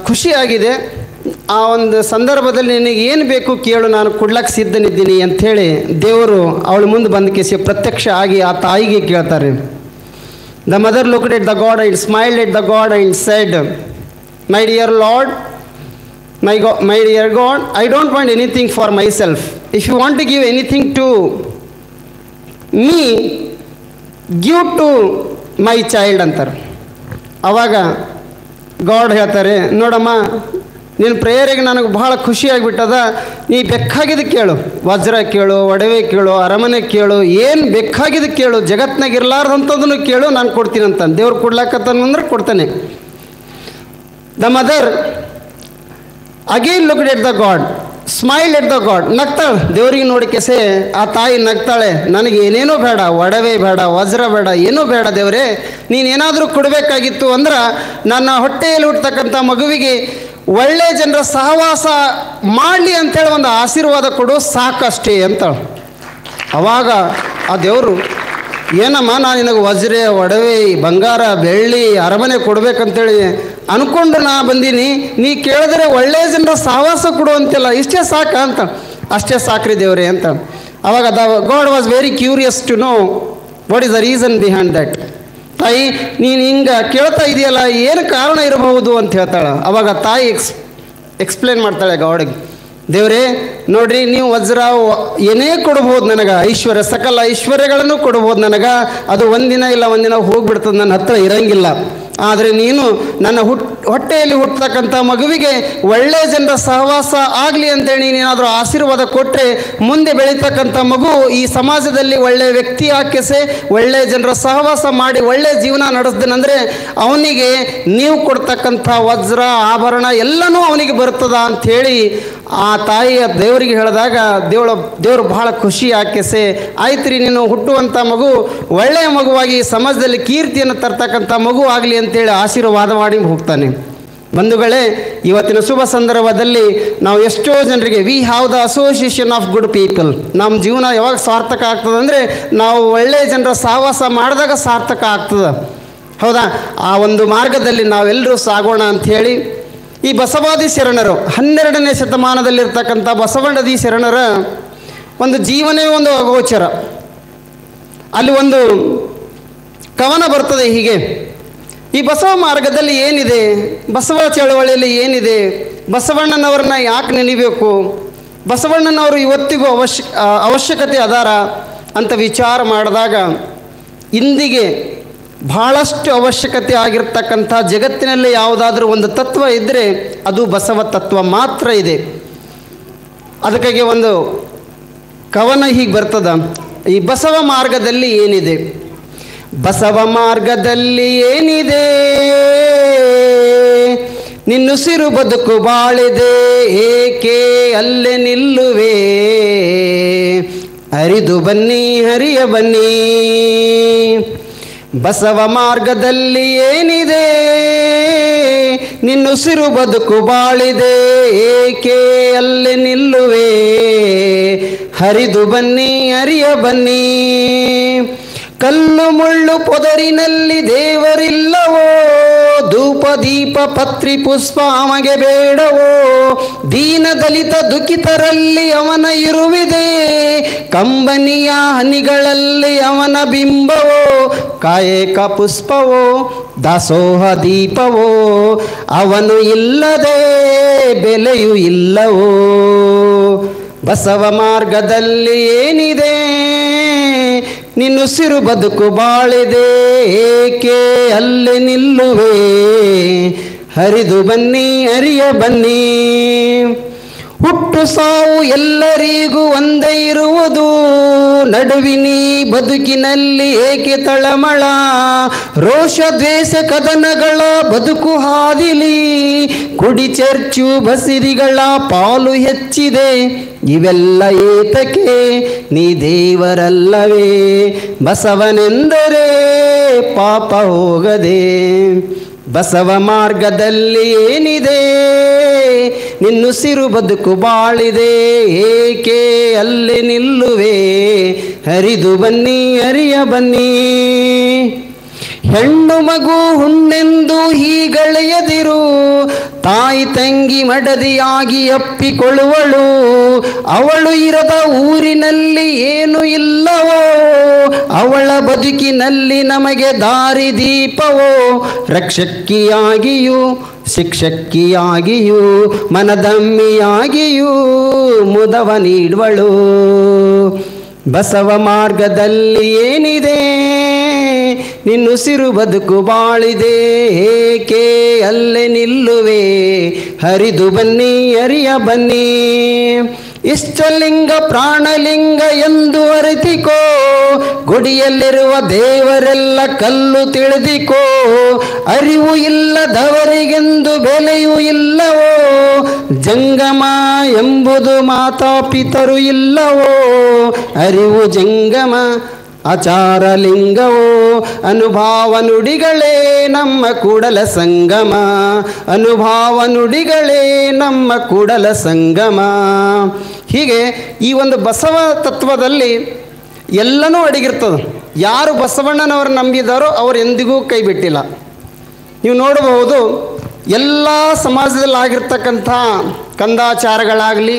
ಖುಷಿಯಾಗಿದೆ. ಆ ಒಂದು ಸಂದರ್ಭದಲ್ಲಿ ನಿನಗೆ ಏನು ಬೇಕು ಕೇಳು, ನಾನು ಕೊಡ್ಲಕ್ಕೆ ಸಿದ್ಧನಿದ್ದೀನಿ ಅಂಥೇಳಿ ದೇವರು ಅವಳ ಮುಂದೆ ಬಂದ ಕೇಸಿ ಪ್ರತ್ಯಕ್ಷ ಆಗಿ ಆ ತಾಯಿಗೆ ಕೇಳ್ತಾರೆ. The mother looked at the god and smiled at the god and said, my dear lord, my dear god, I don't want anything for myself. If you want to give anything to me, give to my child ಅಂತಾರೆ. ಆವಾಗ god ಹೇಳ್ತಾರೆ, ನೋಡಮ್ಮ, ನಿನ್ನ ಪ್ರೇಯರಿಗೆ ನನಗೆ ಭಾಳ ಖುಷಿಯಾಗಿಬಿಟ್ಟದ. ನೀ ಬೇಕಾಗಿದ್ದು ಕೇಳು, ವಜ್ರ ಕೇಳು, ಒಡವೆ ಕೇಳು, ಅರಮನೆ ಕೇಳು, ಏನು ಬೇಕಾಗಿದ್ದು ಕೇಳು, ಜಗತ್ತಿನಾಗ ಇರಲಾರ್ದಂಥದ್ದನ್ನು ಕೇಳು, ನಾನು ಕೊಡ್ತೀನಿ ಅಂತ. ದೇವ್ರು ಕೊಡ್ಲಾಕತ್ತಂದ್ರೆ ಕೊಡ್ತಾನೆ. The mother again looked at the god, smile at the god. ನಗ್ತಾಳೆ, ದೇವರಿಗೆ ನೋಡಿ ಕೆಸೆ ಆ ತಾಯಿ ನಗ್ತಾಳೆ. ನನಗೆ ಏನೇನೋ ಬೇಡ, ಒಡವೆ ಬೇಡ, ವಜ್ರ ಬೇಡ, ಏನೂ ಬೇಡ ದೇವರೇ, ನೀನೇನಾದರೂ ಕೊಡಬೇಕಾಗಿತ್ತು ಅಂದ್ರೆ ನನ್ನ ಹೊಟ್ಟೆಯಲ್ಲಿ ಹುಟ್ಟತಕ್ಕಂಥ ಮಗುವಿಗೆ ಒಳ್ಳೆ ಜನರ ಸಹವಾಸ ಮಾಡಲಿ ಅಂಥೇಳಿ ಒಂದು ಆಶೀರ್ವಾದ ಕೊಡು, ಸಾಕಷ್ಟೇ ಅಂತಾಳೆ. ಆವಾಗ ಆ ದೇವರು, ಏನಮ್ಮ, ನಾನು ನಿನಗೆ ವಜ್ರ, ಒಡವೆ, ಬಂಗಾರ, ಬೆಳ್ಳಿ, ಅರಮನೆ ಕೊಡ್ಬೇಕಂತೇಳಿ ಅಂದ್ಕೊಂಡು ನಾ ಬಂದೀನಿ, ನೀ ಕೇಳಿದ್ರೆ ಒಳ್ಳೆ ಜನರ ಸಹವಾಸ ಕೊಡು ಅಂತಿಲ್ಲ, ಇಷ್ಟೇ ಸಾಕ ಅಂತ. ಅಷ್ಟೇ ಸಾಕ್ರಿ ದೇವ್ರೆ ಅಂತ. ಆವಾಗ the god was very curious to know what is the reason behind that. ತಾಯಿ, ನೀನು ಹಿಂಗೆ ಕೇಳ್ತಾ ಇದೆಯಲ್ಲ, ಏನು ಕಾರಣ ಇರಬಹುದು ಅಂತ ಹೇಳ್ತಾಳೆ. ಆವಾಗ ತಾಯಿ ಎಕ್ಸ್ಪ್ಲೇನ್ ಮಾಡ್ತಾಳೆ ಗಾಡಿಗೆ, ದೇವರೇ ನೋಡ್ರಿ, ನೀವು ವಜ್ರ ಏನೇ ಕೊಡ್ಬೋದು ನನಗೆ, ಐಶ್ವರ್ಯ, ಸಕಲ ಐಶ್ವರ್ಯಗಳನ್ನು ಕೊಡ್ಬೋದು ನನಗೆ, ಅದು ಒಂದಿನ ಇಲ್ಲ ಒಂದಿನ ಹೋಗ್ಬಿಡ್ತದೆ, ನನ್ನ ಹತ್ರ ಇರಂಗಿಲ್ಲ. ಆದರೆ ನೀನು ನನ್ನ ಹೊಟ್ಟೆಯಲ್ಲಿ ಹುಟ್ಟತಕ್ಕಂಥ ಮಗುವಿಗೆ ಒಳ್ಳೆ ಜನರ ಸಹವಾಸ ಆಗಲಿ ಅಂತೇಳಿ ನೀನಾದರೂ ಆಶೀರ್ವಾದ ಕೊಟ್ಟರೆ, ಮುಂದೆ ಬೆಳೀತಕ್ಕಂಥ ಮಗು ಈ ಸಮಾಜದಲ್ಲಿ ಒಳ್ಳೆಯ ವ್ಯಕ್ತಿ ಆಕೆಸೆ, ಒಳ್ಳೆ ಜನರ ಸಹವಾಸ ಮಾಡಿ ಒಳ್ಳೆ ಜೀವನ ನಡೆಸ್ದೇನೆಂದರೆ ಅವನಿಗೆ ನೀವು ಕೊಡ್ತಕ್ಕಂಥ ವಜ್ರ, ಆಭರಣ ಎಲ್ಲನೂ ಅವನಿಗೆ ಬರ್ತದ ಅಂಥೇಳಿ ಆ ತಾಯಿಯ ದೇವರಿಗೆ ಹೇಳಿದಾಗ ದೇವರು ಬಹಳ ಖುಷಿ ಆಕೆಸೆ, ಆಯ್ತು ರೀ, ನೀನು ಹುಟ್ಟುವಂಥ ಮಗು ಒಳ್ಳೆಯ ಮಗುವಾಗಿ ಸಮಾಜದಲ್ಲಿ ಕೀರ್ತಿಯನ್ನು ತರ್ತಕ್ಕಂಥ ಮಗು ಆಗಲಿ ಅಂತೇಳಿ ಆಶೀರ್ವಾದ ಮಾಡಿ ಹೋಗ್ತಾನೆ. ಬಂಧುಗಳೇ, ಇವತ್ತಿನ ಶುಭ ಸಂದರ್ಭದಲ್ಲಿ ನಾವು ಎಷ್ಟೋ ಜನರಿಗೆ we have the association of good people. ನಮ್ಮ ಜೀವನ ಯಾವಾಗ ಸಾರ್ಥಕ ಆಗ್ತದೆ ಅಂದರೆ ನಾವು ಒಳ್ಳೆಯ ಜನರ ಸಹವಾಸ ಮಾಡಿದಾಗ ಸಾರ್ಥಕ ಆಗ್ತದೆ. ಹೌದಾ? ಆ ಒಂದು ಮಾರ್ಗದಲ್ಲಿ ನಾವೆಲ್ಲರೂ ಸಾಗೋಣ ಅಂಥೇಳಿ ಈ ಬಸವಾದಿ ಶರಣರು 12ನೇ ಶತಮಾನದಲ್ಲಿರ್ತಕ್ಕಂಥ ಬಸವಣ್ಣದಿ ಶರಣರ ಒಂದು ಜೀವನೇ ಒಂದು ಅಗೋಚರ. ಅಲ್ಲಿ ಒಂದು ಕವನ ಬರ್ತದೆ ಹೀಗೆ, ಈ ಬಸವ ಮಾರ್ಗದಲ್ಲಿ ಏನಿದೆ, ಬಸವ ಚಳವಳಿಯಲ್ಲಿ ಏನಿದೆ, ಬಸವಣ್ಣನವ್ರನ್ನ ಯಾಕೆ ನೆನೀಬೇಕು, ಬಸವಣ್ಣನವರು ಇವತ್ತಿಗೂ ಅವಶ್ಯಕತೆ ಅದಾರ ಅಂತ ವಿಚಾರ ಮಾಡಿದಾಗ ಇಂದಿಗೆ ಬಹಳಷ್ಟು ಅವಶ್ಯಕತೆ ಆಗಿರ್ತಕ್ಕಂಥ ಜಗತ್ತಿನಲ್ಲಿ ಯಾವುದಾದ್ರೂ ಒಂದು ತತ್ವ ಇದ್ದರೆ ಅದು ಬಸವ ತತ್ವ ಮಾತ್ರ ಇದೆ. ಅದಕ್ಕಾಗಿ ಒಂದು ಕವನ ಹೀಗೆ ಬರ್ತದ, ಈ ಬಸವ ಮಾರ್ಗದಲ್ಲಿ ಏನಿದೆ, ಬಸವ ಮಾರ್ಗದಲ್ಲಿ ಏನಿದೆ, ನಿನ್ನುಸಿರು ಬದುಕು ಬಾಳಿದೆ, ಏಕೆ ಅಲ್ಲೇ ನಿಲ್ಲುವೆ, ಹರಿದು ಬನ್ನಿ ಹರಿಯ ಬನ್ನಿ. ಬಸವ ಮಾರ್ಗದಲ್ಲಿ ಏನಿದೆ, ನಿನ್ನುಸಿರು ಬದುಕು ಬಾಳಿದೆ ಏಕೆ ಅಲ್ಲಿ ನಿಲ್ಲುವೆ ಹರಿದು ಬನ್ನಿ ಹರಿಯ ಬನ್ನಿ ಕಲ್ಲು ಮುಳ್ಳು ಪೊದರಿನಲ್ಲಿ ದೇವರಿಲ್ಲವೋ ಧೂಪ ದೀಪ ಪತ್ರಿ ಪುಷ್ಪ ಅಮಗೆ ಬೇಡವೋ ದೀನ ದಲಿತ ದುಃಖಿತರಲ್ಲಿ ಅವನ ಇರುವಿದೆ ಕಂಬನಿಯ ಹನಿಗಳಲ್ಲಿ ಅವನ ಬಿಂಬವೋ ಕಾಯಕ ಪುಷ್ಪವೋ ದಾಸೋಹ ದೀಪವೋ ಅವನು ಇಲ್ಲದೆ ಬೆಲೆಯೂ ಇಲ್ಲವೋ ಬಸವ ಮಾರ್ಗದಲ್ಲಿ ಏನಿದೆ ನಿನ್ನುಸಿರು ಬದುಕು ಬಾಳಿದೆ ಏಕೆ ಅಲ್ಲಿ ನಿಲ್ಲುವೆ ಹರಿದು ಬನ್ನಿ ಹರಿಯ ಬನ್ನಿ ಹುಟ್ಟು ಸಾವು ಎಲ್ಲರಿಗೂ ಒಂದೇ ಇರುವುದು ನಡುವಿನಿ ಬದುಕಿನಲ್ಲಿ ಏಕೆ ತಳಮಳ ರೋಷ ದ್ವೇಷ ಕದನಗಳ ಬದುಕು ಹಾದಿಲಿ ಕುಡಿ ಚರ್ಚು ಬಸಿರಿಗಳ ಪಾಲು ಹೆಚ್ಚಿದೆ ಇವೆಲ್ಲ ಏತಕ್ಕೆ ನೀ ದೇವರಲ್ಲವೇ ಬಸವನೆಂದರೆ ಪಾಪ ಹೋಗದೆ ಬಸವ ಮಾರ್ಗದಲ್ಲಿ ಏನಿದೆ ನಿನ್ನುಸಿರು ಬದುಕು ಬಾಳಿದೆ ಏಕೆ ಅಲ್ಲಿ ನಿಲ್ಲುವೆ ಹರಿದು ಬನ್ನಿ ಹರಿಯ ಬನ್ನಿ ಹೆಣ್ಣು ಮಗು ಹುಣ್ಣೆಂದು ಹೀಗಳೆಯದಿರು ತಾಯಿ ತಂಗಿ ಮಡದಿಯಾಗಿ ಅಪ್ಪಿಕೊಳ್ಳುವಳು ಅವಳು ಇರದ ಊರಿನಲ್ಲಿ ಏನು ಇಲ್ಲವೋ ಅವಳ ಬದುಕಿನಲ್ಲಿ ನಮಗೆ ದಾರಿ ದೀಪವೋ ರಕ್ಷಕಿಯಾಗಿಯೂ ಶಿಕ್ಷಕಿಯಾಗಿಯೂ ಮನದಮ್ಮಿಯಾಗಿಯೂ ಮುದವ ನೀಡುವಳು ಬಸವ ಮಾರ್ಗದಲ್ಲಿ ಏನಿದೆ ನಿನ್ನುಸಿರು ಬದುಕು ಬಾಳಿದೆ ಏಕೆ ಅಲ್ಲೇ ನಿಲ್ಲುವೆ ಹರಿದು ಬನ್ನಿ ಹರಿಯ ಬನ್ನಿ ಇಷ್ಟಲಿಂಗ ಪ್ರಾಣಲಿಂಗ ಎಂದು ಅರಿತಿಕೋ ಗುಡಿಯಲ್ಲಿರುವ ದೇವರೆಲ್ಲ ಕಲ್ಲು ತಿಳಿದಿಕೋ ಅರಿವು ಇಲ್ಲದವರಿಗೆಂದು ಬೆಲೆಯೂ ಇಲ್ಲವೋ ಜಂಗಮ ಎಂಬುದು ಮಾತಾಪಿತರು ಇಲ್ಲವೋ ಅರಿವು ಜಂಗಮ ಆಚಾರ ಲಿಂಗವೋ ಅನುಭಾವ ನುಡಿಗಳೇ ನಮ್ಮ ಕೂಡಲ ಸಂಗಮ ಅನುಭಾವ ನುಡಿಗಳೇ ನಮ್ಮ ಕೂಡಲ ಸಂಗಮ. ಹೀಗೆ ಈ ಒಂದು ಬಸವ ತತ್ವದಲ್ಲಿ ಎಲ್ಲನೂ ಅಡಗಿರ್ತದೆ. ಯಾರು ಬಸವಣ್ಣನವರು ನಂಬಿದಾರೋ ಅವರು ಎಂದಿಗೂ ಕೈ ಬಿಟ್ಟಿಲ್ಲ. ನೀವು ನೋಡಬಹುದು ಎಲ್ಲ ಸಮಾಜದಲ್ಲಿ ಆಗಿರ್ತಕ್ಕಂಥ ಕಂದಾಚಾರಗಳಾಗಲಿ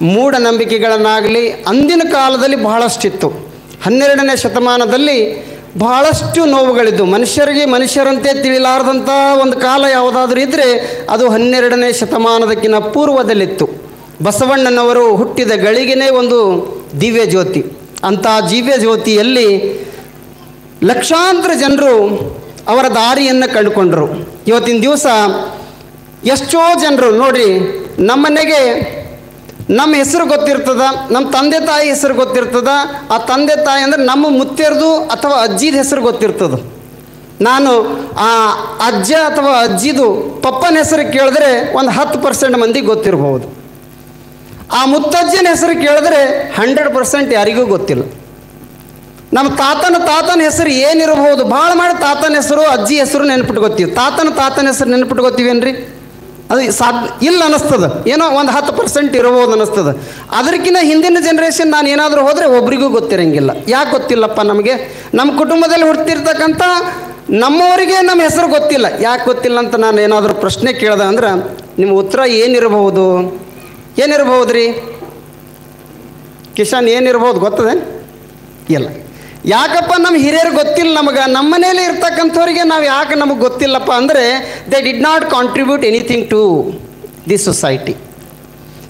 ಮೂಢನಂಬಿಕೆಗಳನ್ನಾಗಲಿ ಅಂದಿನ ಕಾಲದಲ್ಲಿ ಬಹಳಷ್ಟಿತ್ತು. 12ನೇ ಶತಮಾನದಲ್ಲಿ ಬಹಳಷ್ಟು ನೋವುಗಳಿದ್ದು ಮನುಷ್ಯರಿಗೆ ಮನುಷ್ಯರಂತೆ ತಿಳಿಲಾರದಂಥ ಒಂದು ಕಾಲ ಯಾವುದಾದ್ರೂ ಇದ್ದರೆ ಅದು 12ನೇ ಶತಮಾನದಕ್ಕಿಂತ ಪೂರ್ವದಲ್ಲಿತ್ತು. ಬಸವಣ್ಣನವರು ಹುಟ್ಟಿದ ಗಳಿಗೆನೇ ಒಂದು ದಿವ್ಯ ಜ್ಯೋತಿ. ಅಂಥ ದಿವ್ಯ ಜ್ಯೋತಿಯಲ್ಲಿ ಲಕ್ಷಾಂತರ ಜನರು ಅವರ ದಾರಿಯನ್ನು ಕಂಡುಕೊಂಡರು. ಇವತ್ತಿನ ದಿವಸ ಎಷ್ಟೋ ಜನರು ನೋಡಿ, ನಮ್ಮನೆಗೆ ನಮ್ಮ ಹೆಸರು ಗೊತ್ತಿರ್ತದ, ನಮ್ಮ ತಂದೆ ತಾಯಿ ಹೆಸರು ಗೊತ್ತಿರ್ತದ. ಆ ತಂದೆ ತಾಯಿ ಅಂದರೆ ನಮ್ಮ ಮುತ್ತೆರದು ಅಥವಾ ಅಜ್ಜಿದ ಹೆಸರು ಗೊತ್ತಿರ್ತದೆ. ನಾನು ಆ ಅಜ್ಜ ಅಥವಾ ಅಜ್ಜಿದು ಪಪ್ಪನ ಹೆಸರು ಕೇಳಿದ್ರೆ ಒಂದು 10% ಮಂದಿಗೆ ಗೊತ್ತಿರಬಹುದು. ಆ ಮುತ್ತಜ್ಜನ ಹೆಸರು ಕೇಳಿದ್ರೆ 100% ಯಾರಿಗೂ ಗೊತ್ತಿಲ್ಲ. ನಮ್ಮ ತಾತನ ಹೆಸರು ಏನಿರಬಹುದು, ಭಾಳ ಮಾಡಿ ತಾತನ ಹೆಸರು ಅಜ್ಜಿ ಹೆಸರು ನೆನ್ಪಿಟ್ಕೋತೀವಿ. ತಾತನ ಹೆಸರು ನೆನ್ಪಿಟ್ಕೋತೀವೇನ್ರಿ? ಅದು ಇಲ್ಲ ಅನ್ನಿಸ್ತದೆ. ಏನೋ ಒಂದು 10% ಇರಬಹುದು ಅನ್ನಿಸ್ತದೆ. ಅದಕ್ಕಿಂತ ಹಿಂದಿನ ಜನ್ರೇಷನ್ ನಾನು ಏನಾದರೂ ಹೋದರೆ ಒಬ್ರಿಗೂ ಗೊತ್ತಿರಂಗಿಲ್ಲ. ಯಾಕೆ ಗೊತ್ತಿಲ್ಲಪ್ಪ? ನಮಗೆ ನಮ್ಮ ಕುಟುಂಬದಲ್ಲಿ ಹುಡ್ತಿರ್ತಕ್ಕಂಥ ನಮ್ಮವರಿಗೆ ನಮ್ಮ ಹೆಸರು ಗೊತ್ತಿಲ್ಲ. ಯಾಕೆ ಗೊತ್ತಿಲ್ಲ ಅಂತ ನಾನು ಏನಾದರೂ ಪ್ರಶ್ನೆ ಕೇಳ್ದೆ ಅಂದ್ರೆ ನಿಮ್ಮ ಉತ್ತರ ಏನಿರಬಹುದು? ಏನಿರಬಹುದು ರೀ ಕಿಶನ್? ಏನಿರ್ಬೋದು ಗೊತ್ತದೆ? ಇಲ್ಲ. ಯಾಕಪ್ಪ ನಮ್ಮ ಹಿರಿಯರು ಗೊತ್ತಿಲ್ಲ ನಮಗೆ? ನಮ್ಮ ಮನೇಲಿ ಇರ್ತಕ್ಕಂಥವ್ರಿಗೆ ನಾವು ಯಾಕೆ ನಮಗೆ ಗೊತ್ತಿಲ್ಲಪ್ಪ ಅಂದರೆ they did not contribute anything to the society.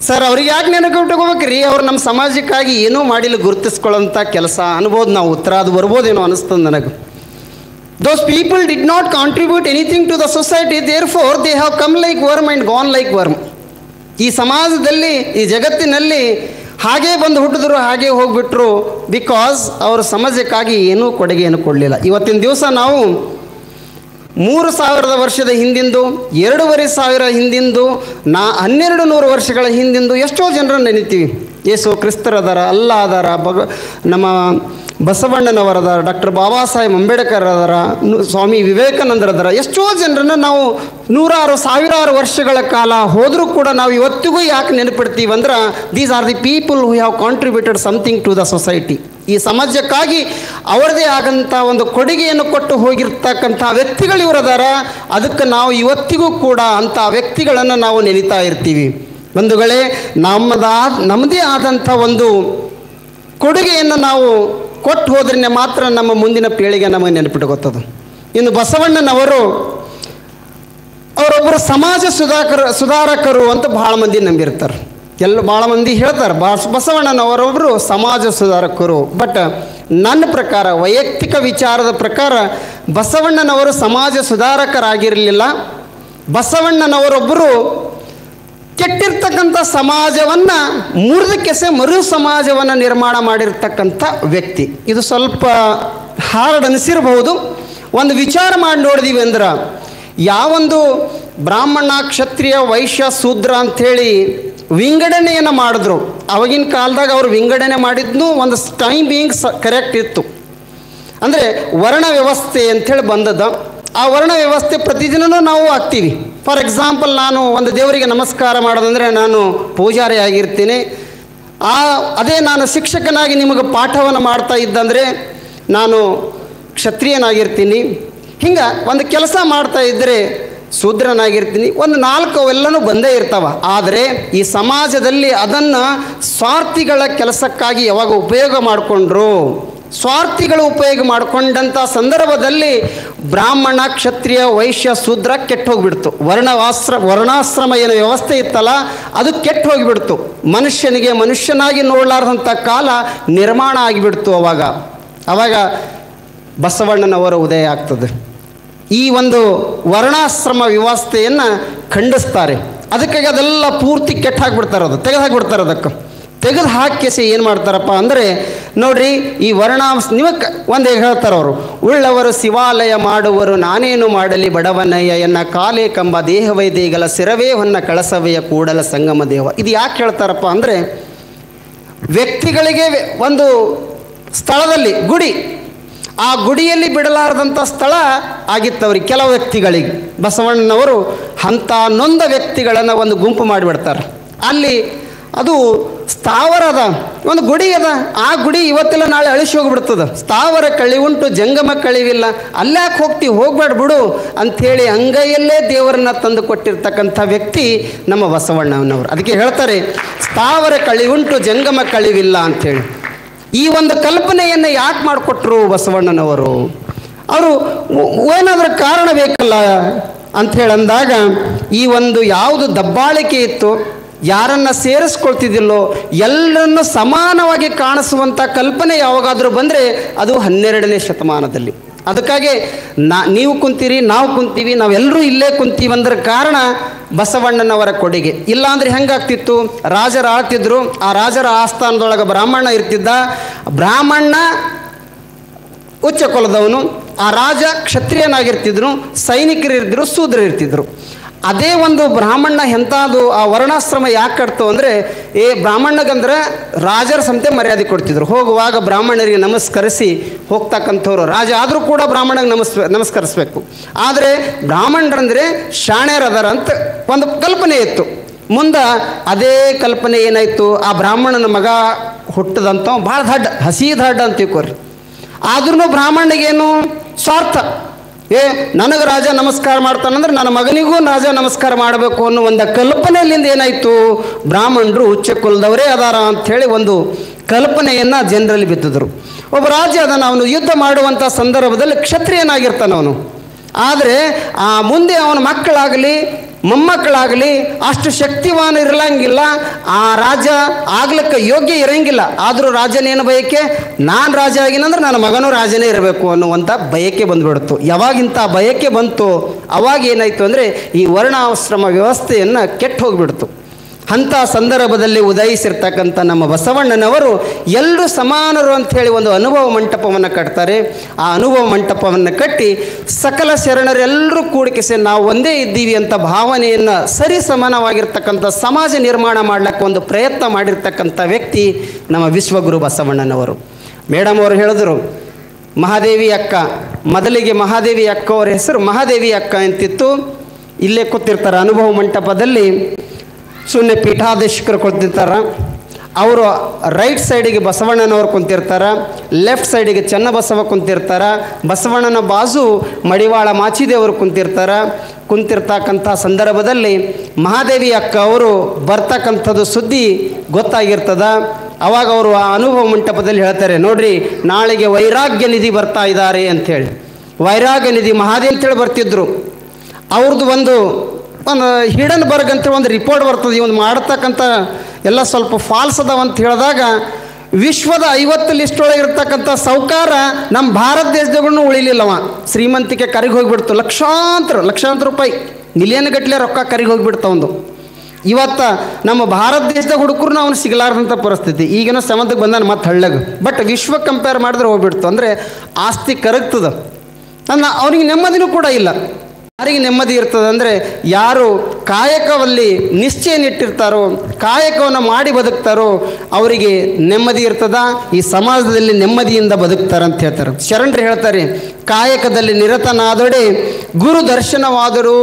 Sir ಅವ್ರಿಗೆ ಯಾಕೆ ನೆನಪಿಟ್ಕೋಬೇಕು ರೀ? ಅವ್ರು ನಮ್ಮ ಸಮಾಜಕ್ಕಾಗಿ ಏನೂ ಮಾಡಿಲ್ಲ ಗುರುತಿಸ್ಕೊಳ್ಳೋಂಥ ಕೆಲಸ ಅನ್ಬೋದು ನಾವು. ಉತ್ತರ ಅದು ಬರ್ಬೋದೇನೋ ಅನಿಸ್ತದೆ ನನಗೆ. Those people did not contribute anything to the society, therefore they have come like worm and gone like worm. ಈ ಸಮಾಜದಲ್ಲಿ, ಈ ಜಗತ್ತಿನಲ್ಲಿ ಹಾಗೇ ಬಂದು ಹುಟ್ಟಿದ್ರು, ಹಾಗೇ ಹೋಗಿಬಿಟ್ರು. ಬಿಕಾಸ್ ಅವರು ಸಮಾಜಕ್ಕಾಗಿ ಏನೂ ಕೊಡುಗೆಯನ್ನು ಕೊಡಲಿಲ್ಲ. ಇವತ್ತಿನ ದಿವಸ ನಾವು 3000 ವರ್ಷದ ಹಿಂದಿಂದು, 2500 ಹಿಂದಿಂದು, 1200 ವರ್ಷಗಳ ಹಿಂದಿಂದು ಎಷ್ಟೋ ಜನರನ್ನು ನೆನಿತೀವಿ. ಯೇಸು ಕ್ರಿಸ್ತರದಾರ, ಅಲ್ಲ ಅದಾರ, ನಮ್ಮ ಬಸವಣ್ಣನವರದಾರ, ಡಾಕ್ಟರ್ ಬಾಬಾ ಸಾಹೇಬ್ ಅಂಬೇಡ್ಕರ್ ಅದರ, ಸ್ವಾಮಿ ವಿವೇಕಾನಂದರದರ, ಎಷ್ಟೋ ಜನರನ್ನು ನಾವು ನೂರಾರು ಸಾವಿರಾರು ವರ್ಷಗಳ ಕಾಲ ಹೋದರೂ ಕೂಡ ನಾವು ಇವತ್ತಿಗೂ ಯಾಕೆ ನೆನಪಿಡ್ತೀವಿ ಅಂದ್ರೆ, these are the people who have contributed something to the society. ಈ ಸಮಾಜಕ್ಕಾಗಿ ಅವರದೇ ಆದಂಥ ಒಂದು ಕೊಡುಗೆಯನ್ನು ಕೊಟ್ಟು ಹೋಗಿರ್ತಕ್ಕಂಥ ವ್ಯಕ್ತಿಗಳು ಇವರದಾರ. ಅದಕ್ಕೆ ನಾವು ಇವತ್ತಿಗೂ ಕೂಡ ಅಂಥ ವ್ಯಕ್ತಿಗಳನ್ನು ನಾವು ನೆನೀತಾ ಇರ್ತೀವಿ. ಬಂಧುಗಳೇ, ನಮ್ಮದೇ ಆದಂಥ ಒಂದು ಕೊಡುಗೆಯನ್ನು ನಾವು ಕೊಟ್ಟು ಹೋದ್ರೆ ಮಾತ್ರ ನಮ್ಮ ಮುಂದಿನ ಪೀಳಿಗೆ ನಮಗೆ ನೆನಪಿಟ್ಕೋತದು. ಇನ್ನು ಬಸವಣ್ಣನವರು ಅವರೊಬ್ಬರು ಸಮಾಜ ಸುಧಾರಕರು ಅಂತ ಭಾಳ ಮಂದಿ ನಂಬಿರ್ತಾರೆ. ಭಾಳ ಮಂದಿ ಹೇಳ್ತಾರೆ ಬಸವಣ್ಣನವರೊಬ್ಬರು ಸಮಾಜ ಸುಧಾರಕರು. ಬಟ್ ನನ್ನ ಪ್ರಕಾರ, ವೈಯಕ್ತಿಕ ವಿಚಾರದ ಪ್ರಕಾರ, ಬಸವಣ್ಣನವರು ಸಮಾಜ ಸುಧಾರಕರಾಗಿರಲಿಲ್ಲ. ಬಸವಣ್ಣನವರೊಬ್ಬರು ಕೆಟ್ಟಿರ್ತಕ್ಕಂಥ ಸಮಾಜವನ್ನು ಮುರಿದಕ್ಕೆಸೆ ಮರು ಸಮಾಜವನ್ನು ನಿರ್ಮಾಣ ಮಾಡಿರ್ತಕ್ಕಂಥ ವ್ಯಕ್ತಿ. ಇದು ಸ್ವಲ್ಪ ಹಾರ್ಡ್ ಅನಿಸಿರಬಹುದು. ಒಂದು ವಿಚಾರ ಮಾಡಿ ನೋಡಿದೀವಿ ಅಂದ್ರೆ, ಯಾವೊಂದು ಬ್ರಾಹ್ಮಣ, ಕ್ಷತ್ರಿಯ, ವೈಶ್ಯ, ಶೂದ್ರ ಅಂಥೇಳಿ ವಿಂಗಡಣೆಯನ್ನು ಮಾಡಿದ್ರು, ಆವಾಗಿನ ಕಾಲದಾಗ ಅವರು ವಿಂಗಡಣೆ ಮಾಡಿದ್ನು ಒಂದು ಟೈಮ್ ಬೀಯಿಂಗ್ ಕರೆಕ್ಟ್ ಇತ್ತು. ಅಂದರೆ ವರ್ಣ ವ್ಯವಸ್ಥೆ ಅಂಥೇಳಿ ಬಂದದ್ದು. ಆ ವರ್ಣ ವ್ಯವಸ್ಥೆ ಪ್ರತಿದಿನವೂ ನಾವು ಆಗ್ತೀವಿ. ಫಾರ್ ಎಕ್ಸಾಂಪಲ್, ನಾನು ಒಂದು ದೇವರಿಗೆ ನಮಸ್ಕಾರ ಮಾಡೋದಂದರೆ ನಾನು ಪೂಜಾರಿ ಆಗಿರ್ತೀನಿ. ಅದೇ ನಾನು ಶಿಕ್ಷಕನಾಗಿ ನಿಮಗೆ ಪಾಠವನ್ನು ಮಾಡ್ತಾ ಇದ್ದಂದರೆ ನಾನು ಕ್ಷತ್ರಿಯನಾಗಿರ್ತೀನಿ. ಹಿಂಗೆ ಒಂದು ಕೆಲಸ ಮಾಡ್ತಾ ಇದ್ದರೆ ಶೂದ್ರನಾಗಿರ್ತೀನಿ. ಒಂದು 4 ಅವೆಲ್ಲನೂ ಬಂದೇ ಇರ್ತಾವ. ಆದರೆ ಈ ಸಮಾಜದಲ್ಲಿ ಅದನ್ನು ಸ್ವಾರ್ಥಿಗಳ ಕೆಲಸಕ್ಕಾಗಿ ಯಾವಾಗ ಉಪಯೋಗ ಮಾಡಿಕೊಂಡ್ರು, ಸ್ವಾರ್ಥಿಗಳು ಉಪಯೋಗ ಮಾಡಿಕೊಂಡಂಥ ಸಂದರ್ಭದಲ್ಲಿ ಬ್ರಾಹ್ಮಣ, ಕ್ಷತ್ರಿಯ, ವೈಶ್ಯ, ಶೂದ್ರ ಕೆಟ್ಟು ಹೋಗಿಬಿಡ್ತು. ವರ್ಣಾಶ್ರಮ ಏನು ವ್ಯವಸ್ಥೆ ಇತ್ತಲ್ಲ ಅದು ಕೆಟ್ಟು ಹೋಗಿಬಿಡ್ತು. ಮನುಷ್ಯನಿಗೆ ಮನುಷ್ಯನಾಗಿ ನೋಡಲಾರ್ದಂಥ ಕಾಲ ನಿರ್ಮಾಣ ಆಗಿಬಿಡ್ತು. ಅವಾಗ ಬಸವಣ್ಣನವರ ಉದಯ ಆಗ್ತದೆ. ಈ ಒಂದು ವರ್ಣಾಶ್ರಮ ವ್ಯವಸ್ಥೆಯನ್ನು ಖಂಡಿಸ್ತಾರೆ. ಅದಕ್ಕಾಗಿ ಅದೆಲ್ಲ ಪೂರ್ತಿ ಕೆಟ್ಟು ಹಾಕಿಬಿಡ್ತಾರೆ, ತೆಗೆದು ಅದಕ್ಕೆ ತೆಗೆದು ಹಾಕಿಸಿ ಏನು ಮಾಡ್ತಾರಪ್ಪ ಅಂದರೆ, ನೋಡ್ರಿ, ಈ ನಿಮಗೆ ಒಂದೇ ಹೇಳ್ತಾರೆ ಅವರು, ಉಳ್ಳವರು ಶಿವಾಲಯ ಮಾಡುವರು ನಾನೇನು ಮಾಡಲಿ ಬಡವನಯ್ಯ ಎನ್ನ ಕಾಲೇ ಕಂಬ ದೇಹವೈದೇಗಲ ಸಿರವೇ ಹೊನ್ನ ಕಳಸವೆಯ ಕೂಡಲ ಸಂಗಮ ದೇವ. ಇದು ಯಾಕೆ ಹೇಳ್ತಾರಪ್ಪ ಅಂದರೆ, ವ್ಯಕ್ತಿಗಳಿಗೆ ಒಂದು ಸ್ಥಳದಲ್ಲಿ ಗುಡಿ, ಆ ಗುಡಿಯಲ್ಲಿ ಬಿಡಲಾರದಂಥ ಸ್ಥಳ ಆಗಿತ್ತವ್ರಿಗೆ ಕೆಲವು ವ್ಯಕ್ತಿಗಳಿಗೆ. ಬಸವಣ್ಣನವರು ಅಂಥ ನೊಂದ ವ್ಯಕ್ತಿಗಳನ್ನು ಒಂದು ಗುಂಪು ಮಾಡಿಬಿಡ್ತಾರೆ. ಅಲ್ಲಿ ಅದು ಸ್ಥಾವರದ ಒಂದು ಗುಡಿ ಅದ. ಆ ಗುಡಿ ಇವತ್ತೆಲ್ಲ ನಾಳೆ ಅಳಿಸಿ ಹೋಗಿಬಿಡ್ತದೆ. ಸ್ಥಾವರ ಕಳಿವುಂಟು ಜಂಗಮ ಕಳಿವಿಲ್ಲ, ಅಲ್ಲಾಕೆ ಹೋಗ್ತೀವಿ, ಹೋಗ್ಬೇಡ ಬಿಡು ಅಂಥೇಳಿ ಅಂಗೈಯಲ್ಲೇ ದೇವರನ್ನ ತಂದು ಕೊಟ್ಟಿರ್ತಕ್ಕಂಥ ವ್ಯಕ್ತಿ ನಮ್ಮ ಬಸವಣ್ಣನವರು. ಅದಕ್ಕೆ ಹೇಳ್ತಾರೆ ಸ್ಥಾವರ ಕಳಿವುಂಟು ಜಂಗಮ ಕಳಿವಿಲ್ಲ ಅಂಥೇಳಿ. ಈ ಒಂದು ಕಲ್ಪನೆಯನ್ನು ಯಾಕೆ ಮಾಡಿಕೊಟ್ರು ಬಸವಣ್ಣನವರು? ಅವರು ಏನಾದರೂ ಕಾರಣ ಬೇಕಲ್ಲ ಅಂಥೇಳಿ ಅಂದಾಗ, ಈ ಒಂದು ಯಾವುದು ದಬ್ಬಾಳಿಕೆ ಇತ್ತು, ಯಾರನ್ನು ಸೇರಿಸ್ಕೊಳ್ತಿದ್ದಿಲ್ಲೋ, ಎಲ್ಲರನ್ನು ಸಮಾನವಾಗಿ ಕಾಣಿಸುವಂಥ ಕಲ್ಪನೆ ಯಾವಾಗಾದರೂ ಬಂದರೆ ಅದು 12ನೇ ಶತಮಾನದಲ್ಲಿ. ಅದಕ್ಕಾಗಿ ನೀವು ಕುಂತೀರಿ, ನಾವು ಕುಂತೀವಿ, ನಾವೆಲ್ಲರೂ ಇಲ್ಲೇ ಕುಂತೀವಿ ಅಂದ್ರೆ ಕಾರಣ ಬಸವಣ್ಣನವರ ಕೊಡುಗೆ. ಇಲ್ಲಾಂದರೆ ಹೆಂಗಾಗ್ತಿತ್ತು? ರಾಜರು ಆಳ್ತಿದ್ರು, ಆ ರಾಜರ ಆಸ್ಥಾನದೊಳಗೆ ಬ್ರಾಹ್ಮಣ ಇರ್ತಿದ್ದ. ಬ್ರಾಹ್ಮಣ ಉಚ್ಚ ಕುಲದವನು, ಆ ರಾಜ ಕ್ಷತ್ರಿಯನಾಗಿರ್ತಿದ್ರು, ಸೈನಿಕರು ಇರ್ತಿದ್ರು, ಶೂದ್ರರು ಇರ್ತಿದ್ರು. ಅದೇ ಒಂದು ಬ್ರಾಹ್ಮಣ ಎಂಥದ್ದು ಆ ವರ್ಣಾಶ್ರಮ ಯಾಕೆ ಕಟ್ತು ಅಂದರೆ, ಬ್ರಾಹ್ಮಣಗಂದ್ರೆ ರಾಜರ ಸಂತೆ ಮರ್ಯಾದೆ ಕೊಡ್ತಿದ್ರು. ಹೋಗುವಾಗ ಬ್ರಾಹ್ಮಣರಿಗೆ ನಮಸ್ಕರಿಸಿ ಹೋಗ್ತಕ್ಕಂಥವ್ರು. ರಾಜ ಆದರೂ ಕೂಡ ಬ್ರಾಹ್ಮಣಗೆ ನಮಸ್ಕರಿಸ್ಬೇಕು. ಆದರೆ ಬ್ರಾಹ್ಮಣರಂದರೆ ಶಾಣ್ಯರದಾರ ಅಂತ ಒಂದು ಕಲ್ಪನೆ ಇತ್ತು. ಮುಂದೆ ಅದೇ ಕಲ್ಪನೆ ಏನಾಯಿತು, ಆ ಬ್ರಾಹ್ಮಣನ ಮಗ ಹುಟ್ಟದಂಥ ಭಾಳ ಹಸಿ ದಡ್ಡ ಅಂತ ತಿಳ್ಕೊರಿ. ಆದ್ರೂ ಬ್ರಾಹ್ಮಣಿಗೇನು ಸ್ವಾರ್ಥ, ನನಗೆ ರಾಜ ನಮಸ್ಕಾರ ಮಾಡ್ತಾನಂದ್ರೆ ನನ್ನ ಮಗನಿಗೂ ರಾಜ ನಮಸ್ಕಾರ ಮಾಡಬೇಕು ಅನ್ನೋ ಒಂದು ಕಲ್ಪನೆಯಲ್ಲಿಂದ ಏನಾಯಿತು, ಬ್ರಾಹ್ಮಣರು ಉಚ್ಚ ಕುಲದವರೇ ಅದಾರ ಅಂಥೇಳಿ ಒಂದು ಕಲ್ಪನೆಯನ್ನು ಜನರಲ್ಲಿ ಬಿತ್ತಿದ್ರು. ಒಬ್ಬ ರಾಜ ಅದನ್ನು ಅವನು ಯುದ್ಧ ಮಾಡುವಂಥ ಸಂದರ್ಭದಲ್ಲಿ ಕ್ಷತ್ರಿಯನಾಗಿರ್ತಾನೆ ಅವನು. ಆದರೆ ಆ ಮುಂದೆ ಅವನ ಮಕ್ಕಳಾಗಲಿ ಮೊಮ್ಮಕ್ಕಳಾಗಲಿ ಅಷ್ಟು ಶಕ್ತಿವಾನ ಇರಲಂಗಿಲ್ಲ, ಆ ರಾಜ ಆಗ್ಲಿಕ್ಕೆ ಯೋಗ್ಯ ಇರಂಗಿಲ್ಲ. ಆದರೂ ರಾಜನೇನು ಬಯಕೆ, ನಾನು ರಾಜ ಆಗಿನಂದ್ರೆ ನನ್ನ ಮಗನೂ ರಾಜನೇ ಇರಬೇಕು ಅನ್ನುವಂಥ ಬಯಕೆ ಬಂದುಬಿಡ್ತು. ಯಾವಾಗಿಂಥ ಬಯಕೆ ಬಂತು ಅವಾಗ ಏನಾಯಿತು ಅಂದರೆ ಈ ವರ್ಣಾಶ್ರಮ ವ್ಯವಸ್ಥೆಯನ್ನು ಕೆಟ್ಟು ಹೋಗಿಬಿಡ್ತು. ಅಂಥ ಸಂದರ್ಭದಲ್ಲಿ ಉದಯಿಸಿರ್ತಕ್ಕಂಥ ನಮ್ಮ ಬಸವಣ್ಣನವರು ಎಲ್ಲರೂ ಸಮಾನರು ಅಂಥೇಳಿ ಒಂದು ಅನುಭವ ಮಂಟಪವನ್ನು ಕಟ್ತಾರೆ. ಆ ಅನುಭವ ಮಂಟಪವನ್ನು ಕಟ್ಟಿ ಸಕಲ ಶರಣರೆಲ್ಲರೂ ಕೂಡಿಕಿಸಿ ನಾವು ಒಂದೇ ಇದ್ದೀವಿ ಅಂತ ಭಾವನೆಯನ್ನು ಸರಿ ಸಮಾನವಾಗಿರ್ತಕ್ಕಂಥ ಸಮಾಜ ನಿರ್ಮಾಣ ಮಾಡಲಿಕ್ಕೆ ಒಂದು ಪ್ರಯತ್ನ ಮಾಡಿರ್ತಕ್ಕಂಥ ವ್ಯಕ್ತಿ ನಮ್ಮ ವಿಶ್ವಗುರು ಬಸವಣ್ಣನವರು. ಮೇಡಮ್ ಅವರು ಹೇಳಿದ್ರು ಮಹಾದೇವಿ ಅಕ್ಕ, ಮೊದಲಿಗೆ ಮಹಾದೇವಿ ಅಕ್ಕ ಅವರ ಹೆಸರು ಮಹಾದೇವಿ ಅಕ್ಕ ಅಂತಿತ್ತು. ಇಲ್ಲೇ ಕೂತಿರ್ತಾರೆ ಅನುಭವ ಮಂಟಪದಲ್ಲಿ, ಶೂನ್ಯ ಪೀಠಾಧೀಶಕರು ಕೂತಿರ್ತಾರೆ. ಅವರು ರೈಟ್ ಸೈಡಿಗೆ ಬಸವಣ್ಣನವರು ಕುಂತಿರ್ತಾರೆ, ಲೆಫ್ಟ್ ಸೈಡಿಗೆ ಚನ್ನಬಸವ ಕುಂತಿರ್ತಾರೆ, ಬಸವಣ್ಣನ ಬಾಜು ಮಡಿವಾಳ ಮಾಚಿದೇವರು ಕುಂತಿರ್ತಕ್ಕಂಥ ಸಂದರ್ಭದಲ್ಲಿ ಮಹಾದೇವಿ ಅಕ್ಕ ಅವರು ಬರ್ತಕ್ಕಂಥದ್ದು ಸುದ್ದಿ ಗೊತ್ತಾಗಿರ್ತದ. ಅವಾಗ ಅವರು ಆ ಅನುಭವ ಮಂಟಪದಲ್ಲಿ ಹೇಳ್ತಾರೆ, ನೋಡ್ರಿ ನಾಳೆಗೆ ವೈರಾಗ್ಯ ನಿಧಿ ಬರ್ತಾ ಇದ್ದಾರೆ ಅಂಥೇಳಿ. ವೈರಾಗ್ಯ ನಿಧಿ ಮಹಾದೇವಿ ಅಂತೇಳಿ ಬರ್ತಿದ್ರು. ಅವ್ರದ್ದು ಒಂದು ಹಿಡನ್ ಬರ್ಗ್ ಅಂತೇಳಿ ಒಂದು ರಿಪೋರ್ಟ್ ಬರ್ತದೆ, ಇವನು ಮಾಡತಕ್ಕಂಥ ಎಲ್ಲ ಸ್ವಲ್ಪ ಫಾಲ್ಸ್ ಅದಾವ ಅಂತ ಹೇಳಿದಾಗ ವಿಶ್ವದ 50 ಲಿಸ್ಟ್ ಒಳಗೆ ಇರ್ತಕ್ಕಂಥ ಸೌಕಾರ ನಮ್ಮ ಭಾರತ ದೇಶದಾಗೂ ಉಳಿಲಿಲ್ಲವ. ಶ್ರೀಮಂತಿಕೆ ಕರಿಗೆ ಹೋಗಿಬಿಡ್ತು, ಲಕ್ಷಾಂತರ ರೂಪಾಯಿ, ಮಿಲಿಯನ್ ಗಟ್ಟಲೆ ರೊಕ್ಕ ಕರಿಗೆ ಹೋಗಿಬಿಡ್ತಾವಂದು. ಇವತ್ತು ನಮ್ಮ ಭಾರತ ದೇಶದಾಗ ಹುಡುಕರು ಅವನು ಸಿಗಲಾರ್ದಂಥ ಪರಿಸ್ಥಿತಿ. ಈಗಿನ ಸಂಬಂಧಕ್ಕೆ ಬಂದಾನ ಮತ್ತೆ ಹಳ್ಳಗ. ಬಟ್ ವಿಶ್ವ ಕಂಪೇರ್ ಮಾಡಿದ್ರೆ ಹೋಗ್ಬಿಡ್ತು. ಅಂದರೆ ಆಸ್ತಿ ಕರಗ್ತದ, ಅವನಿಗೆ ನೆಮ್ಮದಿನೂ ಕೂಡ ಇಲ್ಲ. ಯಾರಿಗೆ ನೆಮ್ಮದಿ ಇರ್ತದೆ ಅಂದರೆ ಯಾರು ಕಾಯಕದಲ್ಲಿ ನಿಶ್ಚಯನಿಟ್ಟಿರ್ತಾರೋ, ಕಾಯಕವನ್ನು ಮಾಡಿ ಬದುಕ್ತಾರೋ ಅವರಿಗೆ ನೆಮ್ಮದಿ ಇರ್ತದ. ಈ ಸಮಾಜದಲ್ಲಿ ನೆಮ್ಮದಿಯಿಂದ ಬದುಕ್ತಾರಂತ ಹೇಳ್ತಾರೆ. ಶರಣರು ಹೇಳ್ತಾರೆ, ಕಾಯಕದಲ್ಲಿ ನಿರತನಾದೊಡೆ ಗುರು ದರ್ಶನವಾದರೂ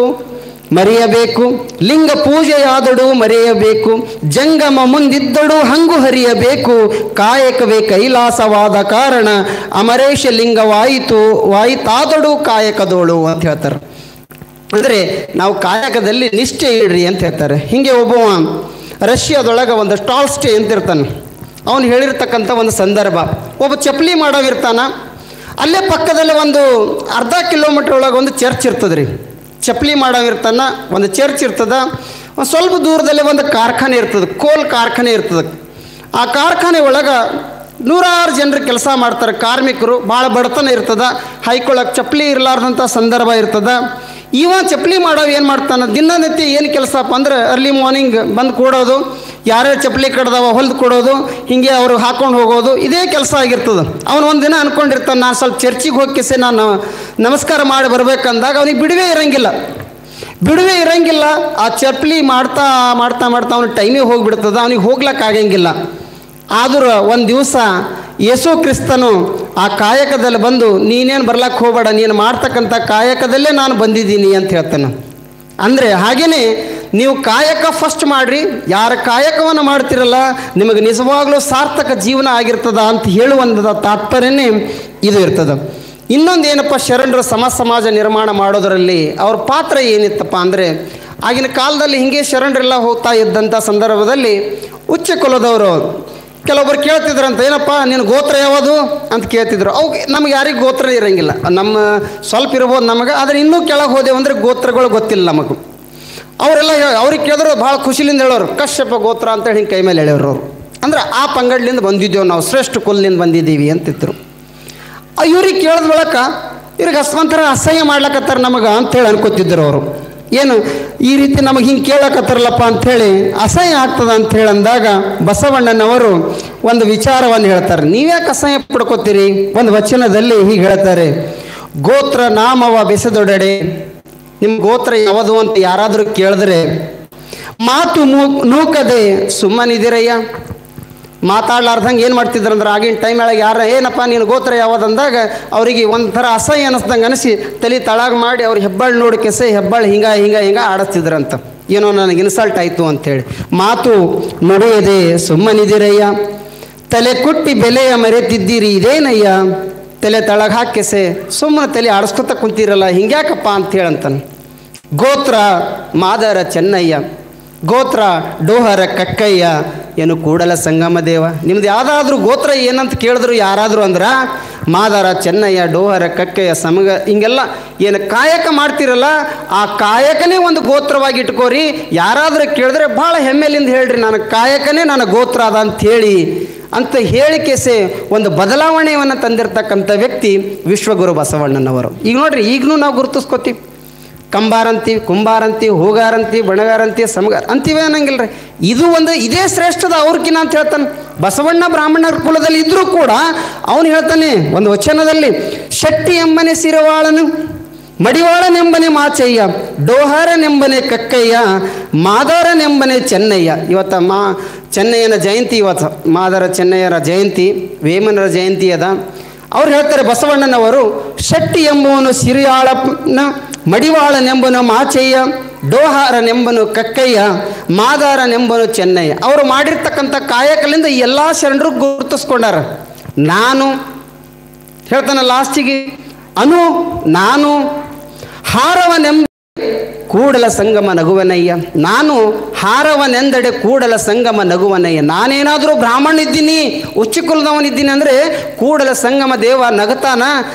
ಮರೆಯಬೇಕು, ಲಿಂಗ ಪೂಜೆಯಾದಡು ಮರೆಯಬೇಕು, ಜಂಗಮ ಮುಂದಿದ್ದಡು ಹಂಗು ಹರಿಯಬೇಕು, ಕಾಯಕವೇ ಕೈಲಾಸವಾದ ಕಾರಣ ಅಮರೇಶ ವಾಯಿತಾದಡು ಕಾಯಕದೋಳು ಅಂತ ಹೇಳ್ತಾರೆ. ಅಂದರೆ ನಾವು ಕಾಯಕದಲ್ಲಿ ನಿಷ್ಠೆ ಇಡ್ರಿ ಅಂತ ಹೇಳ್ತಾರೆ. ಹೀಗೆ ಒಬ್ಬ ರಷ್ಯಾದೊಳಗೆ ಒಂದು ಟಾಲ್ಸ್ಟೇ ಅಂತಿರ್ತಾನೆ. ಅವನು ಹೇಳಿರ್ತಕ್ಕಂಥ ಒಂದು ಸಂದರ್ಭ, ಒಬ್ಬ ಚಪ್ಪಲಿ ಮಾಡೋವಿರ್ತಾನೆ. ಅಲ್ಲೇ ಪಕ್ಕದಲ್ಲಿ ಒಂದು ಅರ್ಧ ಕಿಲೋಮೀಟ್ರ್ ಒಳಗೆ ಒಂದು ಚರ್ಚ್ ಇರ್ತದೆ ರೀ. ಚಪ್ಪಲಿ ಮಾಡೋವಿರ್ತಾನೆ, ಒಂದು ಚರ್ಚ್ ಇರ್ತದೆ. ಒಂದು ಸ್ವಲ್ಪ ದೂರದಲ್ಲಿ ಒಂದು ಕಾರ್ಖಾನೆ ಇರ್ತದೆ, ಕೋಲ್ ಕಾರ್ಖಾನೆ ಇರ್ತದೆ. ಆ ಕಾರ್ಖಾನೆ ಒಳಗೆ 100 ಜನರು ಕೆಲಸ ಮಾಡ್ತಾರೆ, ಕಾರ್ಮಿಕರು. ಭಾಳ ಬಡತನ ಇರ್ತದೆ, ಹೈಕೊಳ್ಳೋಕೆ ಚಪ್ಪಲಿ ಇರಲಾರ್ದಂಥ ಸಂದರ್ಭ ಇರ್ತದೆ. ಇವ ಚಪ್ಪಲಿ ಮಾಡೋವು ಏನು ಮಾಡ್ತಾನೆ, ದಿನನಿತ್ಯ ಏನು ಕೆಲಸಪ್ಪ ಅಂದ್ರೆ ಅರ್ಲಿ ಮಾರ್ನಿಂಗ್ ಬಂದು ಕೊಡೋದು, ಯಾರ್ಯಾರು ಚಪ್ಪಲಿ ಕಡ್ದವ ಹೊಲ್ದು ಕೊಡೋದು, ಹೀಗೆ ಅವರು ಹಾಕ್ಕೊಂಡು ಹೋಗೋದು, ಇದೇ ಕೆಲಸ ಆಗಿರ್ತದೆ. ಅವನು ಒಂದು ದಿನ ಅಂದ್ಕೊಂಡಿರ್ತಾನೆ, ನಾನು ಸ್ವಲ್ಪ ಚರ್ಚಿಗೆ ಹೋಗಿಸಿ ನಾನು ನಮಸ್ಕಾರ ಮಾಡಿ ಬರ್ಬೇಕಂದಾಗ ಅವನಿಗೆ ಬಿಡುವೆ ಇರಂಗಿಲ್ಲ. ಆ ಚಪ್ಪಲಿ ಮಾಡ್ತಾ ಅವನು ಟೈಮಿಗೆ ಹೋಗಿಬಿಡ್ತದೆ, ಅವನಿಗೆ ಹೋಗ್ಲಿಕ್ಕಾಗಂಗಿಲ್ಲ. ಆದರೂ ಒಂದು ದಿವಸ ಯೇಸು ಕ್ರಿಸ್ತನು ಆ ಕಾಯಕದಲ್ಲಿ ಬಂದು, ನೀನೇನು ಬರ್ಲಕ್ಕೆ ಹೋಗಬೇಡ, ನೀನು ಮಾಡ್ತಕ್ಕಂಥ ಕಾಯಕದಲ್ಲೇ ನಾನು ಬಂದಿದ್ದೀನಿ ಅಂತ ಹೇಳ್ತಾನೆ. ಅಂದರೆ ಹಾಗೆಯೇ ನೀವು ಕಾಯಕ ಫಸ್ಟ್ ಮಾಡಿರಿ, ಯಾರ ಕಾಯಕವನ್ನು ಮಾಡ್ತಿರಲ್ಲ ನಿಮಗೆ ನಿಜವಾಗ್ಲೂ ಸಾರ್ಥಕ ಜೀವನ ಆಗಿರ್ತದ ಅಂತ ಹೇಳುವಂಥ ತಾತ್ಪರ್ಯನೇ ಇದು ಇರ್ತದೆ. ಇನ್ನೊಂದು ಏನಪ್ಪ, ಶರಣರು ಸಮಾಜ ನಿರ್ಮಾಣ ಮಾಡೋದರಲ್ಲಿ ಅವ್ರ ಪಾತ್ರ ಏನಿತ್ತಪ್ಪ ಅಂದರೆ, ಆಗಿನ ಕಾಲದಲ್ಲಿ ಹೀಗೆ ಶರಣರೆಲ್ಲ ಹೋಗ್ತಾ ಇದ್ದಂಥ ಸಂದರ್ಭದಲ್ಲಿ ಉಚ್ಚ ಕುಲದವರು ಕೆಲವೊಬ್ಬರು ಕೇಳ್ತಿದ್ರಂತ, ಏನಪ್ಪ ನಿನ್ನ ಗೋತ್ರ ಯಾವುದು ಅಂತ ಕೇಳ್ತಿದ್ರು. ಅವು ನಮ್ಗೆ ಯಾರಿಗೆ ಗೋತ್ರ ಇರೋಂಗಿಲ್ಲ, ನಮ್ಮ ಸ್ವಲ್ಪ ಇರ್ಬೋದು ನಮಗೆ, ಆದರೆ ಇನ್ನೂ ಕೆಳಗೆ ಹೋದೆವು ಅಂದರೆ ಗೋತ್ರಗಳು ಗೊತ್ತಿಲ್ಲ ನಮಗೆ. ಅವರೆಲ್ಲ ಅವ್ರಿಗೆ ಕೇಳಿದ್ರು ಭಾಳ ಖುಷಿಲಿಂದ ಹೇಳೋರು, ಕಶ್ಯಪ ಗೋತ್ರ ಅಂತೇಳಿ ಹಿಂಗೆ ಕೈ ಮೇಲೆ ಹೇಳ್ಯವ್ರು ಅವರು. ಅಂದ್ರೆ ಆ ಪಂಗಡ್ಲಿಂದ ಬಂದಿದ್ದೇವೆ ನಾವು, ಶ್ರೇಷ್ಠ ಕುಲದಿಂದ ಬಂದಿದ್ದೀವಿ ಅಂತಿದ್ರು. ಇವ್ರಿಗೆ ಕೇಳಿದ ಬಳಕ ಇವ್ರಿಗೆ ಒಂಥರ ಅಸಹ್ಯ ಮಾಡ್ಲಕತ್ತಾರ ನಮಗೆ ಅಂಥೇಳಿ ಅನ್ಕೋತಿದ್ರು ಅವರು. ಏನು ಈ ರೀತಿ ನಮಗೆ ಹಿಂಗೆ ಕೇಳಕತ್ತಾರಲ್ಲಪ್ಪ ಅಂಥೇಳಿ ಅಸಹ್ಯ ಆಗ್ತದೆ ಅಂಥೇಳಿ ಅಂದಾಗ ಬಸವಣ್ಣನವರು ಒಂದು ವಿಚಾರವನ್ನು ಹೇಳ್ತಾರೆ. ನೀವ್ಯಾಕೆ ಅಸಹ್ಯ ಪಡ್ಕೋತೀರಿ? ಒಂದು ವಚನದಲ್ಲಿ ಹೀಗೆ ಹೇಳ್ತಾರೆ, ಗೋತ್ರ ನಾಮವ ಬೆಸೆದೊಡಡೆ. ನಿಮ್ಮ ಗೋತ್ರ ಯಾವುದು ಅಂತ ಯಾರಾದರೂ ಕೇಳಿದ್ರೆ ಮಾತು ನೂಕದೆ ಸುಮ್ಮನಿದಿರಯ್ಯ. ಮಾತಾಡ್ಲಾರ್ದಂಗೆ ಏನು ಮಾಡ್ತಿದ್ರು ಅಂದ್ರೆ, ಆಗಿನ ಟೈಮ್ ಒಳಗೆ ಯಾರ ಏನಪ್ಪ ನೀನು ಗೋತ್ರ ಯಾವ್ದಂದಾಗ ಅವರಿಗೆ ಒಂಥರ ಅಸಹ್ಯ ಅನ್ನಿಸ್ದಂಗೆ ಅನಿಸಿ ತಲೆ ತಳಗ ಮಾಡಿ ಅವ್ರು ಹೆಬ್ಬಾಳು ನೋಡಿ ಕೆಸೆ ಹೆಬ್ಬಾಳು ಹಿಂಗ ಆಡಿಸ್ತಿದ್ರಂತ. ಏನೋ ನನಗೆ ಇನ್ಸಲ್ಟ್ ಆಯಿತು ಅಂಥೇಳಿ. ಮಾತು ನುಡಿಯದೆ ಸುಮ್ಮನಿದಿರಯ್ಯ, ತಲೆ ಕುಟ್ಟಿ ಬೆಲೆಯ ಮರೆತಿದ್ದೀರಿ ಇದೇನಯ್ಯ, ತಲೆ ತಳಗ ಹಾಕೆಸೆ ಸುಮ್ಮನೆ ತಲೆ ಆಡಿಸ್ಕೊತ ಕುಂತೀರಲ್ಲ ಹಿಂಗ್ಯಾಕಪ್ಪ ಅಂಥೇಳಂತಾನೆ. ಗೋತ್ರ ಮಾದರ ಚೆನ್ನಯ್ಯ, ಗೋತ್ರ ಡೋಹರ ಕಕ್ಕಯ್ಯ, ಏನು ಕೂಡಲ ಸಂಗಮ ದೇವ. ನಿಮ್ದು ಯಾವುದಾದ್ರೂ ಗೋತ್ರ ಏನಂತ ಕೇಳಿದ್ರು ಯಾರಾದರೂ ಅಂದ್ರೆ ಮಾದರ ಚೆನ್ನಯ್ಯ ಡೋಹರ ಕಕ್ಕಯ್ಯ ಸಮಗ ಹಿಂಗೆಲ್ಲ ಏನು ಕಾಯಕ ಮಾಡ್ತಿರಲ್ಲ ಆ ಕಾಯಕನೇ ಒಂದು ಗೋತ್ರವಾಗಿ ಇಟ್ಕೋರಿ. ಯಾರಾದರೂ ಕೇಳಿದ್ರೆ ಭಾಳ ಹೆಮ್ಮೆಲಿಂದ ಹೇಳ್ರಿ ನಾನು ಕಾಯಕನೇ ನನ್ನ ಗೋತ್ರ ಅದ ಅಂತ ಹೇಳಿಕೆಸೆ ಒಂದು ಬದಲಾವಣೆಯನ್ನು ತಂದಿರತಕ್ಕಂಥ ವ್ಯಕ್ತಿ ವಿಶ್ವಗುರು ಬಸವಣ್ಣನವರು. ಈಗ ನೋಡ್ರಿ, ಈಗಲೂ ನಾವು ಗುರುತಿಸ್ಕೋತೀವಿ. ಕಂಬಾರಂತೀವಿ, ಕುಂಬಾರಂತೀವಿ, ಹೂಗಾರಂತೀವಿ, ಬಣಗಾರಂತೀವಿ, ಸಮಗಾರ ಅಂತೀವಿ ಅನ್ನಂಗಿಲ್ಲ ರೀ. ಇದು ಒಂದು ಇದೇ ಶ್ರೇಷ್ಠದ ಅವ್ರಕಿನ ಅಂತ ಹೇಳ್ತಾನೆ. ಬಸವಣ್ಣ ಬ್ರಾಹ್ಮಣರ ಕುಲದಲ್ಲಿ ಇದ್ದರೂ ಕೂಡ ಅವನು ಹೇಳ್ತಾನೆ ಒಂದು ವಚನದಲ್ಲಿ, ಶೆಟ್ಟಿ ಎಂಬನೆ ಸಿರವಾಳನು, ಮಡಿವಾಳನೆಂಬನೆ ಮಾಚಯ್ಯ, ಡೋಹಾರನೆಂಬನೆ ಕಕ್ಕಯ್ಯ, ಮಾದಾರನೆಂಬನೆ ಚೆನ್ನಯ್ಯ. ಇವತ್ತು ಚೆನ್ನಯ್ಯನ ಜಯಂತಿ ಇವತ್ತು, ಮಾದರ ಚೆನ್ನಯ್ಯರ ಜಯಂತಿ, ವೇಮನರ ಜಯಂತಿ ಅದ. ಅವ್ರು ಹೇಳ್ತಾರೆ ಬಸವಣ್ಣನವರು, ಶೆಟ್ಟಿ ಎಂಬುವನು ಸಿರಿಯಾಳನ, ಮಡಿವಾಳನೆಂಬನು ಮಾಚಯ್ಯ, ಡೋಹಾರನೆಂಬನು ಕಕ್ಕಯ್ಯ, ಮಾದಾರನೆಂಬನು ಚೆನ್ನಯ್ಯ. ಅವರು ಮಾಡಿರ್ತಕ್ಕಂಥ ಕಾಯಕಲಿಂದ ಎಲ್ಲ ಶರಣರು ಗುರುತಿಸ್ಕೊಂಡಾರ. ನಾನು ಹೇಳ್ತಾನೆ ಲಾಸ್ಟಿಗೆ, ನಾನು ಹಾರವನೆಂಬ ಕೂಡಲ ಸಂಗಮ ನಗುವನಯ್ಯ, ನಾನು ಹಾರವನೆಂದಡೆ ಕೂಡಲ ಸಂಗಮ ನಗುವನಯ್ಯ. ನಾನೇನಾದರೂ ಬ್ರಾಹ್ಮಣ ಇದ್ದೀನಿ, ಉಚ್ಚ ಕುಲದವನಿದ್ದೀನಿ ಅಂದರೆ ಕೂಡಲ ಸಂಗಮ ದೇವ ನಗತಾನ,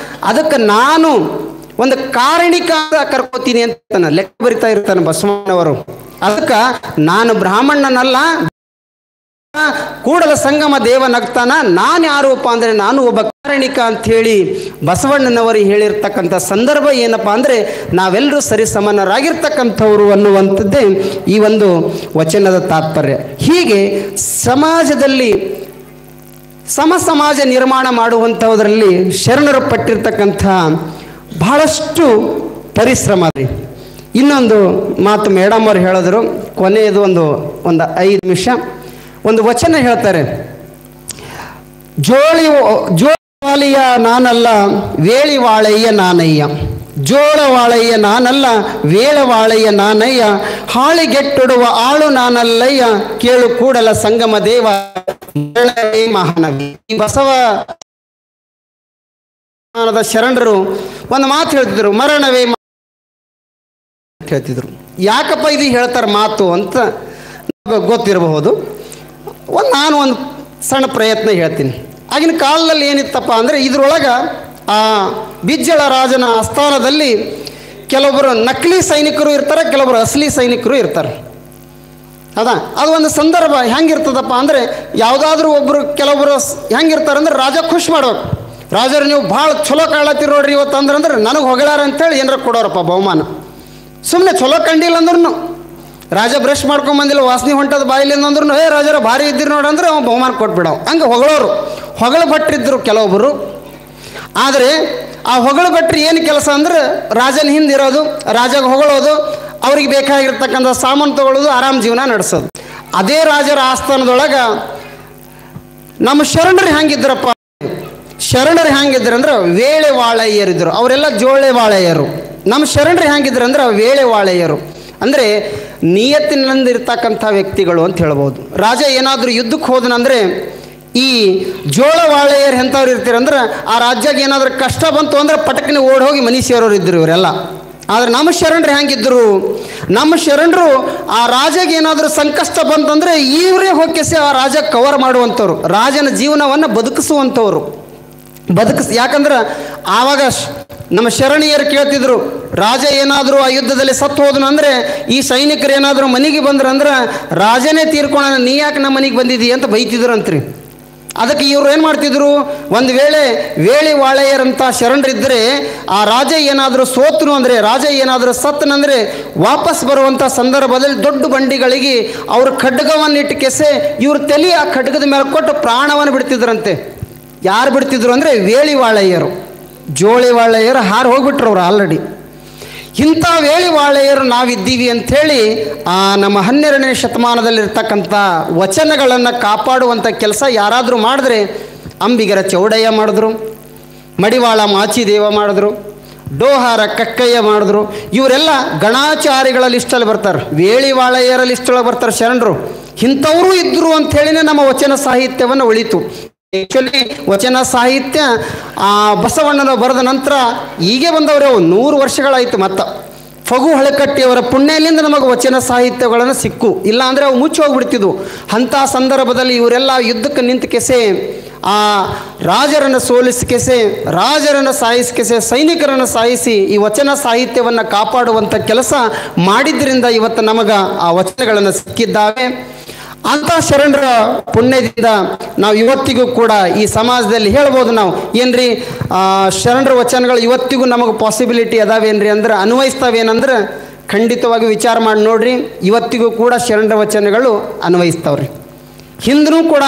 ಅದಕ್ಕೆ ನಾನು ಒಂದು ಕಾರಣಿಕ ಕರ್ಕೋತೀನಿ ಅಂತ ಲೆಕ್ಕ ಬರಿತಾ ಇರ್ತಾನೆ ಬಸವಣ್ಣನವರು. ಅದಕ್ಕೆ ನಾನು ಬ್ರಾಹ್ಮಣನಲ್ಲ, ಕೂಡಲ ಸಂಗಮ ದೇವ ನಗ್ತಾನ, ನಾನು ಯಾರೂಪ ಅಂದರೆ ನಾನು ಒಬ್ಬ ಕಾರಣಿಕ ಅಂಥೇಳಿ ಬಸವಣ್ಣನವರು ಹೇಳಿರ್ತಕ್ಕಂಥ ಸಂದರ್ಭ ಏನಪ್ಪ ಅಂದರೆ ನಾವೆಲ್ಲರೂ ಸರಿಸಮಾನರಾಗಿರ್ತಕ್ಕಂಥವ್ರು ಅನ್ನುವಂಥದ್ದೇ ಈ ಒಂದು ವಚನದ ತಾತ್ಪರ್ಯ. ಹೀಗೆ ಸಮಾಜದಲ್ಲಿ ಸಮಾಜ ನಿರ್ಮಾಣ ಮಾಡುವಂಥದ್ರಲ್ಲಿ ಶರಣರು ಪಟ್ಟಿರ್ತಕ್ಕಂಥ ಬಹಳಷ್ಟು ಪರಿಶ್ರಮ ರೀ. ಇನ್ನೊಂದು ಮಾತು ಮೇಡಮ್ ಅವರು ಹೇಳಿದ್ರು, ಕೊನೆಯದು ಒಂದು 5 ನಿಮಿಷ ಒಂದು ವಚನ ಹೇಳ್ತಾರೆ. ಜೋಳವಾಳೆಯ ನಾನಲ್ಲ ವೇಳಿವಾಳೆಯ ನಾನಯ್ಯ, ಜೋಳವಾಳೆಯ ನಾನಲ್ಲ ವೇಳವಾಳೆಯ ನಾನಯ್ಯ, ಹಾಳಿಗೆಟ್ಟುಡುವ ಆಳು ನಾನಲ್ಲಯ್ಯ, ಕೇಳು ಕೂಡಲ ಸಂಗಮ ದೇವ ಮಹಾನವಿ. ಈ ಬಸವ ಶರಣರು ಒಂದು ಮಾತು ಹೇಳ್ತಿದ್ರು, ಮರಣವೇ ಹೇಳ್ತಿದ್ರು. ಯಾಕಪ್ಪ ಇದು ಹೇಳ್ತಾರೆ ಮಾತು ಅಂತ ಗೊತ್ತಿರಬಹುದು. ನಾನು ಒಂದು ಸಣ್ಣ ಪ್ರಯತ್ನ ಹೇಳ್ತೀನಿ. ಆಗಿನ ಕಾಲದಲ್ಲಿ ಏನಿತ್ತಪ್ಪ ಅಂದರೆ ಇದ್ರೊಳಗೆ ಆ ಬಿಜ್ಜಳ ರಾಜನ ಆಸ್ಥಾನದಲ್ಲಿ ಕೆಲವೊಬ್ಬರು ನಕಲಿ ಸೈನಿಕರು ಇರ್ತಾರೆ, ಕೆಲವೊಬ್ಬರು ಅಸಲಿ ಸೈನಿಕರು ಇರ್ತಾರೆ. ಹೌದಾ? ಅದು ಒಂದು ಸಂದರ್ಭ ಹೆಂಗಿರ್ತದಪ್ಪ ಅಂದರೆ ಯಾವುದಾದ್ರೂ ಒಬ್ಬರು ಕೆಲವೊಬ್ಬರು ಹೆಂಗಿರ್ತಾರೆ ಅಂದರೆ ರಾಜ ಖುಷಿ ಮಾಡ್ಬೇಕು. ರಾಜರು ನೀವು ಭಾಳ ಚಲೋ ಕಾಳತ್ತೀರಿ ನೋಡ್ರಿ ಇವತ್ತು ಅಂದ್ರೆ ನನಗೆ ಹೊಗಳಾರ ಅಂತೇಳಿ ಏನಾರ ಕೊಡೋರಪ್ಪ ಬಹುಮಾನ. ಸುಮ್ಮನೆ ಚಲೋ ಕಂಡಿಲ್ಲ ಅಂದ್ರೂ, ರಾಜ ಬ್ರಷ್ ಮಾಡ್ಕೊಂಬಂದಿಲ್ಲ ವಾಸನೆ ಹೊಂಟದ ಬಾಯಿಲಿಂದ ಅಂದ್ರೂ ರಾಜರ ಭಾರಿ ಇದ್ದೀರಿ ನೋಡಂದ್ರೆ ಅವ ಬಹುಮಾನ ಕೊಟ್ಬಿಡವು. ಹಂಗೆ ಹೊಗಳೋರು, ಹೊಗಳು ಭಟ್ರಿದ್ರು ಕೆಲವೊಬ್ಬರು. ಆದರೆ ಆ ಹೊಗಳು ಭಟ್ರಿ ಏನು ಕೆಲಸ ಅಂದ್ರೆ ರಾಜನ ಹಿಂದಿರೋದು, ರಾಜಗೆ ಹೊಗಳೋದು, ಅವ್ರಿಗೆ ಬೇಕಾಗಿರ್ತಕ್ಕಂಥ ಸಾಮಾನು ತಗೊಳ್ಳೋದು, ಆರಾಮ್ ಜೀವನ ನಡೆಸೋದು. ಅದೇ ರಾಜರ ಆಸ್ಥಾನದೊಳಗೆ ನಮ್ಮ ಶರಣರು ಹೆಂಗಿದ್ರಪ್ಪ, ಶರಣರು ಹೆಂಗಿದ್ರು ಅಂದ್ರೆ ವೇಳೆ ವಾಳೆಯರಿದ್ರು. ಅವರೆಲ್ಲ ಜೋಳೆ ವಾಳೆಯರು. ನಮ್ಮ ಶರಣರು ಹೆಂಗಿದ್ರು ಅಂದ್ರೆ ವೇಳೆ ವಾಳೆಯರು ಅಂದರೆ ನಿಯತ್ತಿನಿಂದ ಇರ್ತಕ್ಕಂಥ ವ್ಯಕ್ತಿಗಳು ಅಂತ ಹೇಳ್ಬೋದು. ರಾಜ ಏನಾದರೂ ಯುದ್ಧಕ್ಕೆ ಹೋದನಂದರೆ ಈ ಜೋಳವಾಳೆಯರು ಎಂಥವ್ರು ಇರ್ತೀರಂದ್ರೆ ಆ ರಾಜ್ಯಕ್ಕೆ ಏನಾದರೂ ಕಷ್ಟ ಬಂತು ಅಂದರೆ ಪಟಕನೆ ಓಡಿ ಹೋಗಿ ಮನೆ ಸೇರೋರು ಇದ್ದರು ಇವರೆಲ್ಲ. ಆದರೆ ನಮ್ಮ ಶರಣರು ಹೆಂಗಿದ್ದರು, ನಮ್ಮ ಶರಣರು ಆ ರಾಜಗೆ ಏನಾದರೂ ಸಂಕಷ್ಟ ಬಂತಂದರೆ ಇವರೇ ಹೋಗಿಸಿ ಆ ರಾಜ ಕವರ್ ಮಾಡುವಂಥವ್ರು, ರಾಜನ ಜೀವನವನ್ನು ಬದುಕಿಸುವಂಥವ್ರು. ಯಾಕಂದ್ರೆ ಆವಾಗ ನಮ್ಮ ಶರಣೀಯರು ಕೇಳ್ತಿದ್ರು, ರಾಜ ಏನಾದರೂ ಆ ಯುದ್ಧದಲ್ಲಿ ಸತ್ತು ಹೋದನು ಅಂದರೆ ಈ ಸೈನಿಕರು ಏನಾದರೂ ಮನೆಗೆ ಬಂದ್ರಂದ್ರೆ ರಾಜನೇ ತೀರ್ಕೊಳ್ಳೋಣ, ನೀ ಯಾಕೆ ನಮ್ಮ ಮನೆಗೆ ಬಂದಿದ್ದೀಯ ಅಂತ ಬೈತಿದ್ರು ಅಂತ್ರಿ. ಅದಕ್ಕೆ ಇವರು ಏನು ಮಾಡ್ತಿದ್ರು, ಒಂದು ವೇಳೆ ವೇಳಿ ವಾಳೆಯರಂಥ ಶರಣರಿದ್ದರೆ ಆ ರಾಜ ಏನಾದರೂ ಸೋತನು ಅಂದರೆ, ರಾಜ ಏನಾದರೂ ಸತ್ತನಂದರೆ ವಾಪಸ್ ಬರುವಂಥ ಸಂದರ್ಭದಲ್ಲಿ ದೊಡ್ಡ ಬಂಡಿಗಳಿಗೆ ಅವರು ಖಡ್ಗವನ್ನು ಇಟ್ಟು ಕೆಸೆ ಇವ್ರ ತಲೆ ಆ ಖಡ್ಗದ ಮೇಲೆ ಕೊಟ್ಟು ಪ್ರಾಣವನ್ನು ಬಿಡ್ತಿದ್ರಂತೆ. ಯಾರು ಬಿಡ್ತಿದ್ರು ಅಂದರೆ ವೇಳಿ ವಾಳೆಯರು. ಜೋಳಿ ವಾಳೆಯರು ಹಾರು ಹೋಗ್ಬಿಟ್ರು ಅವರು ಆಲ್ರೆಡಿ. ಇಂಥ ವೇಳಿ ವಾಳೆಯರು ನಾವಿದ್ದೀವಿ ಅಂಥೇಳಿ ನಮ್ಮ 12ನೇ ಶತಮಾನದಲ್ಲಿರ್ತಕ್ಕಂಥ ವಚನಗಳನ್ನು ಕಾಪಾಡುವಂಥ ಕೆಲಸ ಯಾರಾದರೂ ಮಾಡಿದ್ರೆ ಅಂಬಿಗರ ಚೌಡಯ್ಯ ಮಾಡಿದ್ರು, ಮಡಿವಾಳ ಮಾಚಿದೇವ ಮಾಡಿದ್ರು, ಡೋಹಾರ ಕಕ್ಕಯ್ಯ ಮಾಡಿದ್ರು. ಇವರೆಲ್ಲ ಗಣಾಚಾರಿಗಳ ಲಿಸ್ಟಲ್ಲಿ ಬರ್ತಾರೆ, ವೇಳಿ ವಾಳೆಯರ ಲಿಸ್ಟೊಳಗೆ ಬರ್ತಾರೆ ಶರಣರು. ಇಂಥವರು ಇದ್ದರು ಅಂಥೇಳಿನೇ ನಮ್ಮ ವಚನ ಸಾಹಿತ್ಯವನ್ನು ಉಳಿತು. ಆ್ಯಕ್ಚುಲಿ ವಚನ ಸಾಹಿತ್ಯ ಬಸವಣ್ಣನ ಬರೆದ ನಂತರ ಹೀಗೆ ಬಂದವರು 100 ವರ್ಷಗಳಾಯಿತು. ಮತ್ತು ಫಗು ಹಳಕಟ್ಟಿಯವರ ಪುಣ್ಯಲಿಂದ ನಮಗೆ ವಚನ ಸಾಹಿತ್ಯಗಳನ್ನು ಸಿಕ್ಕು, ಇಲ್ಲ ಅಂದರೆ ಅವು ಮುಚ್ಚಿ ಹೋಗ್ಬಿಡ್ತಿದ್ವು. ಅಂಥ ಸಂದರ್ಭದಲ್ಲಿ ಇವರೆಲ್ಲ ಯುದ್ಧಕ್ಕೆ ನಿಂತ ಕೆಸೆ ಆ ರಾಜರನ್ನು ಸೋಲಿಸಿ ಕೆಸೆ, ರಾಜರನ್ನು ಸಾಯಿಸಿ ಕೆಸೆ, ಸೈನಿಕರನ್ನು ಸಾಯಿಸಿ ಈ ವಚನ ಸಾಹಿತ್ಯವನ್ನು ಕಾಪಾಡುವಂಥ ಕೆಲಸ ಮಾಡಿದ್ರಿಂದ ಇವತ್ತು ನಮಗೆ ಆ ವಚನಗಳನ್ನು ಸಿಕ್ಕಿದ್ದಾವೆ. ಅಂಥ ಶರಣರ ಪುಣ್ಯದಿಂದ ನಾವು ಇವತ್ತಿಗೂ ಕೂಡ ಈ ಸಮಾಜದಲ್ಲಿ ಹೇಳ್ಬೋದು, ನಾವು ಏನ್ರಿ ಶರಣರ ವಚನಗಳು ಇವತ್ತಿಗೂ ನಮಗೆ ಪಾಸಿಬಿಲಿಟಿ ಅದಾವೇನ್ರಿ ಅಂದ್ರೆ ಅನ್ವಯಿಸ್ತಾವೇನಂದ್ರೆ ಖಂಡಿತವಾಗಿ ವಿಚಾರ ಮಾಡಿ ನೋಡ್ರಿ, ಇವತ್ತಿಗೂ ಕೂಡ ಶರಣರ ವಚನಗಳು ಅನ್ವಯಿಸ್ತಾವ್ರಿ. ಹಿಂದೂ ಕೂಡ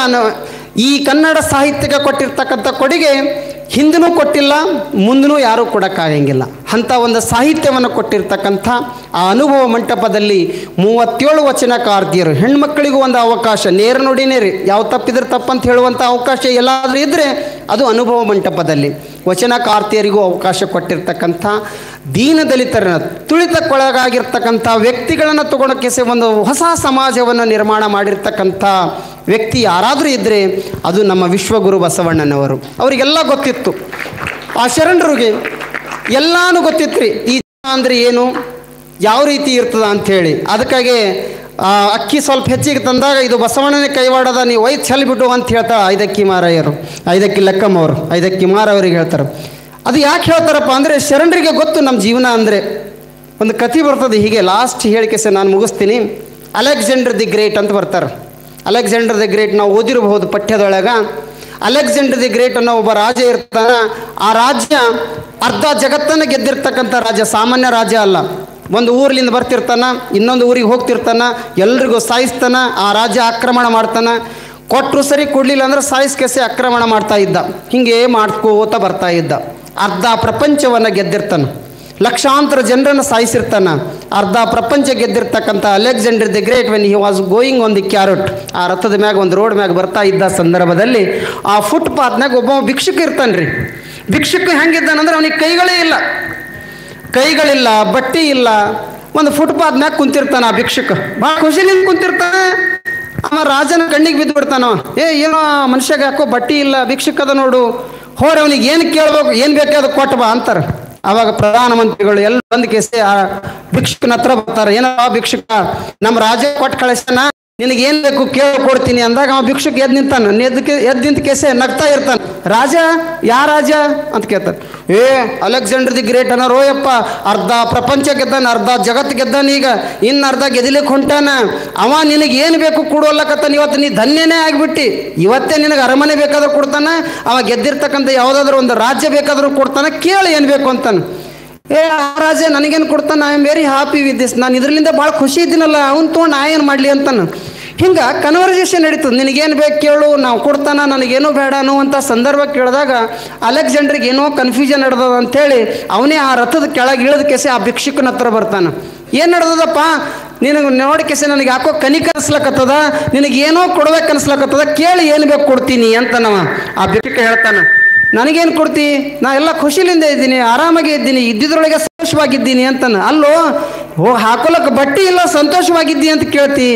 ಈ ಕನ್ನಡ ಸಾಹಿತ್ಯಕ್ಕೆ ಕೊಟ್ಟಿರ್ತಕ್ಕಂಥ ಕೊಡುಗೆ ಹಿಂದೂ ಕೊಟ್ಟಿಲ್ಲ, ಮುಂದೂ ಯಾರೂ ಕೊಡೋಕ್ಕಾಗಂಗಿಲ್ಲ. ಅಂಥ ಒಂದು ಸಾಹಿತ್ಯವನ್ನು ಕೊಟ್ಟಿರ್ತಕ್ಕಂಥ ಆ ಅನುಭವ ಮಂಟಪದಲ್ಲಿ 37 ವಚನಕಾರ್ತಿಯರು, ಹೆಣ್ಮಕ್ಕಳಿಗೂ ಒಂದು ಅವಕಾಶ, ನೇರ ನುಡಿನೇ ರೀ, ಯಾವ ತಪ್ಪಿದ್ರೆ ತಪ್ಪಂತ ಹೇಳುವಂಥ ಅವಕಾಶ ಎಲ್ಲಾದರೂ ಇದ್ದರೆ ಅದು ಅನುಭವ ಮಂಟಪದಲ್ಲಿ ವಚನಕಾರ್ತಿಯರಿಗೂ ಅವಕಾಶ ಕೊಟ್ಟಿರ್ತಕ್ಕಂಥ ದೀನದಲಿತರನ್ನ, ತುಳಿತಕ್ಕೊಳಗಾಗಿರ್ತಕ್ಕಂಥ ವ್ಯಕ್ತಿಗಳನ್ನು ತಗೊಂಡೋಕೆಸೆ ಒಂದು ಹೊಸ ಸಮಾಜವನ್ನು ನಿರ್ಮಾಣ ಮಾಡಿರ್ತಕ್ಕಂಥ ವ್ಯಕ್ತಿ ಯಾರಾದರೂ ಇದ್ದರೆ ಅದು ನಮ್ಮ ವಿಶ್ವಗುರು ಬಸವಣ್ಣನವರು. ಅವರಿಗೆಲ್ಲ ಗೊತ್ತಿತ್ತು, ಆ ಶರಣರಿಗೆ ಎಲ್ಲಾನು ಗೊತ್ತಿತ್ತು ರೀ, ಈ ಅಂದರೆ ಏನು, ಯಾವ ರೀತಿ ಇರ್ತದ ಅಂಥೇಳಿ. ಅದಕ್ಕಾಗಿ ಅಕ್ಕಿ ಸ್ವಲ್ಪ ಹೆಚ್ಚಿಗೆ ತಂದಾಗ ಇದು ಬಸವಣ್ಣನೇ ಕೈವಾಡದ, ನೀವು ಒಯ್ದು ಚೆಲ್ಬಿಟ್ಟು ಅಂತ ಹೇಳ್ತಾರೆ ಐದಕ್ಕಿ ಮಾರಯ್ಯರು, ಐದಕ್ಕಿ ಲೆಕ್ಕಮ್ಮವರು, ಐದಕ್ಕಿ ಮಾರವರಿಗೆ ಹೇಳ್ತಾರೆ. ಅದು ಯಾಕೆ ಹೇಳ್ತಾರಪ್ಪ ಅಂದರೆ ಶರಣರಿಗೆ ಗೊತ್ತು ನಮ್ಮ ಜೀವನ ಅಂದರೆ. ಒಂದು ಕಥೆ ಬರ್ತದೆ ಹೀಗೆ, ಲಾಸ್ಟ್ ಹೇಳಿಕೆ ಸಹ ನಾನು ಮುಗಿಸ್ತೀನಿ. ಅಲೆಕ್ಸಾಂಡರ್ ದಿ ಗ್ರೇಟ್ ಅಂತ ಬರ್ತಾರೆ. ಅಲೆಕ್ಸಾಂಡರ್ ದಿ ಗ್ರೇಟ್ ನಾವು ಓದಿರಬಹುದು ಪಠ್ಯದೊಳಗೆ. ಅಲೆಕ್ಸಾಂಡರ್ ದಿ ಗ್ರೇಟ್ ಅನ್ನೋ ಒಬ್ಬ ರಾಜ ಇರ್ತಾನೆ. ಆ ರಾಜ್ಯ ಅರ್ಧ ಜಗತ್ತನ್ನು ಗೆದ್ದಿರ್ತಕ್ಕಂಥ ರಾಜ್ಯ, ಸಾಮಾನ್ಯ ರಾಜ್ಯ ಅಲ್ಲ. ಒಂದು ಊರ್ಲಿಂದ ಬರ್ತಿರ್ತಾನ, ಇನ್ನೊಂದು ಊರಿಗೆ ಹೋಗ್ತಿರ್ತಾನ, ಎಲ್ರಿಗೂ ಸಾಯಿಸ್ತಾನ, ಆ ರಾಜ್ಯ ಆಕ್ರಮಣ ಮಾಡ್ತಾನೆ. ಕೊಟ್ಟರು ಸರಿ, ಕೊಡಲಿಲ್ಲ ಅಂದ್ರೆ ಸಾಯಿಸ್ಕೆಸೆ ಆಕ್ರಮಣ ಮಾಡ್ತಾ ಇದ್ದ. ಹೀಗೆ ಮಾಡ್ಕೋತ ಬರ್ತಾ ಇದ್ದ. ಅರ್ಧ ಪ್ರಪಂಚವನ್ನು ಗೆದ್ದಿರ್ತಾನೆ, ಲಕ್ಷಾಂತರ ಜನರನ್ನು ಸಾಯಿಸಿರ್ತಾನೆ. ಅರ್ಧ ಪ್ರಪಂಚ ಗೆದ್ದಿರ್ತಕ್ಕಂಥ Alexander the great when he was going on the chariot, ಆ ರಥದ ಮ್ಯಾಗ ಒಂದು ರೋಡ್ ಮ್ಯಾಗ ಬರ್ತಾ ಇದ್ದ ಸಂದರ್ಭದಲ್ಲಿ ಆ ಫುಟ್ಪಾತ್ನಾಗ ಒಬ್ಬ ಭಿಕ್ಷುಕ ಇರ್ತಾನೆ ರೀ. ಭಿಕ್ಷುಕ ಹೆಂಗಿದ್ದಾನಂದ್ರೆ ಅವನಿಗೆ ಕೈಗಳಿಲ್ಲ, ಬಟ್ಟೆ ಇಲ್ಲ, ಒಂದು ಫುಟ್ಪಾತ್ನಾಗ ಕುಂತಿರ್ತಾನೆ. ಆ ಭಿಕ್ಷುಕ ಭಾಳ ಖುಷಿಲಿಂದ ಕುಂತಿರ್ತಾನೆ. ಅವ ರಾಜನ ಕಣ್ಣಿಗೆ ಬಿದ್ದು ಬಿಡ್ತಾನವ. ಏನೋ ಮನುಷ್ಯಗೆ ಯಾಕೋ ಬಟ್ಟೆ ಇಲ್ಲ, ಭಿಕ್ಷುಕದ ನೋಡು, ಹೋರಿ ಅವನಿಗೆ ಏನು ಕೇಳ್ಬೇಕು, ಏನು ಬೇಕಾದ ಕೊಟ್ಟು ಬಾ ಅಂತಾರೆ. ಆವಾಗ ಪ್ರಧಾನಮಂತ್ರಿಗಳು ಎಲ್ಲ ಬಂದು ಕೇಸೆ ಆ ಭಿಕ್ಷುಕನ ಹತ್ರ ಬರ್ತಾರೆ. ಏನೋ ಭಿಕ್ಷುಕ, ನಮ್ಮ ರಾಜ ಕೊಟ್ಟು ಕಳಿಸ್ತಾನ, ನಿನಗೇನು ಬೇಕು ಕೇಳ್ಕೊಡ್ತೀನಿ ಅಂದಾಗ ಅವ ಭಿಕ್ಷುಕ ಎದ್ದು ನಿಂತಾನ. ಎದ್ದು ನಿಂತ ಕೇಸೆ ನಗ್ತಾ ಇರ್ತಾನೆ. ರಾಜ, ಯಾ ರಾಜ ಅಂತ ಕೇಳ್ತಾನೆ. ಅಲೆಕ್ಸಾಂಡರ್ ದಿ ಗ್ರೇಟ್ ಅನ್ನೋರು, ಯಪ್ಪ ಅರ್ಧ ಪ್ರಪಂಚ ಗೆದ್ದಾನ, ಅರ್ಧ ಜಗತ್ತು ಗೆದ್ದಾನ, ಈಗ ಇನ್ನು ಅರ್ಧ ಗೆದಿಲಿಕ್ಕೆ ಹೊಂಟಾನ. ಅವ ನಿನಗೆ ಏನು ಬೇಕು ಕೊಡುವಲ್ಲಕತ್ತಾನ. ಇವತ್ತು ನೀ ಧನ್ಯನೇ ಆಗಿಬಿಟ್ಟು, ಇವತ್ತೇ ನಿನಗೆ ಅರಮನೆ ಬೇಕಾದ್ರೂ ಕೊಡ್ತಾನೆ, ಅವ ಗೆದ್ದಿರ್ತಕ್ಕಂಥ ಯಾವುದಾದ್ರೂ ಒಂದು ರಾಜ್ಯ ಬೇಕಾದ್ರೂ ಕೊಡ್ತಾನೆ, ಕೇಳಿ ಏನು ಬೇಕು ಅಂತಾನೆ. ಆ ರಾಜ ನನಗೇನು ಕೊಡ್ತಾನೆ, I am very happy with this, ನಾನು ಇದರಿಂದ ಭಾಳ ಖುಷಿ ಇದ್ದೀನಲ್ಲ, ಅವ್ನು ತೊಗೊಂಡು ನಾ ಏನು ಮಾಡಲಿ ಅಂತಾನೆ. ಹಿಂಗೆ ಕನ್ವರ್ಸೇಷನ್ ನಡೀತದೆ. ನಿನಗೇನು ಬೇಕು ಕೇಳು, ನಾವು ಕೊಡ್ತಾನ, ನನಗೇನೂ ಬೇಡ ಅನ್ನುವಂಥ ಸಂದರ್ಭ ಕೇಳಿದಾಗ ಅಲೆಕ್ಸಾಂಡ್ರಿಗೆ ಏನೋ ಕನ್ಫ್ಯೂಷನ್ ನಡೆದದ ಅಂಥೇಳಿ ಅವನೇ ಆ ರಥದ ಕೆಳಗೆ ಇಳಿದ ಕೆಸೆ ಆ ಭಿಕ್ಷುಕನ ಹತ್ರ ಬರ್ತಾನೆ. ಏನು ನಡೆದದಪ್ಪ, ನಿನಗೆ ನೋಡಿ ಕೆಸೆ ನನಗೆ ಯಾಕೋ ಕನಿಕರಿಸ್ಲಕತ್ತದ, ನಿನಗೇನೋ ಕೊಡ್ಬೇಕು ಅನ್ಸ್ಲಕತ್ತದ, ಕೇಳಿ ಏನು ಬೇಕು ಕೊಡ್ತೀನಿ ಅಂತ ನಾವು ಆ ಭಿಕ್ಷುಕ ಹೇಳ್ತಾನೆ. ನನಗೇನು ಕೊಡ್ತಿ, ನಾ ಎಲ್ಲ ಖುಷಿಲಿಂದ ಇದ್ದೀನಿ, ಆರಾಮಾಗಿ ಇದ್ದೀನಿ, ಇದ್ದಿದ್ರೊಳಗೆ ಸಂತೋಷವಾಗಿದ್ದೀನಿ ಅಂತಾನೆ. ಅಲ್ಲೋ ಹಾಕೊಳಕ್ಕೆ ಬಟ್ಟೆ ಇಲ್ಲ, ಸಂತೋಷವಾಗಿದ್ದಿ ಅಂತ ಕೇಳ್ತಿ,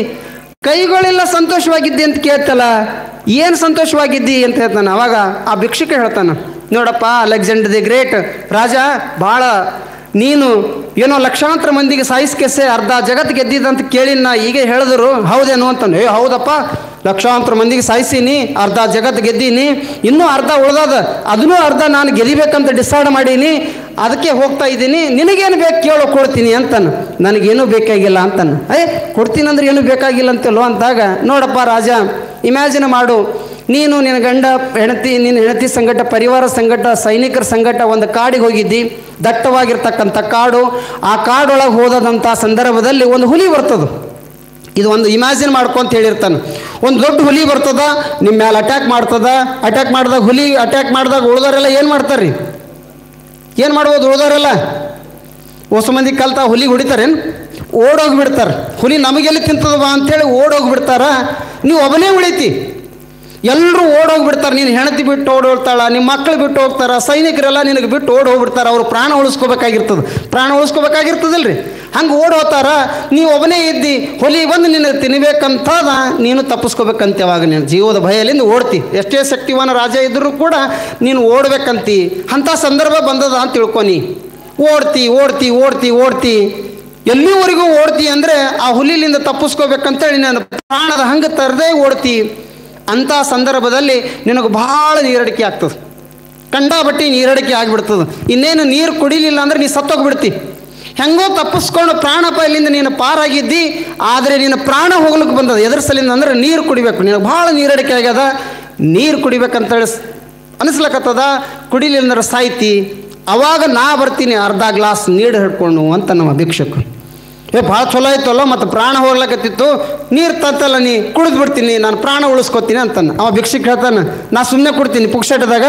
ಕೈಗಳಿಲ್ಲ ಸಂತೋಷವಾಗಿದ್ದಿ ಅಂತ ಕೇಳ್ತಲ್ಲ, ಏನು ಸಂತೋಷವಾಗಿದ್ದಿ ಅಂತ ಹೇಳ್ತಾನೆ. ಅವಾಗ ಆ ಭಿಕ್ಷುಕ ಹೇಳ್ತಾನೆ, ನೋಡಪ್ಪ ಅಲೆಕ್ಸಾಂಡರ್ ದಿ ಗ್ರೇಟ್ ರಾಜ, ಭಾಳ ನೀನು ಏನೋ ಲಕ್ಷಾಂತರ ಮಂದಿಗೆ ಸಾಯಿಸ್ಕೆಸೆ ಅರ್ಧ ಜಗತ್ತು ಗೆದ್ದಿದ್ದಂತ ಕೇಳಿನ ಈಗ ಹೇಳಿದ್ರು, ಹೌದೇನು ಅಂತಾನೆ. ಹೌದಪ್ಪ, ಲಕ್ಷಾಂತರ ಮಂದಿಗೆ ಸಾಯಿಸೀನಿ, ಅರ್ಧ ಜಗತ್ತು ಗೆದ್ದೀನಿ, ಇನ್ನೂ ಅರ್ಧ ಉಳ್ದದ, ಅದನ್ನೂ ಅರ್ಧ ನಾನು ಗೆದಿಬೇಕಂತ ಡಿಸೈಡ್ ಮಾಡೀನಿ, ಅದಕ್ಕೆ ಹೋಗ್ತಾ ಇದ್ದೀನಿ, ನಿನಗೇನು ಬೇಕು ಕೇಳೋ ಕೊಡ್ತೀನಿ ಅಂತಾನೆ. ನನಗೇನೂ ಬೇಕಾಗಿಲ್ಲ ಅಂತಾನೆ. ಕೊಡ್ತೀನಿ ಅಂದ್ರೆ ಏನೂ ಬೇಕಾಗಿಲ್ಲ ಅಂತಲ್ಲೋ ಅಂದಾಗ, ನೋಡಪ್ಪ ರಾಜ, ಇಮ್ಯಾಜಿನ್ ಮಾಡು, ನೀನು ನಿನ್ನ ಗಂಡ ಹೆಂಡತಿ, ನಿನ್ನ ಹೆಂಡತಿ ಸಂಗಟ, ಪರಿವಾರ ಸಂಗಟ, ಸೈನಿಕರ ಸಂಗಟ ಒಂದು ಕಾಡಿಗೆ ಹೋಗಿದ್ದಿ, ದಟ್ಟವಾಗಿರ್ತಕ್ಕಂಥ ಕಾಡು. ಆ ಕಾಡೊಳಗೆ ಹೋದಂಥ ಸಂದರ್ಭದಲ್ಲಿ ಒಂದು ಹುಲಿ ಬರ್ತದೆ. ಇದು ಒಂದು ಇಮ್ಯಾಜಿನ್ ಮಾಡ್ಕೊಂತ ಹೇಳಿರ್ತಾನೆ. ಒಂದು ದೊಡ್ಡ ಹುಲಿ ಬರ್ತದ, ನಿಮ್ಮ ಮೇಲೆ ಅಟ್ಯಾಕ್ ಮಾಡ್ತದ. ಅಟ್ಯಾಕ್ ಮಾಡಿದಾಗ ಹುಲಿ ಅಟ್ಯಾಕ್ ಮಾಡಿದಾಗ ಉಳಿದವರೆಲ್ಲ ಏನು ಮಾಡ್ತಾರೆ ರೀ, ಏನು ಮಾಡ್ಬೋದು ಉಳಿದವರೆಲ್ಲ? ಹೊಸ ಮಂದಿ ಕಲ್ತ ಹುಲಿಗೆ ಹೊಡಿತಾರೇನು? ಓಡೋಗಿಬಿಡ್ತಾರೆ. ಹುಲಿ ನಮಗೆಲ್ಲಿ ತಿಂತದ ಬಾ ಅಂಥೇಳಿ ಓಡೋಗಿಬಿಡ್ತಾರ. ನೀವು ಒಬ್ಬನೇ ಉಳಿತಿ, ಎಲ್ಲರೂ ಓಡೋಗ್ಬಿಡ್ತಾರೆ. ನೀನು ಹೆಂಡತಿ ಬಿಟ್ಟು ಓಡೋಗ್ತಾಳ, ನಿಮ್ಮ ಮಕ್ಕಳು ಬಿಟ್ಟು ಹೋಗ್ತಾರೆ, ಸೈನಿಕರೆಲ್ಲ ನಿನಗೆ ಬಿಟ್ಟು ಓಡಿ ಹೋಗ್ಬಿಡ್ತಾರೆ. ಅವರು ಪ್ರಾಣ ಉಳಿಸ್ಕೋಬೇಕಾಗಿರ್ತದಲ್ರಿ. ಹಂಗೆ ಓಡಿ ಹೋಗ್ತಾರ. ನೀವು ಒಬ್ಬನೇ ಇದ್ದಿ, ಹುಲಿ ಬಂದು ನಿನ್ನ ತಿನ್ನಬೇಕಂತದ, ನೀನು ತಪ್ಪಿಸ್ಕೋಬೇಕಂತ. ಅವಾಗ ನೀನು ಜೀವದ ಭಯದಿಂದ ಓಡ್ತಿ. ಎಷ್ಟೇ ಶಕ್ತಿವಾನ ರಾಜ ಇದ್ದರೂ ಕೂಡ ನೀನು ಓಡ್ಬೇಕಂತಿ. ಅಂಥ ಸಂದರ್ಭ ಬಂದದ ಅಂತ ತಿಳ್ಕೊನಿ. ಓಡ್ತಿ ಎಲ್ಲಿವರೆಗೂ ಓಡ್ತಿ ಅಂದರೆ ಆ ಹುಲಿಲಿಂದ ತಪ್ಪಿಸ್ಕೋಬೇಕಂತೇಳಿ ನಾನು ಪ್ರಾಣದ ಹಂಗೆ ತರದೇ ಓಡ್ತಿ. ಅಂಥ ಸಂದರ್ಭದಲ್ಲಿ ನಿನಗೆ ಭಾಳ ನೀರಡಿಕೆ ಆಗ್ತದೆ, ಕಂಡಾಬಟ್ಟಿ ನೀರಡಿಕೆ ಆಗಿಬಿಡ್ತದೆ. ಇನ್ನೇನು ನೀರು ಕುಡಿಲಿಲ್ಲ ಅಂದ್ರೆ ನೀನು ಸತ್ತೋಗ್ಬಿಡ್ತಿ. ಹೆಂಗೋ ತಪ್ಪಿಸ್ಕೊಂಡು ಪ್ರಾಣಾಪಾಯದಿಂದ ನೀನು ಪಾರಾಗಿದ್ದಿ. ಆದರೆ ನೀನು ಪ್ರಾಣ ಹೋಗ್ಲಿಕ್ಕೆ ಬಂದದ ಎದ್ರ ಸಲಿಂದ ಅಂದ್ರೆ ನೀರು ಕುಡಿಬೇಕು. ನಿನಗೆ ಭಾಳ ನೀರಡಿಕೆ ಆಗ್ಯದ, ನೀರು ಕುಡಿಬೇಕಂತೇಳಿ ಅನಿಸ್ಲಕತ್ತದ, ಕುಡಿಲಿಲ್ಲ ಅಂದ್ರೆ ಸಾಯ್ತಿ. ಅವಾಗ ನಾ ಬರ್ತೀನಿ ಅರ್ಧ ಗ್ಲಾಸ್ ನೀರು ಹಿಡ್ಕೊಂಡು ಅಂತ ನಮ್ಮ ಭಿಕ್ಷುಕ. ಭಾಳ ಚಲೋ ಆಯ್ತಲ್ಲ, ಮತ್ತು ಪ್ರಾಣ ಹೋಗ್ಲಕತ್ತಿತ್ತು, ನೀರು ತತ್ತಲ್ಲ, ನೀ ಕುಡಿದು ಬಿಡ್ತೀನಿ, ನಾನು ಪ್ರಾಣ ಉಳಿಸ್ಕೊತೀನಿ ಅಂತಾನೆ. ಅವ ಭಿಕ್ಷುಕ ಹೇಳ್ತಾನೆ, ನಾ ಸುಮ್ಮನೆ ಕೊಡ್ತೀನಿ, ಪುಕ್ಷಟದಾಗ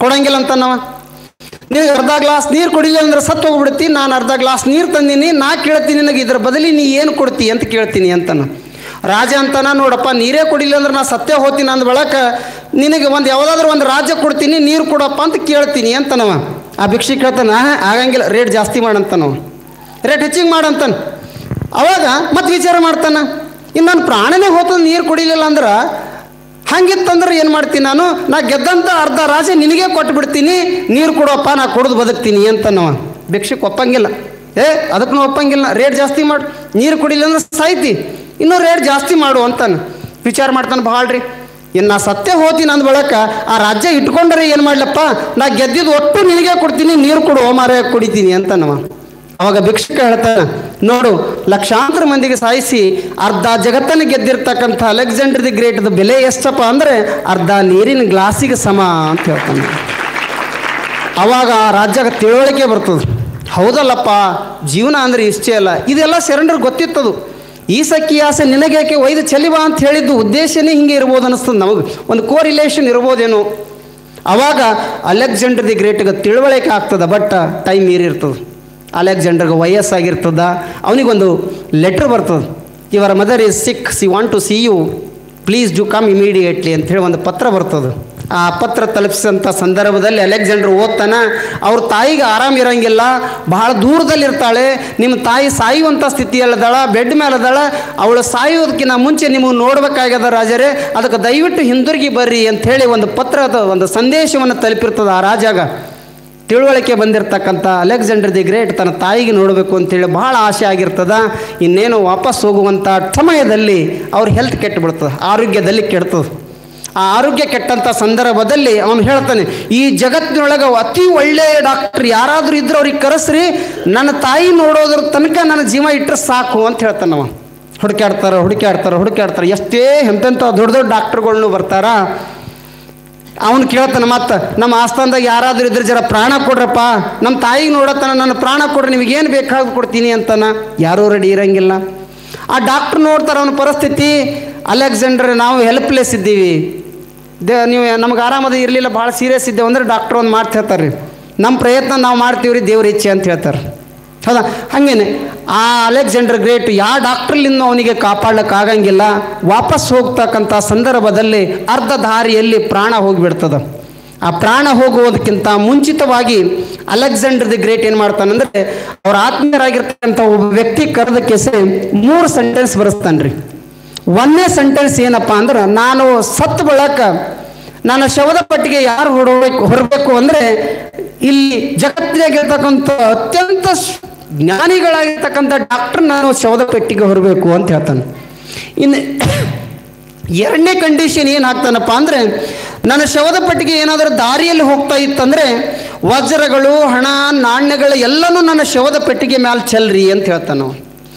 ಕೊಡಂಗಿಲ್ಲ ಅಂತಾನವ. ನಿನಗೆ ಅರ್ಧ ಗ್ಲಾಸ್ ನೀರು ಕುಡಿಲಿಲ್ಲ ಅಂದ್ರೆ ಸತ್ತು ಹೋಗ್ಬಿಡ್ತಿ, ನಾನು ಅರ್ಧ ಗ್ಲಾಸ್ ನೀರು ತಂದೀನಿ, ನಾ ಕೇಳ್ತೀನಿ ನಿನಗೆ ಇದ್ರ ಬದಲಿ ನೀ ಏನು ಕೊಡ್ತಿ ಅಂತ ಕೇಳ್ತೀನಿ ಅಂತಾನ. ರಾಜ ಅಂತಾನ, ನೋಡಪ್ಪ ನೀರೇ ಕುಡಿಲಿಲ್ಲ ಅಂದ್ರೆ ನಾ ಸತ್ತೇ ಹೋಗ್ತೀನಿ ಅಂದ ಬಳಕ ನಿನಗೆ ಒಂದು ಯಾವುದಾದ್ರೂ ಒಂದು ರಾಜ್ಯ ಕೊಡ್ತೀನಿ, ನೀರು ಕೊಡಪ್ಪ ಅಂತ ಕೇಳ್ತೀನಿ ಅಂತನವ. ಆ ಭಿಕ್ಷೆ ಕೇಳ್ತಾನ, ಆಗಂಗಿಲ್ಲ, ರೇಟ್ ಜಾಸ್ತಿ ಮಾಡಂತಾನವ, ರೇಟ್ ಹೆಚ್ಚಿಗೆ ಮಾಡಂತಾನ. ಅವಾಗ ಮತ್ತೆ ವಿಚಾರ ಮಾಡ್ತಾನ, ಇನ್ನು ನನ್ನ ಪ್ರಾಣನೇ ಹೋಗ್ತದೆ ನೀರು ಕುಡಿಲಿಲ್ಲ ಅಂದ್ರೆ, ಹಂಗಿತ್ತಂದ್ರೆ ಏನು ಮಾಡ್ತೀನಿ ನಾ ಗೆದ್ದಂಥ ಅರ್ಧ ರಾಜ್ಯ ನಿನಗೇ ಕೊಟ್ಟು ಬಿಡ್ತೀನಿ, ನೀರು ಕೊಡೋಪ್ಪ, ನಾ ಕೊಡೋದು ಬದುಕ್ತೀನಿ ಅಂತನವ. ಭಿಕ್ಷಕ್ಕೆ ಒಪ್ಪಂಗಿಲ್ಲ, ಅದಕ್ಕೂ ಒಪ್ಪಂಗಿಲ್ಲ, ರೇಟ್ ಜಾಸ್ತಿ ಮಾಡು, ನೀರು ಕುಡಿಲಿಲ್ಲ ಅಂದ್ರೆ ಸಾಯ್ತಿ, ಇನ್ನೂ ರೇಟ್ ಜಾಸ್ತಿ ಮಾಡು ಅಂತಾನೆ. ವಿಚಾರ ಮಾಡ್ತಾನೆ, ಭಾಳ ರೀ, ಇನ್ನು ನಾ ಸತ್ತೇ ಹೋಗ್ತೀನಿ ಅಂದ ಬಳಕ ಆ ರಾಜ್ಯ ಇಟ್ಕೊಂಡ್ರೆ ಏನು ಮಾಡ್ಲಪ್ಪ, ನಾ ಗೆದ್ದಿದ್ದು ಒಟ್ಟು ನಿನಗೆ ಕೊಡ್ತೀನಿ, ನೀರು ಕೊಡು ಮಾರೇ ಕುಡಿತೀನಿ ಅಂತನವ. ಅವಾಗ ಭಿಕ್ಷುಕ ಹೇಳ್ತಾನೆ, ನೋಡು, ಲಕ್ಷಾಂತರ ಮಂದಿಗೆ ಸಾಯಿಸಿ ಅರ್ಧ ಜಗತ್ತನ್ನು ಗೆದ್ದಿರ್ತಕ್ಕಂಥ ಅಲೆಕ್ಸಾಂಡರ್ ದಿ ಗ್ರೇಟ್ ಬೆಲೆ ಎಷ್ಟಪ್ಪ ಅಂದರೆ ಅರ್ಧ ನೀರಿನ ಗ್ಲಾಸಿಗೆ ಸಮ ಅಂತ ಹೇಳ್ತಾನೆ. ಅವಾಗ ಆ ರಾಜ್ಯಕ್ಕೆ ತಿಳುವಳಿಕೆ ಬರ್ತದೆ, ಹೌದಲ್ಲಪ್ಪ, ಜೀವನ ಅಂದರೆ ಇಷ್ಟೇ ಅಲ್ಲ, ಇದೆಲ್ಲ ಶರಣರಿಗೆ ಗೊತ್ತಿತ್ತದು. ಈ ಸಖಿ ಆಸೆ ನಿನಗೇಕೆ ಒಯ್ದು ಚೆಲಿವಾ ಅಂತ ಹೇಳಿದ್ದು ಉದ್ದೇಶನೇ ಹಿಂಗೆ ಇರ್ಬೋದು ಅನ್ನಿಸ್ತದೆ ನಮಗೆ, ಒಂದು ಕೋರಿಲೇಷನ್ ಇರ್ಬೋದೇನೋ. ಅವಾಗ ಅಲೆಕ್ಸಾಂಡರ್ ದಿ ಗ್ರೇಟ್ಗೆ ತಿಳುವಳಿಕೆ ಆಗ್ತದೆ, ಬಟ್ ಟೈಮ್ ಮೀರಿರ್ತದೆ. ಅಲೆಕ್ಸಾಂಡರ್ಗೆ ವಯಸ್ಸಾಗಿರ್ತದ, ಅವನಿಗೊಂದು ಲೆಟ್ರ್ ಬರ್ತದೆ, your mother is sick, she want to see you, please do come immediately ಅಂಥೇಳಿ ಒಂದು ಪತ್ರ ಬರ್ತದೆ. ಆ ಪತ್ರ ತಲುಪಿಸಿದಂಥ ಸಂದರ್ಭದಲ್ಲಿ ಅಲೆಕ್ಸಾಂಡರ್ ಓದ್ತಾನೆ, ಅವ್ರ ತಾಯಿಗೆ ಆರಾಮಿರಂಗಿಲ್ಲ, ಬಹಳ ದೂರದಲ್ಲಿರ್ತಾಳೆ, ನಿಮ್ಮ ತಾಯಿ ಸಾಯುವಂಥ ಸ್ಥಿತಿಯಲ್ಲದಾಳ, ಬೆಡ್ ಮೇಲದಾಳ, ಅವಳು ಸಾಯೋದಕ್ಕಿಂತ ಮುಂಚೆ ನಿಮಗೆ ನೋಡ್ಬೇಕಾಗ್ಯದ ರಾಜರೇ, ಅದಕ್ಕೆ ದಯವಿಟ್ಟು ಹಿಂದಿರುಗಿ ಬರ್ರಿ ಅಂಥೇಳಿ ಒಂದು ಪತ್ರದ ಒಂದು ಸಂದೇಶವನ್ನು ತಲುಪಿರ್ತದೆ ಆ ರಾಜಾಗ. ತಿಳುವಳಿಕೆ ಬಂದಿರತಕ್ಕಂಥ ಅಲೆಕ್ಸಾಂಡರ್ ದಿ ಗ್ರೇಟ್ ತನ್ನ ತಾಯಿಗೆ ನೋಡಬೇಕು ಅಂತೇಳಿ ಭಾಳ ಆಸೆ ಆಗಿರ್ತದ. ಇನ್ನೇನು ವಾಪಸ್ ಹೋಗುವಂಥ ಸಮಯದಲ್ಲಿ ಅವ್ರ ಹೆಲ್ತ್ ಕೆಟ್ಟುಬಿಡ್ತದೆ, ಆರೋಗ್ಯದಲ್ಲಿ ಕೆಡ್ತದೆ. ಆ ಆರೋಗ್ಯ ಕೆಟ್ಟಂಥ ಸಂದರ್ಭದಲ್ಲಿ ಅವನು ಹೇಳ್ತಾನೆ, ಈ ಜಗತ್ತಿನೊಳಗೆ ಅತಿ ಒಳ್ಳೆಯ ಡಾಕ್ಟ್ರ್ ಯಾರಾದರೂ ಇದ್ರೆ ಅವ್ರಿಗೆ ಕರೆಸ್ರಿ, ನನ್ನ ತಾಯಿ ನೋಡೋದ್ರ ತನಕ ನನ್ನ ಜೀವ ಇಟ್ಟರೆ ಸಾಕು ಅಂತ ಹೇಳ್ತಾನೆ ಅವ. ಹುಡುಕ್ಯಾಡ್ತಾರೆ, ಎಷ್ಟೇ ಎಂತೆಂಥ ದೊಡ್ಡ ದೊಡ್ಡ ಡಾಕ್ಟ್ರುಗಳ್ನು ಬರ್ತಾರ. ಅವನು ಕೇಳ್ತಾನೆ, ಮತ್ತು ನಮ್ಮ ಆಸ್ಥಾನದಾಗ ಯಾರಾದರೂ ಇದ್ರೆ ಜರ ಪ್ರಾಣ ಕೊಡ್ರಪ್ಪ, ನಮ್ಮ ತಾಯಿಗೆ ನೋಡತ್ತಾನ, ನನ್ನ ಪ್ರಾಣ ಕೊಡ್ರಿ, ನಿಮಗೇನು ಬೇಕಾದ್ರೂ ಕೊಡ್ತೀನಿ ಅಂತಾನ. ಯಾರೂ ರೆಡಿ ಇರಂಗಿಲ್ಲ. ಆ ಡಾಕ್ಟ್ರ್ ನೋಡ್ತಾರೆ ಅವನ ಪರಿಸ್ಥಿತಿ, ಅಲೆಕ್ಸಾಂಡರ್ ನಾವು ಹೆಲ್ಪ್ಲೆಸ್ ಇದ್ದೀವಿ, ನೀವು ನಮ್ಗೆ ಆರಾಮದ ಇರಲಿಲ್ಲ, ಭಾಳ ಸೀರಿಯಸ್ ಇದ್ದೇವೆ ಅಂದ್ರೆ ಡಾಕ್ಟ್ರ್ ಒಂದು ಮಾತು ಹೇಳ್ತಾರೆ, ನಮ್ಮ ಪ್ರಯತ್ನ ನಾವು ಮಾಡ್ತೀವಿ ರೀ, ದೇವ್ರ ಇಚ್ಛೆ ಅಂತ ಹೇಳ್ತಾರೆ. ಹೌದಾ? ಹಾಗೇನೆ ಆ ಅಲೆಕ್ಸಾಂಡರ್ ಗ್ರೇಟ್ ಯಾವ ಡಾಕ್ಟ್ರಲ್ಲಿಂದ ಅವನಿಗೆ ಕಾಪಾಡಲಿಕ್ಕಾಗಂಗಿಲ್ಲ. ವಾಪಸ್ ಹೋಗ್ತಕ್ಕಂಥ ಸಂದರ್ಭದಲ್ಲಿ ಅರ್ಧ ದಾರಿಯಲ್ಲಿ ಪ್ರಾಣ ಹೋಗಿಬಿಡ್ತದೆ. ಆ ಪ್ರಾಣ ಹೋಗುವುದಕ್ಕಿಂತ ಮುಂಚಿತವಾಗಿ ಅಲೆಕ್ಸಾಂಡರ್ ದಿ ಗ್ರೇಟ್ ಏನು ಮಾಡ್ತಾನಂದರೆ, ಅವ್ರ ಆತ್ಮೀಯರಾಗಿರ್ತಕ್ಕಂಥ ಒಬ್ಬ ವ್ಯಕ್ತಿ ಕರೆದ ಕೇಸೆ 3 ಸೆಂಟೆನ್ಸ್ ಬರೆಸ್ತಾನೆ ರೀ. 1ನೇ ಸೆಂಟೆನ್ಸ್ ಏನಪ್ಪ ಅಂದ್ರೆ, ನಾನು ಸತ್ತು ಬಳಕ ನನ್ನ ಶವದ ಪಟ್ಟಿಗೆ ಯಾರು ಹೊರಬೇಕು ಅಂದರೆ, ಇಲ್ಲಿ ಜಗತ್ತಿನಾಗಿರ್ತಕ್ಕಂಥ ಅತ್ಯಂತ ಜ್ಞಾನಿಗಳಾಗಿರ್ತಕ್ಕಂಥ ಡಾಕ್ಟರ್ ನಾನು ಶವದ ಪೆಟ್ಟಿಗೆ ಹೊರಬೇಕು ಅಂತ ಹೇಳ್ತಾನೆ. ಇನ್ನು 2ನೇ ಕಂಡೀಷನ್ ಏನು ಹಾಕ್ತಾನಪ್ಪ ಅಂದರೆ, ನನ್ನ ಶವದ ಪಟ್ಟಿಗೆ ಏನಾದರೂ ದಾರಿಯಲ್ಲಿ ಹೋಗ್ತಾ ಇತ್ತಂದರೆ ವಜ್ರಗಳು, ಹಣ, ನಾಣ್ಯಗಳು ಎಲ್ಲನೂ ನನ್ನ ಶವದ ಪೆಟ್ಟಿಗೆ ಮೇಲೆ ಚೆಲ್ರಿ ಅಂತ ಹೇಳ್ತಾನೆ.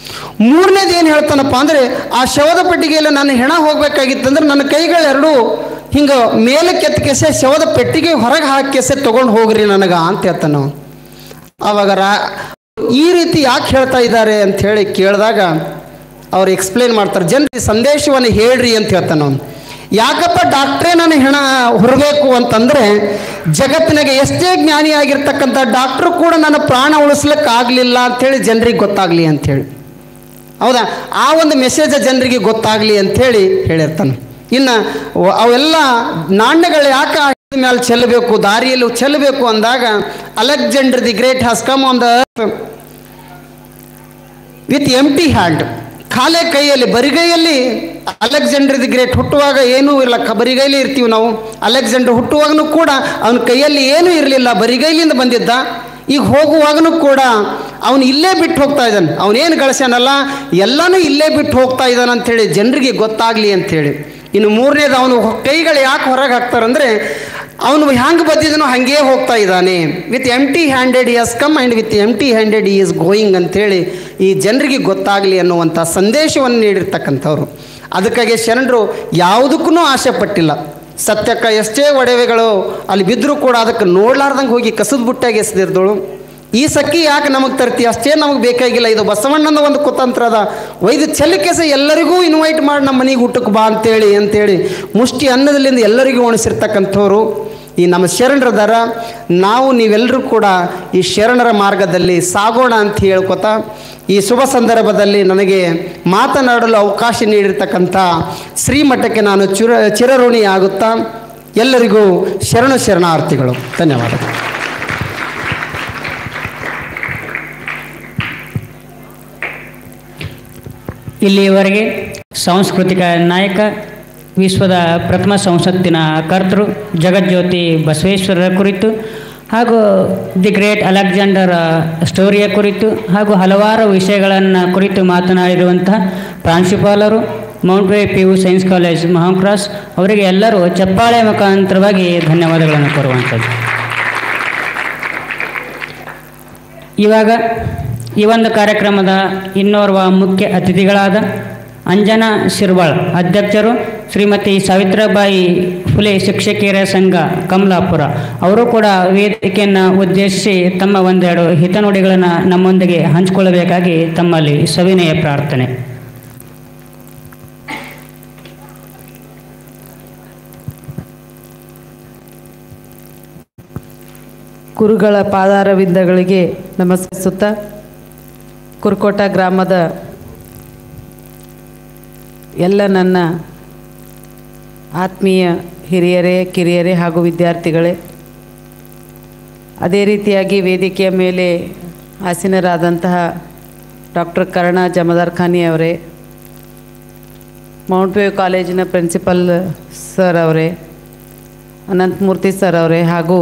3ನೇದು ಏನು ಹೇಳ್ತಾನಪ್ಪ ಅಂದರೆ, ಆ ಶವದ ಪೆಟ್ಟಿಗೆಯಲ್ಲಿ ನನ್ನ ಹೆಣ ಹೋಗ್ಬೇಕಾಗಿತ್ತಂದ್ರೆ ನನ್ನ ಕೈಗಳೆರಡು ಹಿಂಗೆ ಮೇಲೆ ಕೆತ್ತಕೆಸೆ ಶವದ ಪೆಟ್ಟಿಗೆ ಹೊರಗೆ ಹಾಕಿಸೆ ತೊಗೊಂಡು ಹೋಗ್ರಿ ನನಗೆ ಅಂತ ಹೇಳ್ತಾನೆ. ಆವಾಗ ಈ ರೀತಿ ಯಾಕೆ ಹೇಳ್ತಾ ಇದ್ದಾರೆ ಅಂತ ಹೇಳಿ ಕೇಳಿದಾಗ ಅವ್ರು ಎಕ್ಸ್ಪ್ಲೇನ್ ಮಾಡ್ತಾರೆ, ಜನರಿಗೆ ಸಂದೇಶವನ್ನು ಹೇಳ್ರಿ ಅಂತ ಹೇಳ್ತಾನೆ ಅವನು. ಯಾಕಪ್ಪ ಡಾಕ್ಟ್ರೇ ನಾನು ಹೆಣ ಹೊರಬೇಕು ಅಂತಂದರೆ, ಜಗತ್ತಿನಾಗೆ ಎಷ್ಟೇ ಜ್ಞಾನಿಯಾಗಿರ್ತಕ್ಕಂಥ ಡಾಕ್ಟ್ರು ಕೂಡ ನನ್ನ ಪ್ರಾಣ ಉಳಿಸ್ಲಿಕ್ಕಾಗಲಿಲ್ಲ ಅಂಥೇಳಿ ಜನರಿಗೆ ಗೊತ್ತಾಗಲಿ ಅಂಥೇಳಿ. ಹೌದಾ? ಆ ಒಂದು ಮೆಸೇಜ್ ಜನರಿಗೆ ಗೊತ್ತಾಗಲಿ ಅಂಥೇಳಿ ಹೇಳಿರ್ತಾನೆ. ಇನ್ನು ಅವೆಲ್ಲ ನಾಣ್ಯಗಳು ಯಾಕೆ ಮೇಲೆ ಚೆಲ್ಲಬೇಕು, ದಾರಿಯಲ್ಲಿ ಚೆಲ್ಲಬೇಕು ಅಂದಾಗ, Alexander the great has come on the earth with empty hand, ಖಾಲಿ ಕೈಯಲ್ಲಿ, ಬರಿಗೈಯಲ್ಲಿ. ಅಲೆಕ್ಸಾಂಡರ್ ದಿ ಗ್ರೇಟ್ ಹುಟ್ಟುವಾಗ ಏನೂ ಇಲ್ಲ, ಬರಿಗೈಲಿ ಇರ್ತೀವಿ ನಾವು. ಅಲೆಕ್ಸಾಂಡರ್ ಹುಟ್ಟುವಾಗನೂ ಕೂಡ ಅವನ ಕೈಯಲ್ಲಿ ಏನೂ ಇರಲಿಲ್ಲ, ಬರಿಗೈಲಿಂದ ಬಂದಿದ್ದ. ಈಗ ಹೋಗುವಾಗನೂ ಕೂಡ ಅವನು ಇಲ್ಲೇ ಬಿಟ್ಟು ಹೋಗ್ತಾ ಇದ್ದಾನೆ, ಅವನೇನು ಗಳಿಸ್ಯಾನಲ್ಲ ಎಲ್ಲನೂ ಇಲ್ಲೇ ಬಿಟ್ಟು ಹೋಗ್ತಾ ಇದ್ದಾನೆ ಅಂಥೇಳಿ ಜನರಿಗೆ ಗೊತ್ತಾಗಲಿ ಅಂಥೇಳಿ. ಇನ್ನು 3ನೇದು, ಅವನು ಕೈಗಳು ಯಾಕೆ ಹೊರಗೆ ಹಾಕ್ತಾರಂದರೆ, ಅವನು ಹ್ಯಾಂಗೆ ಬಂದಿದ್ದನೋ ಹಾಗೇ ಹೋಗ್ತಾ ಇದ್ದಾನೆ. With empty handed he has come and with empty handed he is going ಅಂಥೇಳಿ ಈ ಜನರಿಗೆ ಗೊತ್ತಾಗಲಿ ಅನ್ನುವಂಥ ಸಂದೇಶವನ್ನು ನೀಡಿರ್ತಕ್ಕಂಥವ್ರು. ಅದಕ್ಕಾಗಿ ಶರಣರು ಯಾವುದಕ್ಕೂ ಆಸೆ ಪಟ್ಟಿಲ್ಲ. ಸತ್ಯಕ್ಕೆ ಎಷ್ಟೇ ಒಡವೆಗಳು ಅಲ್ಲಿ ಬಿದ್ದರೂ ಕೂಡ ಅದಕ್ಕೆ ನೋಡ್ಲಾರ್ದಂಗೆ ಹೋಗಿ ಕಸದ ಬುಟ್ಟಾಗಿ ಎಸೆದಿರ್ದಳು. ಈ ಸಖಿ ಯಾಕೆ ನಮಗೆ ತರ್ತಿ, ಅಷ್ಟೇ ನಮಗೆ ಬೇಕಾಗಿಲ್ಲ, ಇದು ಬಸವಣ್ಣನ ಒಂದು ಕುತಂತ್ರ ಅದ, ಒಯ್ದು ಚೆಲ್ಲಕೆಸ ಎಲ್ಲರಿಗೂ ಇನ್ವೈಟ್ ಮಾಡಿ ನಮ್ಮ ಮನೆಗೆ ಊಟಕ್ಕೆ ಬಾ ಅಂತೇಳಿ ಮುಷ್ಟಿ ಅನ್ನದಲ್ಲಿಂದ ಎಲ್ಲರಿಗೂ ಉಣಿಸಿರ್ತಕ್ಕಂಥವ್ರು. ಈ ನಮ್ಮ ಶರಣರದಾರ, ನಾವು ನೀವೆಲ್ಲರೂ ಕೂಡ ಈ ಶರಣರ ಮಾರ್ಗದಲ್ಲಿ ಸಾಗೋಣ ಅಂತ ಹೇಳ್ಕೊತಾ ಈ ಶುಭ ಸಂದರ್ಭದಲ್ಲಿ ನನಗೆ ಮಾತನಾಡಲು ಅವಕಾಶ ನೀಡಿರ್ತಕ್ಕಂಥ ಶ್ರೀಮಠಕ್ಕೆ ನಾನು ಚಿರಋಣಿ ಆಗುತ್ತಾ ಎಲ್ಲರಿಗೂ ಶರಣಾರ್ಥಿಗಳು. ಧನ್ಯವಾದಗಳು. ಇಲ್ಲಿಯವರೆಗೆ ಸಾಂಸ್ಕೃತಿಕ ನಾಯಕ, ವಿಶ್ವದ ಪ್ರಥಮ ಸಂಸತ್ತಿನ ಕರ್ತೃ ಜಗಜ್ಯೋತಿ ಬಸವೇಶ್ವರರ ಕುರಿತು ಹಾಗೂ ದಿ ಗ್ರೇಟ್ ಅಲೆಕ್ಸಾಂಡರ್ ಸ್ಟೋರಿಯ ಕುರಿತು ಹಾಗೂ ಹಲವಾರು ವಿಷಯಗಳನ್ನು ಕುರಿತು ಮಾತನಾಡಿರುವಂತಹ ಪ್ರಾಂಶುಪಾಲರು Mount Way PU science college ಮಹಾಕ್ರಾಸ್ ಅವರಿಗೆ ಎಲ್ಲರೂ ಚಪ್ಪಾಳೆ ಮುಖಾಂತರವಾಗಿ ಧನ್ಯವಾದಗಳನ್ನು ಕೋರುವಂಥದ್ದು. ಇವಾಗ ಈ ಒಂದು ಕಾರ್ಯಕ್ರಮದ ಇನ್ನೋರ್ವ ಮುಖ್ಯ ಅತಿಥಿಗಳಾದ ಅಂಜನಾ ಶಿರ್ವಾಳ್ ಅಧ್ಯಕ್ಷರು, ಶ್ರೀಮತಿ ಸಾವಿತ್ರಾಬಾಯಿ ಫುಲೆ ಶಿಕ್ಷಕಿಯರ ಸಂಘ ಕಮಲಾಪುರ ಅವರು ಕೂಡ ವೇದಿಕೆಯನ್ನು ಉದ್ದೇಶಿಸಿ ತಮ್ಮ ಒಂದೆರಡು ಹಿತನುಡಿಗಳನ್ನು ನಮ್ಮೊಂದಿಗೆ ಹಂಚಿಕೊಳ್ಳಬೇಕಾಗಿ ತಮ್ಮಲ್ಲಿ ಸವಿನಯ ಪ್ರಾರ್ಥನೆ. ಗುರುಗಳ ಪಾದಾರವಿಂದಗಳಿಗೆ ನಮಸ್ಕರಿಸುತ್ತಾ ಕುರುಕೋಟ ಗ್ರಾಮದ ಎಲ್ಲ ನನ್ನ ಆತ್ಮೀಯ ಹಿರಿಯರೇ, ಕಿರಿಯರೇ ಹಾಗೂ ವಿದ್ಯಾರ್ಥಿಗಳೇ, ಅದೇ ರೀತಿಯಾಗಿ ವೇದಿಕೆಯ ಮೇಲೆ ಆಸೀನರಾದಂತಹ ಡಾಕ್ಟರ್ ಕರ್ಣ ಜಮದಾರ್ ಖಾನಿ ಅವರೇ, ಮೌಂಟ್ ವೇವ್ ಕಾಲೇಜಿನ ಪ್ರಿನ್ಸಿಪಲ್ ಸರ್ ಅವರೇ, ಅನಂತಮೂರ್ತಿ ಸರ್ ಅವರೇ ಹಾಗೂ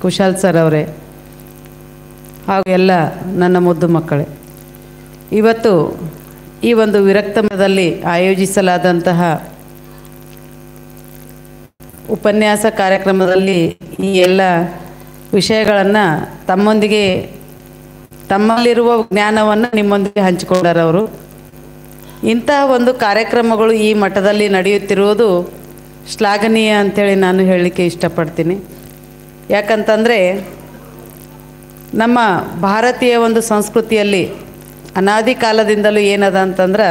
ಕುಶಾಲ್ ಸರ್ ಅವರೇ ಹಾಗೂ ಎಲ್ಲ ನನ್ನ ಮುದ್ದು ಮಕ್ಕಳೇ, ಇವತ್ತು ಈ ಒಂದು ವಿರಕ್ತಮದಲ್ಲಿ ಆಯೋಜಿಸಲಾದಂತಹ ಉಪನ್ಯಾಸ ಕಾರ್ಯಕ್ರಮದಲ್ಲಿ ಈ ಎಲ್ಲ ವಿಷಯಗಳನ್ನು ತಮ್ಮೊಂದಿಗೆ ತಮ್ಮಲ್ಲಿರುವ ಜ್ಞಾನವನ್ನು ನಿಮ್ಮೊಂದಿಗೆ ಹಂಚಿಕೊಂಡರವರು. ಇಂತಹ ಒಂದು ಕಾರ್ಯಕ್ರಮಗಳು ಈ ಮಠದಲ್ಲಿ ನಡೆಯುತ್ತಿರುವುದು ಶ್ಲಾಘನೀಯ ಅಂಥೇಳಿ ನಾನು ಹೇಳಲಿಕ್ಕೆ ಇಷ್ಟಪಡ್ತೀನಿ. ಯಾಕಂತಂದರೆ ನಮ್ಮ ಭಾರತೀಯ ಒಂದು ಸಂಸ್ಕೃತಿಯಲ್ಲಿ ಅನಾದಿ ಕಾಲದಿಂದಲೂ ಏನದ ಅಂತಂದ್ರೆ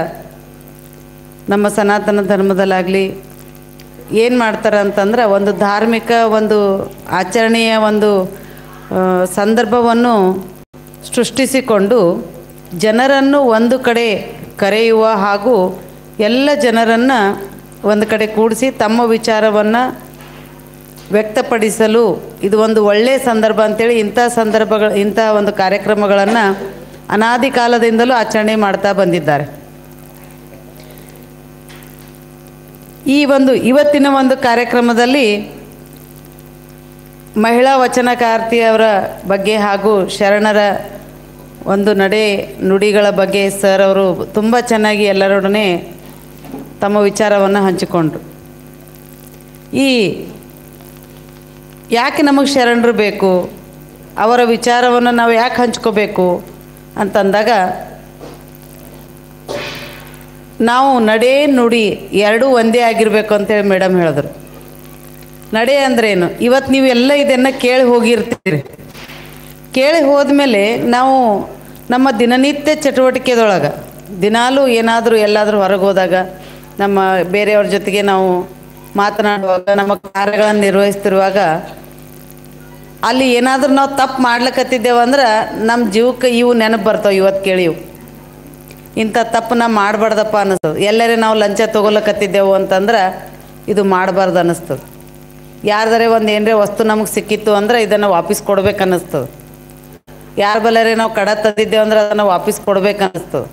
ನಮ್ಮ ಸನಾತನ ಧರ್ಮದಲ್ಲಾಗಲಿ ಏನು ಮಾಡ್ತಾರೆ ಅಂತಂದ್ರೆ ಒಂದು ಧಾರ್ಮಿಕ ಒಂದು ಆಚರಣೆಯ ಒಂದು ಸಂದರ್ಭವನ್ನು ಸೃಷ್ಟಿಸಿಕೊಂಡು ಜನರನ್ನು ಒಂದು ಕಡೆ ಕರೆಯುವ ಹಾಗೂ ಎಲ್ಲ ಜನರನ್ನು ಒಂದು ಕಡೆ ಕೂಡಿಸಿ ತಮ್ಮ ವಿಚಾರವನ್ನು ವ್ಯಕ್ತಪಡಿಸಲು ಇದು ಒಂದು ಒಳ್ಳೆಯ ಸಂದರ್ಭ ಅಂತೇಳಿ ಇಂಥ ಒಂದು ಕಾರ್ಯಕ್ರಮಗಳನ್ನು ಅನಾದಿ ಕಾಲದಿಂದಲೂ ಆಚರಣೆ ಮಾಡ್ತಾ ಬಂದಿದ್ದಾರೆ. ಇವತ್ತಿನ ಒಂದು ಕಾರ್ಯಕ್ರಮದಲ್ಲಿ ಮಹಿಳಾ ವಚನಕಾರ್ತಿಯವರ ಬಗ್ಗೆ ಹಾಗೂ ಶರಣರ ಒಂದು ನುಡಿಗಳ ಬಗ್ಗೆ ಸರ್ ಅವರು ತುಂಬ ಚೆನ್ನಾಗಿ ಎಲ್ಲರೊಡನೆ ತಮ್ಮ ವಿಚಾರವನ್ನು ಹಂಚಿಕೊಂಡ್ರು. ಯಾಕೆ ನಮಗೆ ಶರಣರು ಬೇಕು, ಅವರ ವಿಚಾರವನ್ನು ನಾವು ಯಾಕೆ ಹಂಚ್ಕೋಬೇಕು ಅಂತಂದಾಗ ನಾವು ನಡೆ ನುಡಿ ಎರಡೂ ಒಂದೇ ಆಗಿರಬೇಕು ಅಂತೇಳಿ ಮೇಡಮ್ ಹೇಳಿದ್ರು. ನಡೆ ಅಂದ್ರೇನು, ಇವತ್ತು ನೀವೆಲ್ಲ ಇದನ್ನು ಕೇಳಿ ಹೋಗಿರ್ತೀರಿ. ಕೇಳಿ ಹೋದ್ಮೇಲೆ ನಾವು ನಮ್ಮ ದಿನನಿತ್ಯ ಚಟುವಟಿಕೆದೊಳಗೆ ದಿನಾಲೂ ಏನಾದರೂ ಎಲ್ಲಾದರೂ ಹೊರಗೆ ಹೋದಾಗ ನಮ್ಮ ಬೇರೆಯವ್ರ ಜೊತೆಗೆ ನಾವು ಮಾತನಾಡುವಾಗ ನಮ್ಮ ಕಾರ್ಯಗಳನ್ನು ನಿರ್ವಹಿಸ್ತಿರುವಾಗ ಅಲ್ಲಿ ಏನಾದರೂ ನಾವು ತಪ್ಪು ಮಾಡ್ಲಿಕ್ಕತ್ತಿದ್ದೇವಂದ್ರೆ ನಮ್ಮ ಜೀವಕ್ಕೆ ಇವು ನೆನಪು ಬರ್ತಾವೆ. ಇವತ್ತು ಕೇಳಿವು ಇಂಥ ತಪ್ಪು ನಾವು ಮಾಡಬಾರ್ದಪ್ಪ ಅನ್ನಿಸ್ತದೆ. ಎಲ್ಲರೇ ನಾವು ಲಂಚ ತೊಗೊಳಕತ್ತಿದ್ದೆವು ಅಂತಂದ್ರೆ ಇದು ಮಾಡಬಾರ್ದು ಅನ್ನಿಸ್ತದೆ. ಯಾರ್ದಾರೆ ಒಂದು ಏನರೇ ವಸ್ತು ನಮಗೆ ಸಿಕ್ಕಿತ್ತು ಅಂದ್ರೆ ಇದನ್ನು ವಾಪಸ್ ಕೊಡ್ಬೇಕು ಅನ್ನಿಸ್ತದೆ. ಯಾರ ಬಲ್ಲರೇ ನಾವು ಕಡ ತಂದಿದ್ದೇವೆ ಅಂದ್ರೆ ಅದನ್ನು ವಾಪಸ್ ಕೊಡ್ಬೇಕು ಅನ್ನಿಸ್ತದೆ.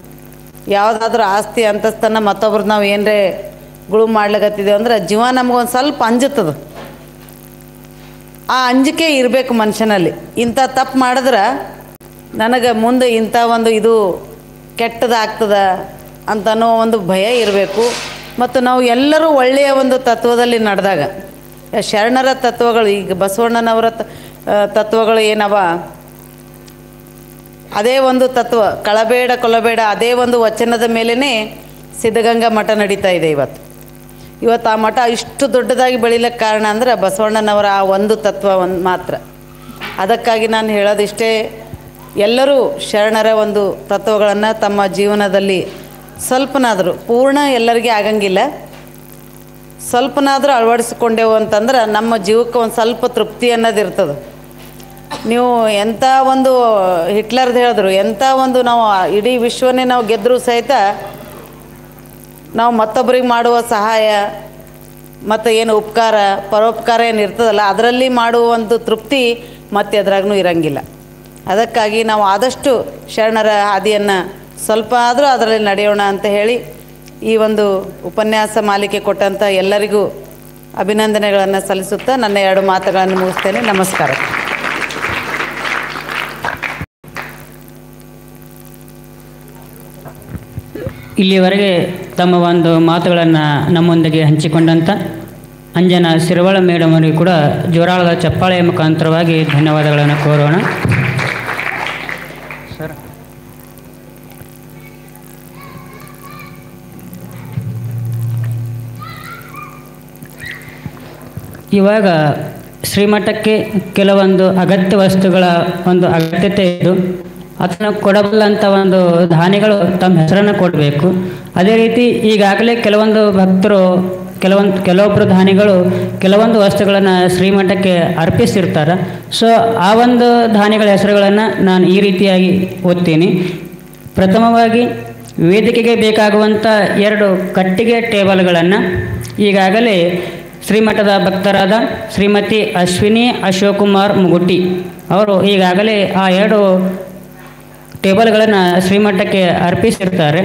ಯಾವುದಾದ್ರೂ ಆಸ್ತಿ ಅಂತಸ್ತನ್ನು ಮತ್ತೊಬ್ರದ್ದು ನಾವು ಏನರೇ ಗುಳು ಮಾಡ್ಲಿಕ್ಕತ್ತಿದ್ದೇವೆ ಅಂದ್ರೆ ಜೀವ ನಮಗೊಂದು ಸ್ವಲ್ಪ ಅಂಜುತ್ತದೆ. ಆ ಅಂಜಿಕೆ ಇರಬೇಕು ಮನುಷ್ಯನಲ್ಲಿ. ಇಂಥ ತಪ್ಪು ಮಾಡಿದ್ರೆ ನನಗೆ ಮುಂದೆ ಇಂಥ ಒಂದು ಇದು ಕೆಟ್ಟದಾಗ್ತದ ಅಂತನೋ ಒಂದು ಭಯ ಇರಬೇಕು. ಮತ್ತು ನಾವು ಎಲ್ಲರೂ ಒಳ್ಳೆಯ ಒಂದು ತತ್ವದಲ್ಲಿ ನಡೆದಾಗ ಶರಣರ ತತ್ವಗಳು, ಈಗ ಬಸವಣ್ಣನವರ ತತ್ವಗಳು ಏನವ, ಅದೇ ಒಂದು ತತ್ವ ಕಳಬೇಡ ಕೊಲಬೇಡ, ಅದೇ ಒಂದು ವಚನದ ಮೇಲೇ ಸಿದ್ಧಗಂಗಾ ಮಠ ನಡೀತಾ ಇದೆ ಇವತ್ತು. ಆ ಮಠ ಇಷ್ಟು ದೊಡ್ಡದಾಗಿ ಬೆಳೀಲಿಕ್ಕೆ ಕಾರಣ ಅಂದ್ರೆ ಬಸವಣ್ಣನವರ ಆ ಒಂದು ತತ್ವ ಮಾತ್ರ. ಅದಕ್ಕಾಗಿ ನಾನು ಹೇಳೋದಿಷ್ಟೇ, ಎಲ್ಲರೂ ಶರಣರ ಒಂದು ತತ್ವಗಳನ್ನು ತಮ್ಮ ಜೀವನದಲ್ಲಿ ಸ್ವಲ್ಪನಾದರೂ, ಪೂರ್ಣ ಎಲ್ಲರಿಗೆ ಆಗಂಗಿಲ್ಲ, ಸ್ವಲ್ಪನಾದರೂ ಅಳವಡಿಸ್ಕೊಂಡೆವು ಅಂತಂದ್ರೆ ನಮ್ಮ ಜೀವಕ್ಕೆ ಒಂದು ಸ್ವಲ್ಪ ತೃಪ್ತಿ ಅನ್ನೋದು ಇರ್ತದೆ. ನೀವು ಎಂಥ ಒಂದು ಹಿಟ್ಲರ್ದು ಹೇಳಿದ್ರು, ಎಂಥ ಒಂದು ನಾವು ಇಡೀ ವಿಶ್ವನೇ ನಾವು ಗೆದ್ದರೂ ಸಹಿತ ನಾವು ಮತ್ತೊಬ್ಬರಿಗೆ ಮಾಡುವ ಸಹಾಯ ಮತ್ತು ಏನು ಉಪಕಾರ ಪರೋಪಕಾರ ಏನು ಇರ್ತದಲ್ಲ ಅದರಲ್ಲಿ ಮಾಡುವ ಒಂದು ತೃಪ್ತಿ ಮತ್ತೆ ಅದ್ರಾಗೂ ಇರಂಗಿಲ್ಲ. ಅದಕ್ಕಾಗಿ ನಾವು ಆದಷ್ಟು ಶರಣರ ಹಾದಿಯನ್ನು ಸ್ವಲ್ಪ ಆದರೂ ಅದರಲ್ಲಿ ನಡೆಯೋಣ ಅಂತ ಹೇಳಿ ಈ ಒಂದು ಉಪನ್ಯಾಸ ಮಾಲಿಕೆ ಕೊಟ್ಟಂಥ ಎಲ್ಲರಿಗೂ ಅಭಿನಂದನೆಗಳನ್ನು ಸಲ್ಲಿಸುತ್ತಾ ನನ್ನ 2 ಮಾತುಗಳನ್ನು ಮುಗಿಸ್ತೇನೆ. ನಮಸ್ಕಾರ. ಇಲ್ಲಿವರೆಗೆ ತಮ್ಮ ಒಂದು ಮಾತುಗಳನ್ನು ನಮ್ಮೊಂದಿಗೆ ಹಂಚಿಕೊಂಡಂಥ ಅಂಜನಾ ಸಿರವಳ ಮೇಡಮ್ ಅವರಿಗೂ ಕೂಡ ಜೋರಾಳದ ಚಪ್ಪಾಳೆಯ ಮುಖಾಂತರವಾಗಿ ಧನ್ಯವಾದಗಳನ್ನು ಕೋರೋಣ. ಸರ್, ಇವಾಗ ಶ್ರೀಮಠಕ್ಕೆ ಕೆಲವೊಂದು ಅಗತ್ಯ ವಸ್ತುಗಳ ಒಂದು ಅಗತ್ಯತೆ ಇದ್ದು ಅದನ್ನು ಕೊಡಬಲ್ಲಂಥ ಒಂದು ದಾನಿಗಳು ತಮ್ಮ ಹೆಸರನ್ನು ಕೊಡಬೇಕು. ಅದೇ ರೀತಿ ಈಗಾಗಲೇ ಕೆಲವೊಂದು ಭಕ್ತರು ಕೆಲವೊಬ್ಬರು ದಾನಿಗಳು ಕೆಲವೊಂದು ವಸ್ತುಗಳನ್ನು ಶ್ರೀಮಠಕ್ಕೆ ಅರ್ಪಿಸಿರ್ತಾರೆ. ಸೊ ಆ ಒಂದು ದಾನಿಗಳ ಹೆಸರುಗಳನ್ನು ನಾನು ಈ ರೀತಿಯಾಗಿ ಓದ್ತೀನಿ. ಪ್ರಥಮವಾಗಿ ವೇದಿಕೆಗೆ ಬೇಕಾಗುವಂಥ 2 ಕಟ್ಟಿಗೆ ಟೇಬಲ್ಗಳನ್ನು ಈಗಾಗಲೇ ಶ್ರೀಮಠದ ಭಕ್ತರಾದ ಶ್ರೀಮತಿ ಅಶ್ವಿನಿ ಅಶೋಕ್ ಕುಮಾರ್ ಮುಗುಟಿ ಅವರು ಈಗಾಗಲೇ ಆ 2 ಟೇಬಲ್ಗಳನ್ನು ಶ್ರೀಮಠಕ್ಕೆ ಅರ್ಪಿಸಿರ್ತಾರೆ.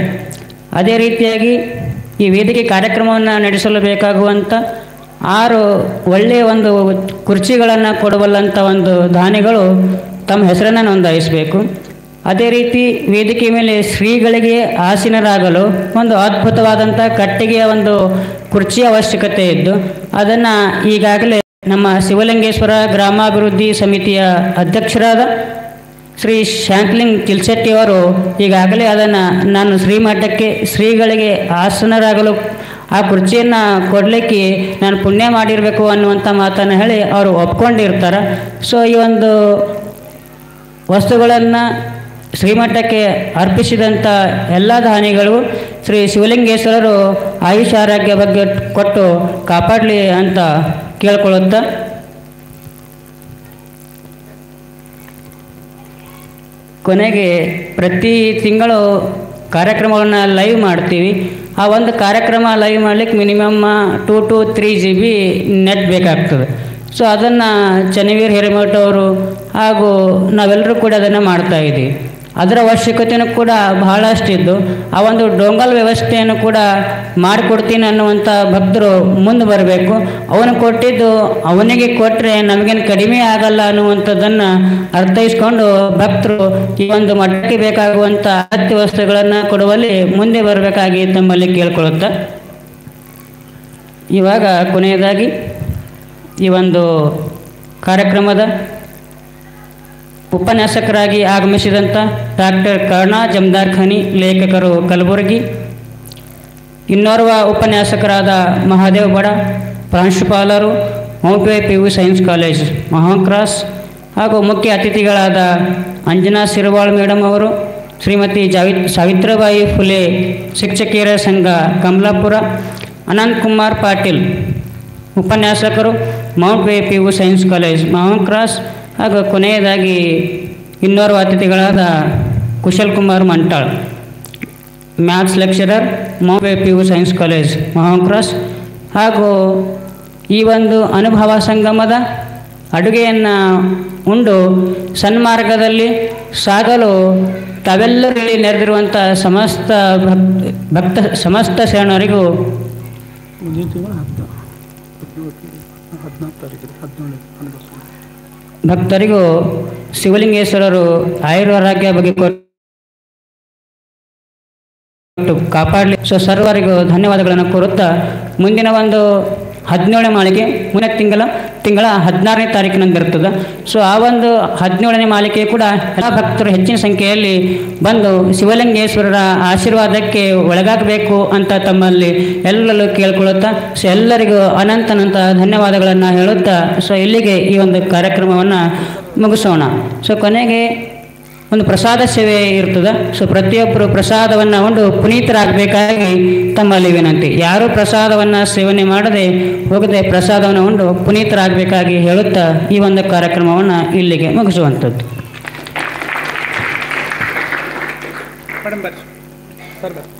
ಅದೇ ರೀತಿಯಾಗಿ ಈ ವೇದಿಕೆ ಕಾರ್ಯಕ್ರಮವನ್ನು ನಡೆಸಲು ಬೇಕಾಗುವಂಥ 6 ಒಳ್ಳೆಯ ಒಂದು ಕುರ್ಚಿಗಳನ್ನು ಕೊಡಬಲ್ಲಂಥ ಒಂದು ದಾನಿಗಳು ತಮ್ಮ ಹೆಸರನ್ನು ನೋಂದಾಯಿಸಬೇಕು. ಅದೇ ರೀತಿ ವೇದಿಕೆ ಮೇಲೆ ಶ್ರೀಗಳಿಗೆ ಆಸೀನರಾಗಲು ಒಂದು ಅದ್ಭುತವಾದಂಥ ಕಟ್ಟಿಗೆಯ ಒಂದು ಕುರ್ಚಿಯ ಅವಶ್ಯಕತೆ ಇದ್ದು ಅದನ್ನು ಈಗಾಗಲೇ ನಮ್ಮ ಶಿವಲಿಂಗೇಶ್ವರ ಗ್ರಾಮಾಭಿವೃದ್ಧಿ ಸಮಿತಿಯ ಅಧ್ಯಕ್ಷರಾದ ಶ್ರೀ ಶಾಂತಲಿಂಗ್ ತಿಲ್ಶೆಟ್ಟಿ ಅವರು ಈಗಾಗಲೇ ಅದನ್ನು ನಾನು ಶ್ರೀಮಠಕ್ಕೆ ಶ್ರೀಗಳಿಗೆ ಆಸನರಾಗಲು ಆ ಕುರ್ಚಿಯನ್ನು ಕೊಡಲಿಕ್ಕೆ ನಾನು ಪುಣ್ಯ ಮಾಡಿರಬೇಕು ಅನ್ನುವಂಥ ಮಾತನ್ನು ಹೇಳಿ ಅವರು ಒಪ್ಕೊಂಡಿರ್ತಾರೆ. ಸೊ ಈ ಒಂದು ವಸ್ತುಗಳನ್ನು ಶ್ರೀಮಠಕ್ಕೆ ಅರ್ಪಿಸಿದಂಥ ಎಲ್ಲ ದಾನಿಗಳು ಶ್ರೀ ಶಿವಲಿಂಗೇಶ್ವರರು ಆಯುಷ್ ಆರೋಗ್ಯ ಬಗ್ಗೆ ಕೊಟ್ಟು ಕಾಪಾಡಲಿ ಅಂತ ಕೇಳ್ಕೊಳ್ಳುತ್ತಾ ಕೊನೆಗೆ ಪ್ರತಿ ತಿಂಗಳು ಕಾರ್ಯಕ್ರಮಗಳನ್ನು ಲೈವ್ ಮಾಡ್ತೀವಿ. ಆ ಒಂದು ಕಾರ್ಯಕ್ರಮ ಲೈವ್ ಮಾಡಲಿಕ್ಕೆ ಮಿನಿಮಮ್ 2 to 3 GB ನೆಟ್ ಬೇಕಾಗ್ತದೆ. ಸೊ ಅದನ್ನು ಚನ್ನವೀರ್ ಹಿರೇಮಠ ಅವರು ಹಾಗೂ ನಾವೆಲ್ಲರೂ ಕೂಡ ಅದನ್ನು ಮಾಡ್ತಾಯಿದ್ದೀವಿ. ಅದರ ಅವಶ್ಯಕತೆಯೂ ಕೂಡ ಬಹಳಷ್ಟಿದ್ದು ಆ ಒಂದು ಡೊಂಗಲ್ ವ್ಯವಸ್ಥೆಯನ್ನು ಕೂಡ ಮಾಡಿಕೊಡ್ತೀನಿ ಅನ್ನುವಂಥ ಭಕ್ತರು ಮುಂದೆ ಬರಬೇಕು. ಅವನು ಕೊಟ್ಟಿದ್ದು ಅವನಿಗೆ ಕೊಟ್ಟರೆ ನಮಗೇನು ಕಡಿಮೆ ಆಗಲ್ಲ ಅನ್ನುವಂಥದ್ದನ್ನು ಅರ್ಥೈಸ್ಕೊಂಡು ಭಕ್ತರು ಈ ಒಂದು ಮಠಕ್ಕೆ ಬೇಕಾಗುವಂಥ ಅಗತ್ಯ ವಸ್ತುಗಳನ್ನು ಕೊಡುವಲ್ಲಿ ಮುಂದೆ ಬರಬೇಕಾಗಿ ತಮ್ಮಲ್ಲಿ ಕೇಳ್ಕೊಳ್ಳುತ್ತಾ ಇವಾಗ ಕೊನೆಯದಾಗಿ ಈ ಒಂದು ಕಾರ್ಯಕ್ರಮದ ಉಪನ್ಯಾಸಕರಾಗಿ ಆಗಮಿಸಿದಂಥ ಡಾಕ್ಟರ್ ಕರ್ಣಾ ಜಮದಾರ್ ಖಾನಿ, ಲೇಖಕರು ಕಲಬುರಗಿ, ಇನ್ನೋರ್ವ ಉಪನ್ಯಾಸಕರಾದ ಮಹಾದೇವ್ ಬಡ, ಪ್ರಾಂಶುಪಾಲರು Mount Way PU science college ಮಹಾಕ್ರಾಸ್, ಹಾಗೂ ಮುಖ್ಯ ಅತಿಥಿಗಳಾದ ಅಂಜನಾ ಸಿರವಾಳ್ ಮೇಡಮ್ ಅವರು, ಶ್ರೀಮತಿ ಸಾವಿತ್ರಿಬಾಯಿ ಫುಲೆ ಶಿಕ್ಷಕಿಯರ ಸಂಘ ಕಮಲಾಪುರ, ಅನಂತ್ ಕುಮಾರ್ ಪಾಟೀಲ್ ಉಪನ್ಯಾಸಕರು Mount Way PU science college ಮಹಾಕ್ರಾಸ್, ಹಾಗೂ ಕೊನೆಯದಾಗಿ ಇನ್ನೋರ್ವ ಅತಿಥಿಗಳಾದ Kushal Kumar Mantal maths lecturer Mount Way PU science college ಮಹಾಕ್ರಾಸ್, ಹಾಗೂ ಈ ಒಂದು ಅನುಭವ ಸಂಗಮದ ಅಡುಗೆಯನ್ನು ಉಂಡು ಸನ್ಮಾರ್ಗದಲ್ಲಿ ಸಾಗಲು ತಾವೆಲ್ಲರಲ್ಲಿ ನೆರೆದಿರುವಂಥ ಸಮಸ್ತ ಶರಣರಿಗೂ ಭಕ್ತರಿಗೂ ಶಿವಲಿಂಗೇಶ್ವರರು ಆಯುರಾರೋಗ್ಯ ಬಗ್ಗೆ ಕೊಟ್ಟು ಕಾಪಾಡಲಿ. ಸೊ ಸರ್ವರಿಗೂ ಧನ್ಯವಾದಗಳನ್ನು ಕೋರುತ್ತಾ ಮುಂದಿನ ಒಂದು 17ನೇ ಮಾಲಿಕೆ ಮುಂದಿನ ತಿಂಗಳ 16ನೇ ತಾರೀಕಿನಂದು ಇರ್ತದೆ. ಸೊ ಆ ಒಂದು 17ನೇ ಮಾಲಿಕೆ ಕೂಡ ಎಲ್ಲ ಭಕ್ತರು ಹೆಚ್ಚಿನ ಸಂಖ್ಯೆಯಲ್ಲಿ ಬಂದು ಶಿವಲಿಂಗೇಶ್ವರರ ಆಶೀರ್ವಾದಕ್ಕೆ ಒಳಗಾಗಬೇಕು ಅಂತ ತಮ್ಮಲ್ಲಿ ಎಲ್ಲರೂ ಕೇಳ್ಕೊಳ್ಳುತ್ತಾ ಸೊ ಎಲ್ಲರಿಗೂ ಅನಂತ ಧನ್ಯವಾದಗಳನ್ನು ಹೇಳುತ್ತಾ ಸೊ ಇಲ್ಲಿಗೆ ಈ ಒಂದು ಕಾರ್ಯಕ್ರಮವನ್ನು ಮುಗಿಸೋಣ. ಸೊ ಕೊನೆಗೆ ಒಂದು ಪ್ರಸಾದ ಸೇವೆ ಇರ್ತದೆ. ಸೊ ಪ್ರತಿಯೊಬ್ಬರು ಪ್ರಸಾದವನ್ನು ಉಂಡು ಪುನೀತರಾಗಬೇಕಾಗಿ ತಮ್ಮಲ್ಲಿ ವಿನಂತಿ. ಯಾರೂ ಪ್ರಸಾದವನ್ನು ಸೇವನೆ ಮಾಡದೆ ಹೋಗದೆ ಪ್ರಸಾದವನ್ನು ಉಂಡು ಪುನೀತರಾಗಬೇಕಾಗಿ ಹೇಳುತ್ತಾ ಈ ಒಂದು ಕಾರ್ಯಕ್ರಮವನ್ನು ಇಲ್ಲಿಗೆ ಮುಗಿಸುವಂಥದ್ದು. ಮೇಡಮ್ ಬರ್ರಿ ಸರ್ ಬರ್ರಿ.